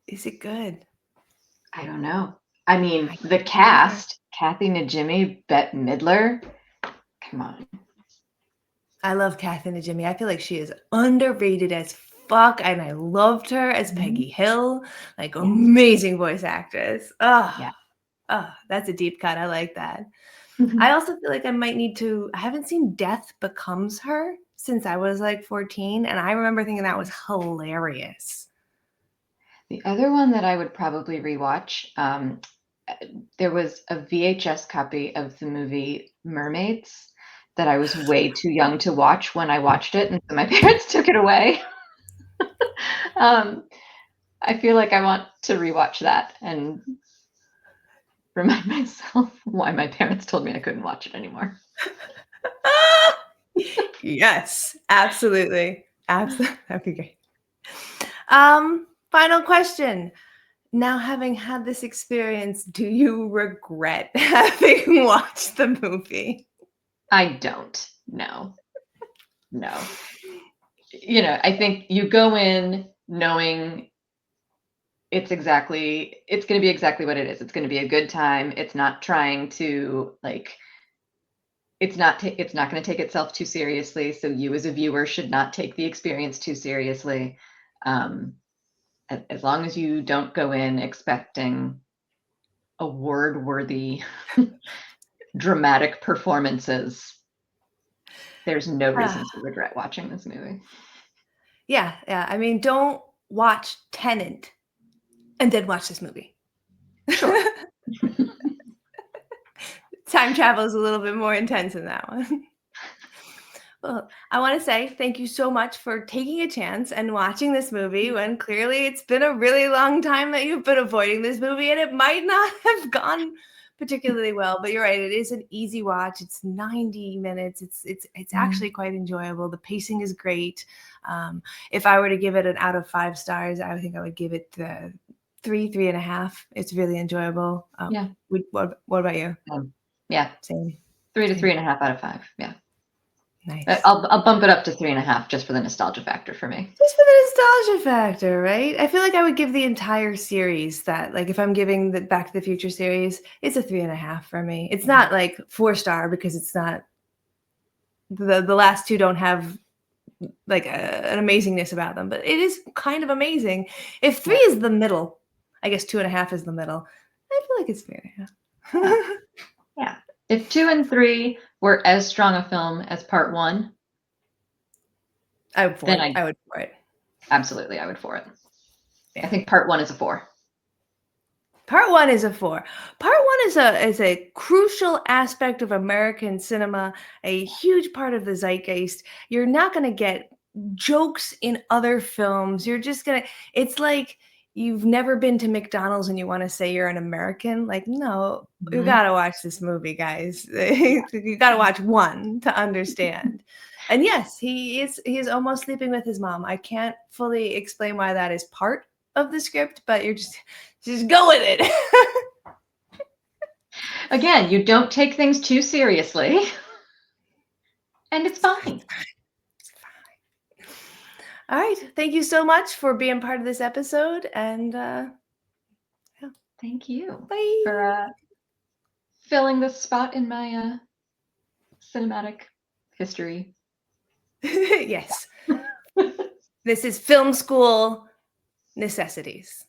Is it good? I don't know. I mean, I the can't remember. cast, Kathy Najimy, Bette Midler. Come on. I love Kathy Najimy. I feel like she is underrated as fuck, and I loved her as Mhm. Peggy Hill. Like, Yeah. amazing voice actress. Oh, Yeah. oh, that's a deep cut. I like that. I Mhm. also feel like I might need to I haven't seen Death Becomes Her since I was, like, 14, and I remember thinking that was hilarious. The other one that I would probably rewatch, there was a VHS copy of the movie Mermaids that I was way too young to watch when I watched it, and so my parents took it away. Um, I feel like I want to rewatch that and remind myself why my parents told me I couldn't watch it anymore. Yes, absolutely. That'd be great. Final question. Now, having had this experience, do you regret having watched the movie? I don't. No. No. I think you go in knowing it's gonna be exactly what it is. It's gonna be a good time. It's not trying to, like it's not gonna take itself too seriously, so you as a viewer should not take the experience too seriously. Um, as long as you don't go in expecting award-worthy dramatic performances, there's no Ah, reason to regret watching this movie. yeah, yeah. I mean, don't watch Tenant and then watch this movie. Sure. Time travel is a little bit more intense in that one. Well, I want to say thank you so much for taking a chance and watching this movie when clearly it's been a really long time that you've been avoiding this movie and it might not have gone particularly well. But you're right, it is an easy watch. It's 90 minutes. It's Mhm. actually quite enjoyable. The pacing is great. If I were to give it an out of 5 stars, I would think I would give it the 3.5. It's really enjoyable. Yeah. What about you? Yeah, Same. 3 to Same. 3.5 out of 5, yeah. Nice. I'll bump it up to 3.5 just for the nostalgia factor for me. Just for the nostalgia factor, right? I feel like I would give the entire series that, like, if I'm giving the Back to the Future series, it's a 3.5 for me. It's not like 4 star because it's not the last two don't have like an amazingness about them, but it is kind of amazing. If three Yeah, is the middle, I guess 2.5 is the middle. I feel like it's 3.5. yeah, yeah. If 2 and 3 were as strong a film as part 1, I would for then it. I would for it. I would for it. I Yeah. think part 1 is a 4. Part one is a 4. Part one is a crucial aspect of American cinema, a huge part of the zeitgeist. You're not gonna get jokes in other films. You're just gonna it's like you've never been to McDonald's and you wanna say you're an American. Like, no, you Mhm. gotta watch this movie, guys. You gotta watch one to understand. And yes, he is almost sleeping with his mom. I can't fully explain why that is part of the script, but you're just go with it. Again, you don't take things too seriously, and it's It's fine. fine. It's fine. All right. Thank you so much for being part of this episode. And yeah, Thank you for, bye. filling this spot in my, cinematic history. Yes. This is film school necessities.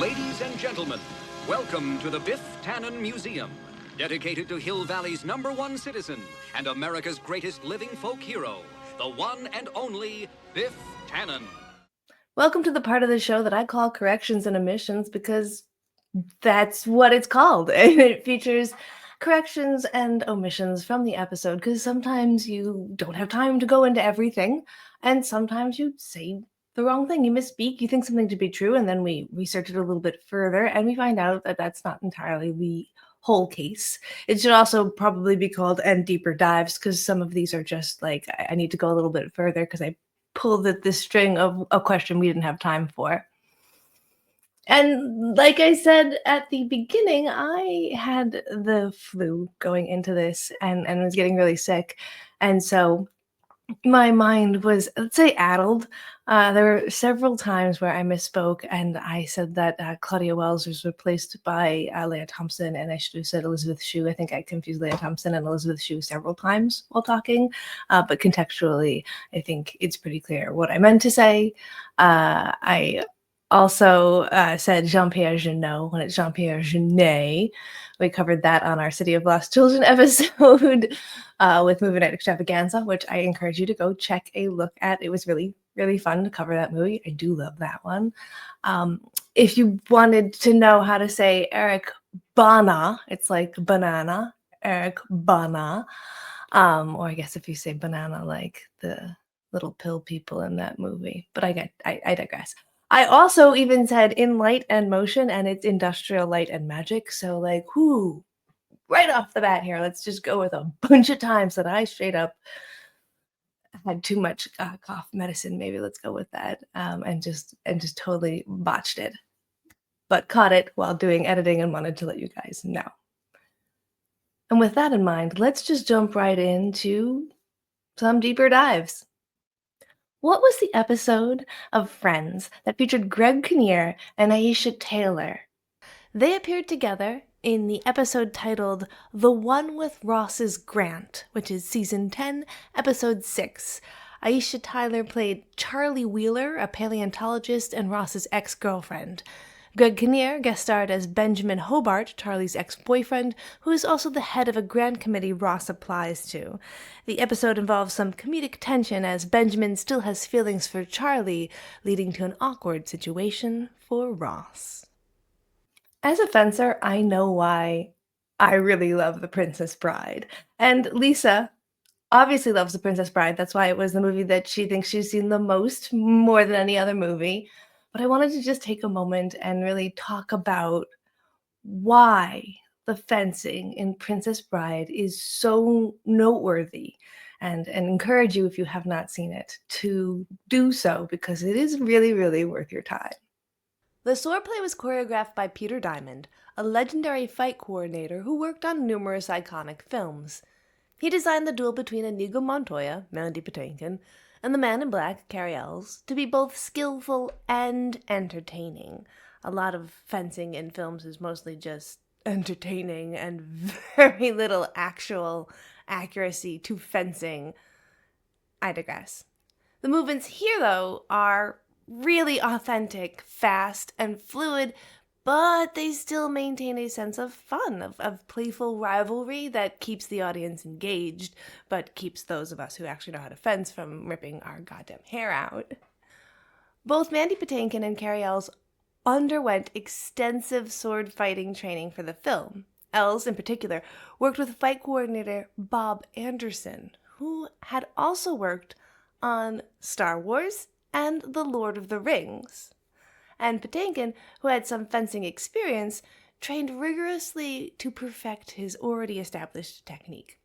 Ladies and gentlemen, welcome to the Biff Tannen Museum, dedicated to Hill Valley's #1 citizen and America's greatest living folk hero, the one and only Biff Tannen. Welcome to the part of the show that I call corrections and omissions because that's what it's called. And it features corrections and omissions from the episode because sometimes you don't have time to go into everything. And sometimes you say the wrong thing. You misspeak, you think something to be true, and then we research it a little bit further and we find out that that's not entirely the whole case. It should also probably be called And Deeper Dives, because some of these are just like, I need to go a little bit further because I pulled at this string of a question we didn't have time for. And like I said at the beginning, I had the flu going into this and was getting really sick. And so my mind was, let's say, addled. There were several times where I misspoke and I said that Claudia Wells was replaced by Leah Thompson, and I should have said Elizabeth Shue. I think I confused Leah Thompson and Elizabeth Shue several times while talking, but contextually, I think it's pretty clear what I meant to say. I also said Jean-Pierre Jeunet when it's Jean-Pierre Jeunet. We covered that on our City of Lost Children episode with Movie Night Extravaganza, which I encourage you to go check a look at. It was really, really fun to cover that movie. I do love that one. If you wanted to know how to say Eric Bana, it's like banana, Eric Bana. Or I guess if you say banana, like the little pill people in that movie. But I digress. I also even said In Light and Motion, and it's Industrial Light and Magic. So like, whoo, right off the bat here, let's just go with a bunch of times that I straight up had too much cough medicine. Maybe let's go with that, and just totally botched it, but caught it while doing editing and wanted to let you guys know. And with that in mind, let's just jump right into some deeper dives. What was the episode of Friends that featured Greg Kinnear and Aisha Taylor? They appeared together in the episode titled The One with Ross's Grant, which is season 10, episode 6. Aisha Tyler played Charlie Wheeler, a paleontologist and Ross's ex-girlfriend. Greg Kinnear guest starred as Benjamin Hobart, Charlie's ex-boyfriend, who is also the head of a grant committee Ross applies to. The episode involves some comedic tension as Benjamin still has feelings for Charlie, leading to an awkward situation for Ross. As a fencer, I know why I really love The Princess Bride. And Lisa obviously loves The Princess Bride. That's why it was the movie that she thinks she's seen the most, more than any other movie. But I wanted to just take a moment and really talk about why the fencing in Princess Bride is so noteworthy, and encourage you, if you have not seen it, to do so, because it is really, really worth your time. The swordplay was choreographed by Peter Diamond, a legendary fight coordinator who worked on numerous iconic films. He designed the duel between Inigo Montoya, Mandy Patinkin, and the Man in Black, Cary Elwes, to be both skillful and entertaining. A lot of fencing in films is mostly just entertaining and very little actual accuracy to fencing. I digress. The movements here, though, are really authentic, fast, and fluid, but they still maintain a sense of fun, of playful rivalry that keeps the audience engaged, but keeps those of us who actually know how to fence from ripping our goddamn hair out. Both Mandy Patinkin and Cary Elwes underwent extensive sword fighting training for the film. Elwes, in particular, worked with fight coordinator Bob Anderson, who had also worked on Star Wars and The Lord of the Rings. And Patinkin, who had some fencing experience, trained rigorously to perfect his already established technique.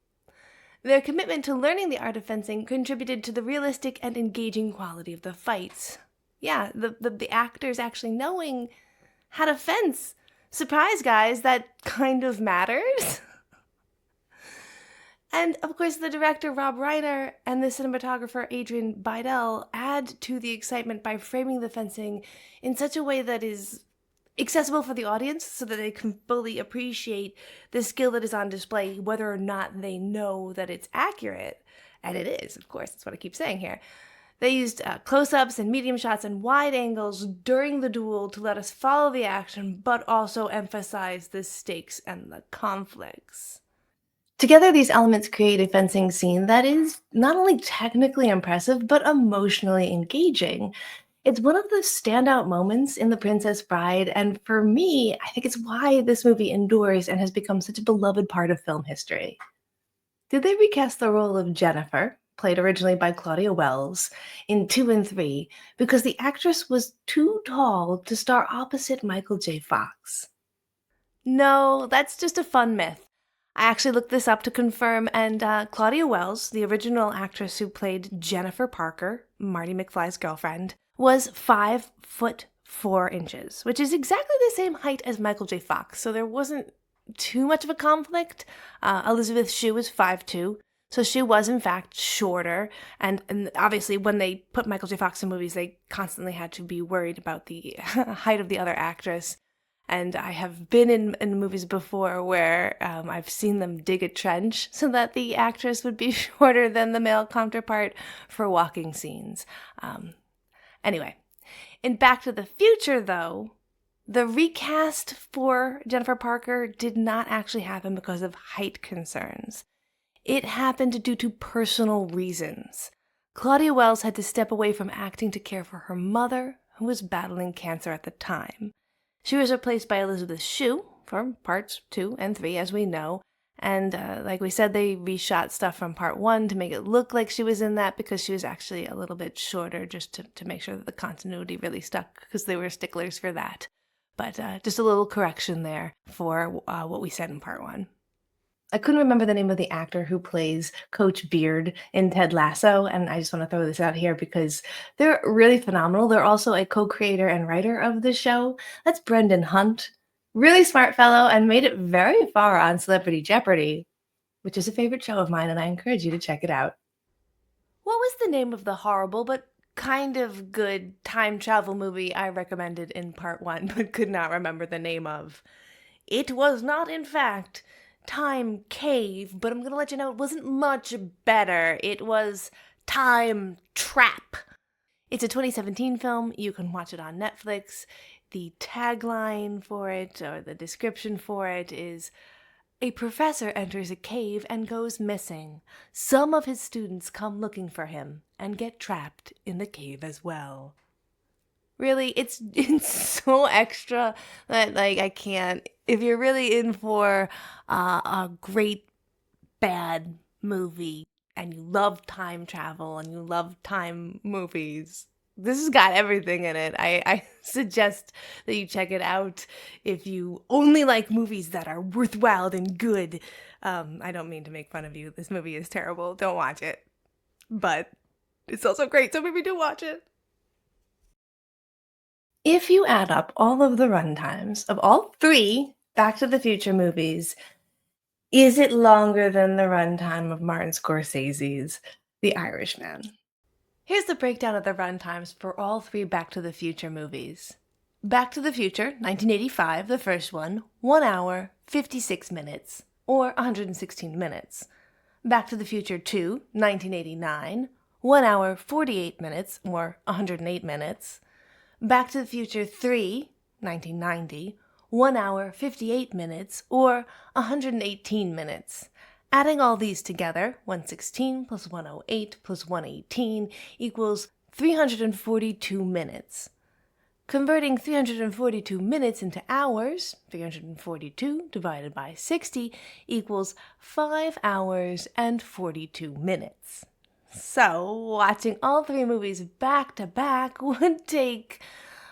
Their commitment to learning the art of fencing contributed to the realistic and engaging quality of the fights. Yeah, the actors actually knowing how to fence. Surprise, guys, that kind of matters. And, of course, the director, Rob Reiner, and the cinematographer, Adrian Bidel, add to the excitement by framing the fencing in such a way that is accessible for the audience so that they can fully appreciate the skill that is on display, whether or not they know that it's accurate. And it is, of course, that's what I keep saying here. They used close-ups and medium shots and wide angles during the duel to let us follow the action, but also emphasize the stakes and the conflicts. Together, these elements create a fencing scene that is not only technically impressive, but emotionally engaging. It's one of the standout moments in The Princess Bride, and for me, I think it's why this movie endures and has become such a beloved part of film history. Did they recast the role of Jennifer, played originally by Claudia Wells, in 2 and 3 because the actress was too tall to star opposite Michael J. Fox? No, that's just a fun myth. I actually looked this up to confirm, and Claudia Wells, the original actress who played Jennifer Parker, Marty McFly's girlfriend, was 5'4", which is exactly the same height as Michael J. Fox, so there wasn't too much of a conflict. Elizabeth Shue was 5'2", so she was in fact shorter, and obviously when they put Michael J. Fox in movies, they constantly had to be worried about the height of the other actress. And I have been in movies before where I've seen them dig a trench so that the actress would be shorter than the male counterpart for walking scenes. Anyway, in Back to the Future, though, the recast for Jennifer Parker did not actually happen because of height concerns. It happened due to personal reasons. Claudia Wells had to step away from acting to care for her mother, who was battling cancer at the time. She was replaced by Elizabeth Shue for parts 2 and 3, as we know. And like we said, they reshot stuff from part 1 to make it look like she was in that because she was actually a little bit shorter, just to make sure that the continuity really stuck, because they were sticklers for that. But just a little correction there for what we said in part 1. I couldn't remember the name of the actor who plays Coach Beard in Ted Lasso, and I just want to throw this out here because they're really phenomenal. They're also a co-creator and writer of the show. That's Brendan Hunt. Really smart fellow and made it very far on Celebrity Jeopardy, which is a favorite show of mine, and I encourage you to check it out. What was the name of the horrible but kind of good time travel movie I recommended in part 1 but could not remember the name of? It was not, in fact, Time Cave, but I'm going to let you know it wasn't much better. It was Time Trap. It's a 2017 film. You can watch it on Netflix. The tagline for it, or the description for it, is: a professor enters a cave and goes missing. Some of his students come looking for him and get trapped in the cave as well. Really, it's so extra that, like, I can't. If you're really in for a great bad movie and you love time travel and you love time movies, this has got everything in it. I suggest that you check it out if you only like movies that are worthwhile and good. I don't mean to make fun of you. This movie is terrible. Don't watch it. But it's also great, so maybe do watch it. If you add up all of the runtimes of all 3 Back to the Future movies, is it longer than the runtime of Martin Scorsese's The Irishman? Here's the breakdown of the runtimes for all 3 Back to the Future movies. Back to the Future, 1985, the first one, 1 hour, 56 minutes, or 116 minutes. Back to the Future 2, 1989, 1 hour, 48 minutes, or 108 minutes. Back to the Future 3, 1990, 1 hour, 58 minutes, or 118 minutes. Adding all these together, 116 plus 108 plus 118 equals 342 minutes. Converting 342 minutes into hours, 342 divided by 60 equals 5 hours and 42 minutes. So, watching all 3 movies back to back would take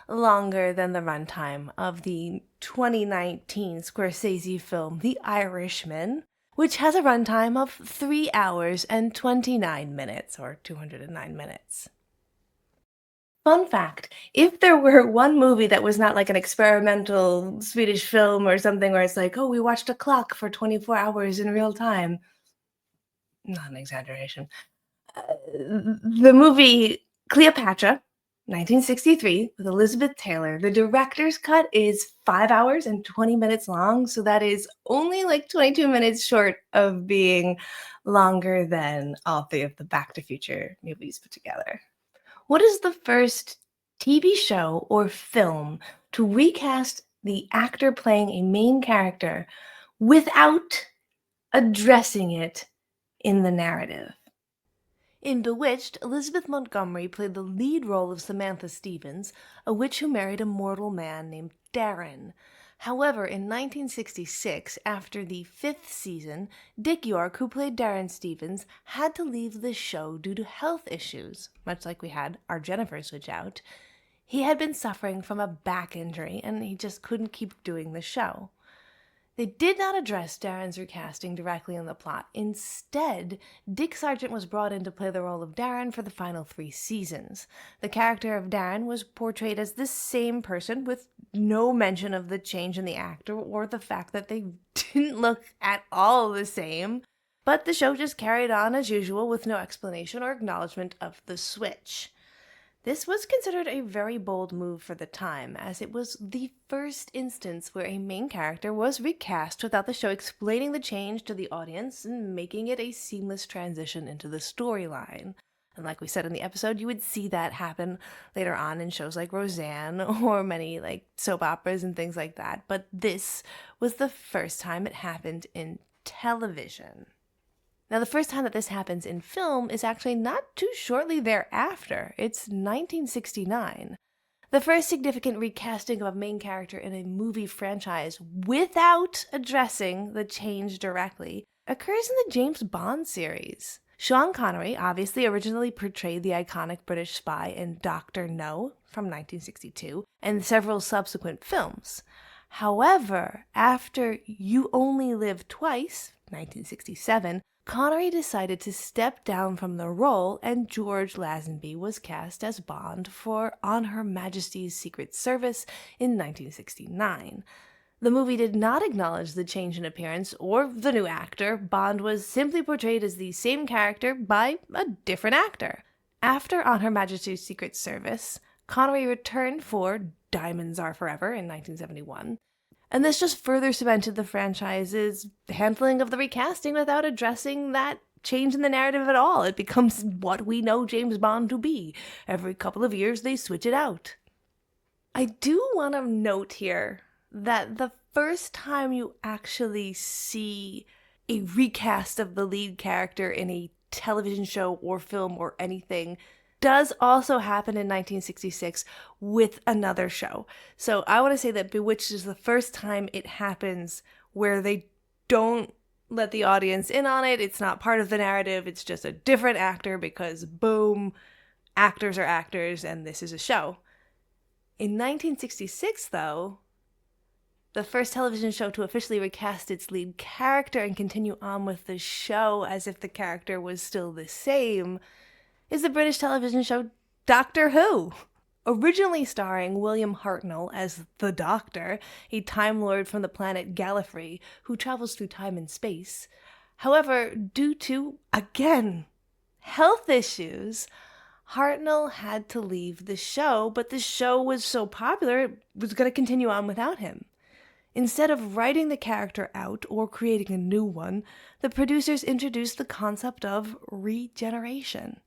longer than the runtime of the 2019 Scorsese film The Irishman, which has a runtime of 3 hours and 29 minutes, or 209 minutes. Fun fact, if there were one movie that was not like an experimental Swedish film or something where it's like, oh, we watched a clock for 24 hours in real time, not an exaggeration, the movie Cleopatra, 1963, with Elizabeth Taylor, the director's cut is 5 hours and 20 minutes long, so that is only like 22 minutes short of being longer than all 3 of the Back to Future movies put together. What is the first TV show or film to recast the actor playing a main character without addressing it in the narrative? In Bewitched, Elizabeth Montgomery played the lead role of Samantha Stevens, a witch who married a mortal man named Darren. However, in 1966, after the 5th season, Dick York, who played Darren Stevens, had to leave the show due to health issues, much like we had our Jennifer switch out. He had been suffering from a back injury, and he just couldn't keep doing the show. They did not address Darren's recasting directly in the plot. Instead, Dick Sargent was brought in to play the role of Darren for the final 3 seasons. The character of Darren was portrayed as the same person, with no mention of the change in the actor or the fact that they didn't look at all the same. But the show just carried on as usual with no explanation or acknowledgement of the switch. This was considered a very bold move for the time, as it was the first instance where a main character was recast without the show explaining the change to the audience and making it a seamless transition into the storyline. And like we said in the episode, you would see that happen later on in shows like Roseanne or many like soap operas and things like that. But this was the first time it happened in television. Now, the first time that this happens in film is actually not too shortly thereafter. It's 1969. The first significant recasting of a main character in a movie franchise without addressing the change directly occurs in the James Bond series. Sean Connery obviously originally portrayed the iconic British spy in Dr. No from 1962 and several subsequent films. However, after You Only Live Twice, 1967, Connery decided to step down from the role, and George Lazenby was cast as Bond for On Her Majesty's Secret Service in 1969. The movie did not acknowledge the change in appearance or the new actor. Bond was simply portrayed as the same character by a different actor. After On Her Majesty's Secret Service, Connery returned for Diamonds Are Forever in 1971. And this just further cemented the franchise's handling of the recasting without addressing that change in the narrative at all. It becomes what we know James Bond to be. Every couple of years, they switch it out. I do want to note here that the first time you actually see a recast of the lead character in a television show or film or anything does also happen in 1966 with another show. So I want to say that Bewitched is the first time it happens where they don't let the audience in on it. It's not part of the narrative. It's just a different actor because, boom, actors are actors and this is a show. In 1966, though, the first television show to officially recast its lead character and continue on with the show as if the character was still the same is the British television show Doctor Who. Originally starring William Hartnell as the Doctor, a Time Lord from the planet Gallifrey who travels through time and space. However, due to, again, health issues, Hartnell had to leave the show, but the show was so popular it was going to continue on without him. Instead of writing the character out or creating a new one, the producers introduced the concept of regeneration.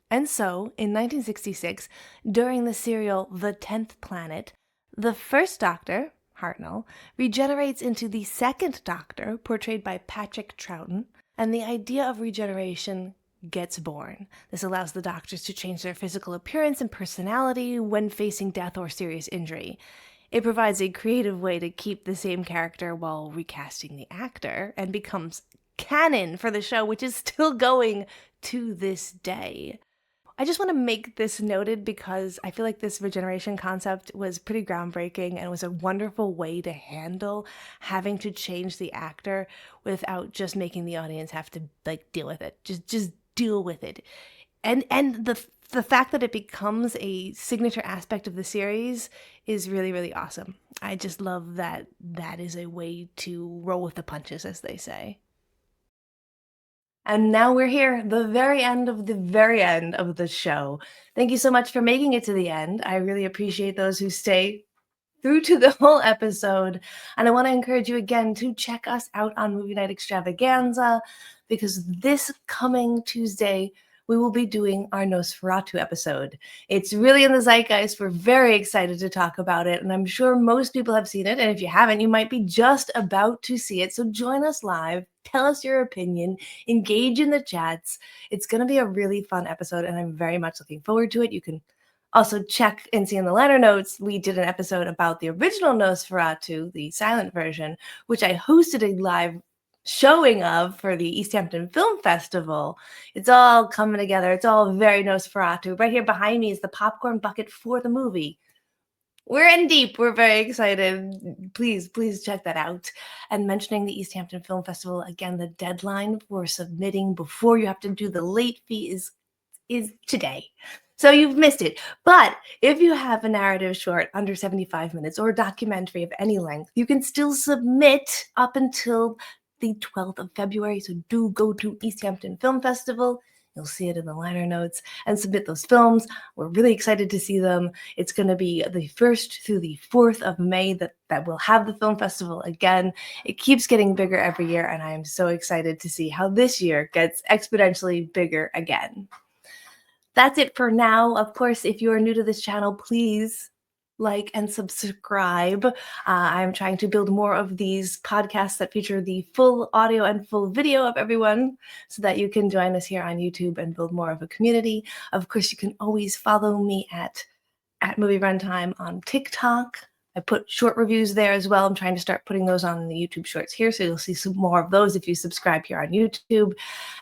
And so, in 1966, during the serial The 10th Planet, the first Doctor, Hartnell, regenerates into the second Doctor, portrayed by Patrick Troughton, and the idea of regeneration gets born. This allows the Doctors to change their physical appearance and personality when facing death or serious injury. It provides a creative way to keep the same character while recasting the actor, and becomes canon for the show, which is still going to this day. I just want to make this noted because I feel like this regeneration concept was pretty groundbreaking and was a wonderful way to handle having to change the actor without just making the audience have to deal with it. Just deal with it. And the fact that it becomes a signature aspect of the series is really, really awesome. I just love that that is a way to roll with the punches, as they say. And now we're here, the very end of the show. Thank you so much for making it to the end. I really appreciate those who stay through to the whole episode. And I want to encourage you again to check us out on Movie Night Extravaganza, because this coming Tuesday, we will be doing our Nosferatu episode. It's really in the zeitgeist. We're very excited to talk about it, and I'm sure most people have seen it, and if you haven't, you might be just about to see it. So join us live, tell us your opinion, engage in the chats. It's going to be a really fun episode, and I'm very much looking forward to it. You can also check and see in the liner notes, we did an episode about the original Nosferatu, the silent version, which I hosted a live showing of for the East Hampton Film Festival. It's all coming together. It's all very Nosferatu. Right here behind me is the popcorn bucket for the movie. We're in deep. We're very excited. Please check that out. And mentioning the East Hampton Film Festival, again, the deadline for submitting before you have to do the late fee is today. So you've missed it. But if you have a narrative short under 75 minutes or a documentary of any length, you can still submit up until the 12th of February. So do go to East Hampton Film Festival. You'll see it in the liner notes and submit those films. We're really excited to see them. It's going to be the 1st through the 4th of May that we'll have the film festival again. It keeps getting bigger every year, and I am so excited to see how this year gets exponentially bigger again. That's it for now. Of course, if you are new to this channel, please like and subscribe. I'm trying to build more of these podcasts that feature the full audio and full video of everyone so that you can join us here on YouTube and build more of a community. Of course, you can always follow me at Movie Runtime on TikTok. I put short reviews there as well. I'm trying to start putting those on the YouTube shorts here, so you'll see some more of those if you subscribe here on YouTube.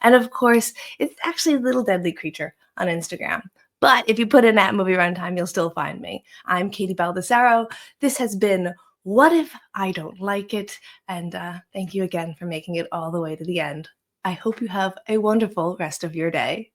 And of course, it's actually Little Deadly Creature on Instagram. But if you put in at Movie Runtime, you'll still find me. I'm Katie Baldassaro. This has been What If I Don't Like It? And thank you again for making it all the way to the end. I hope you have a wonderful rest of your day.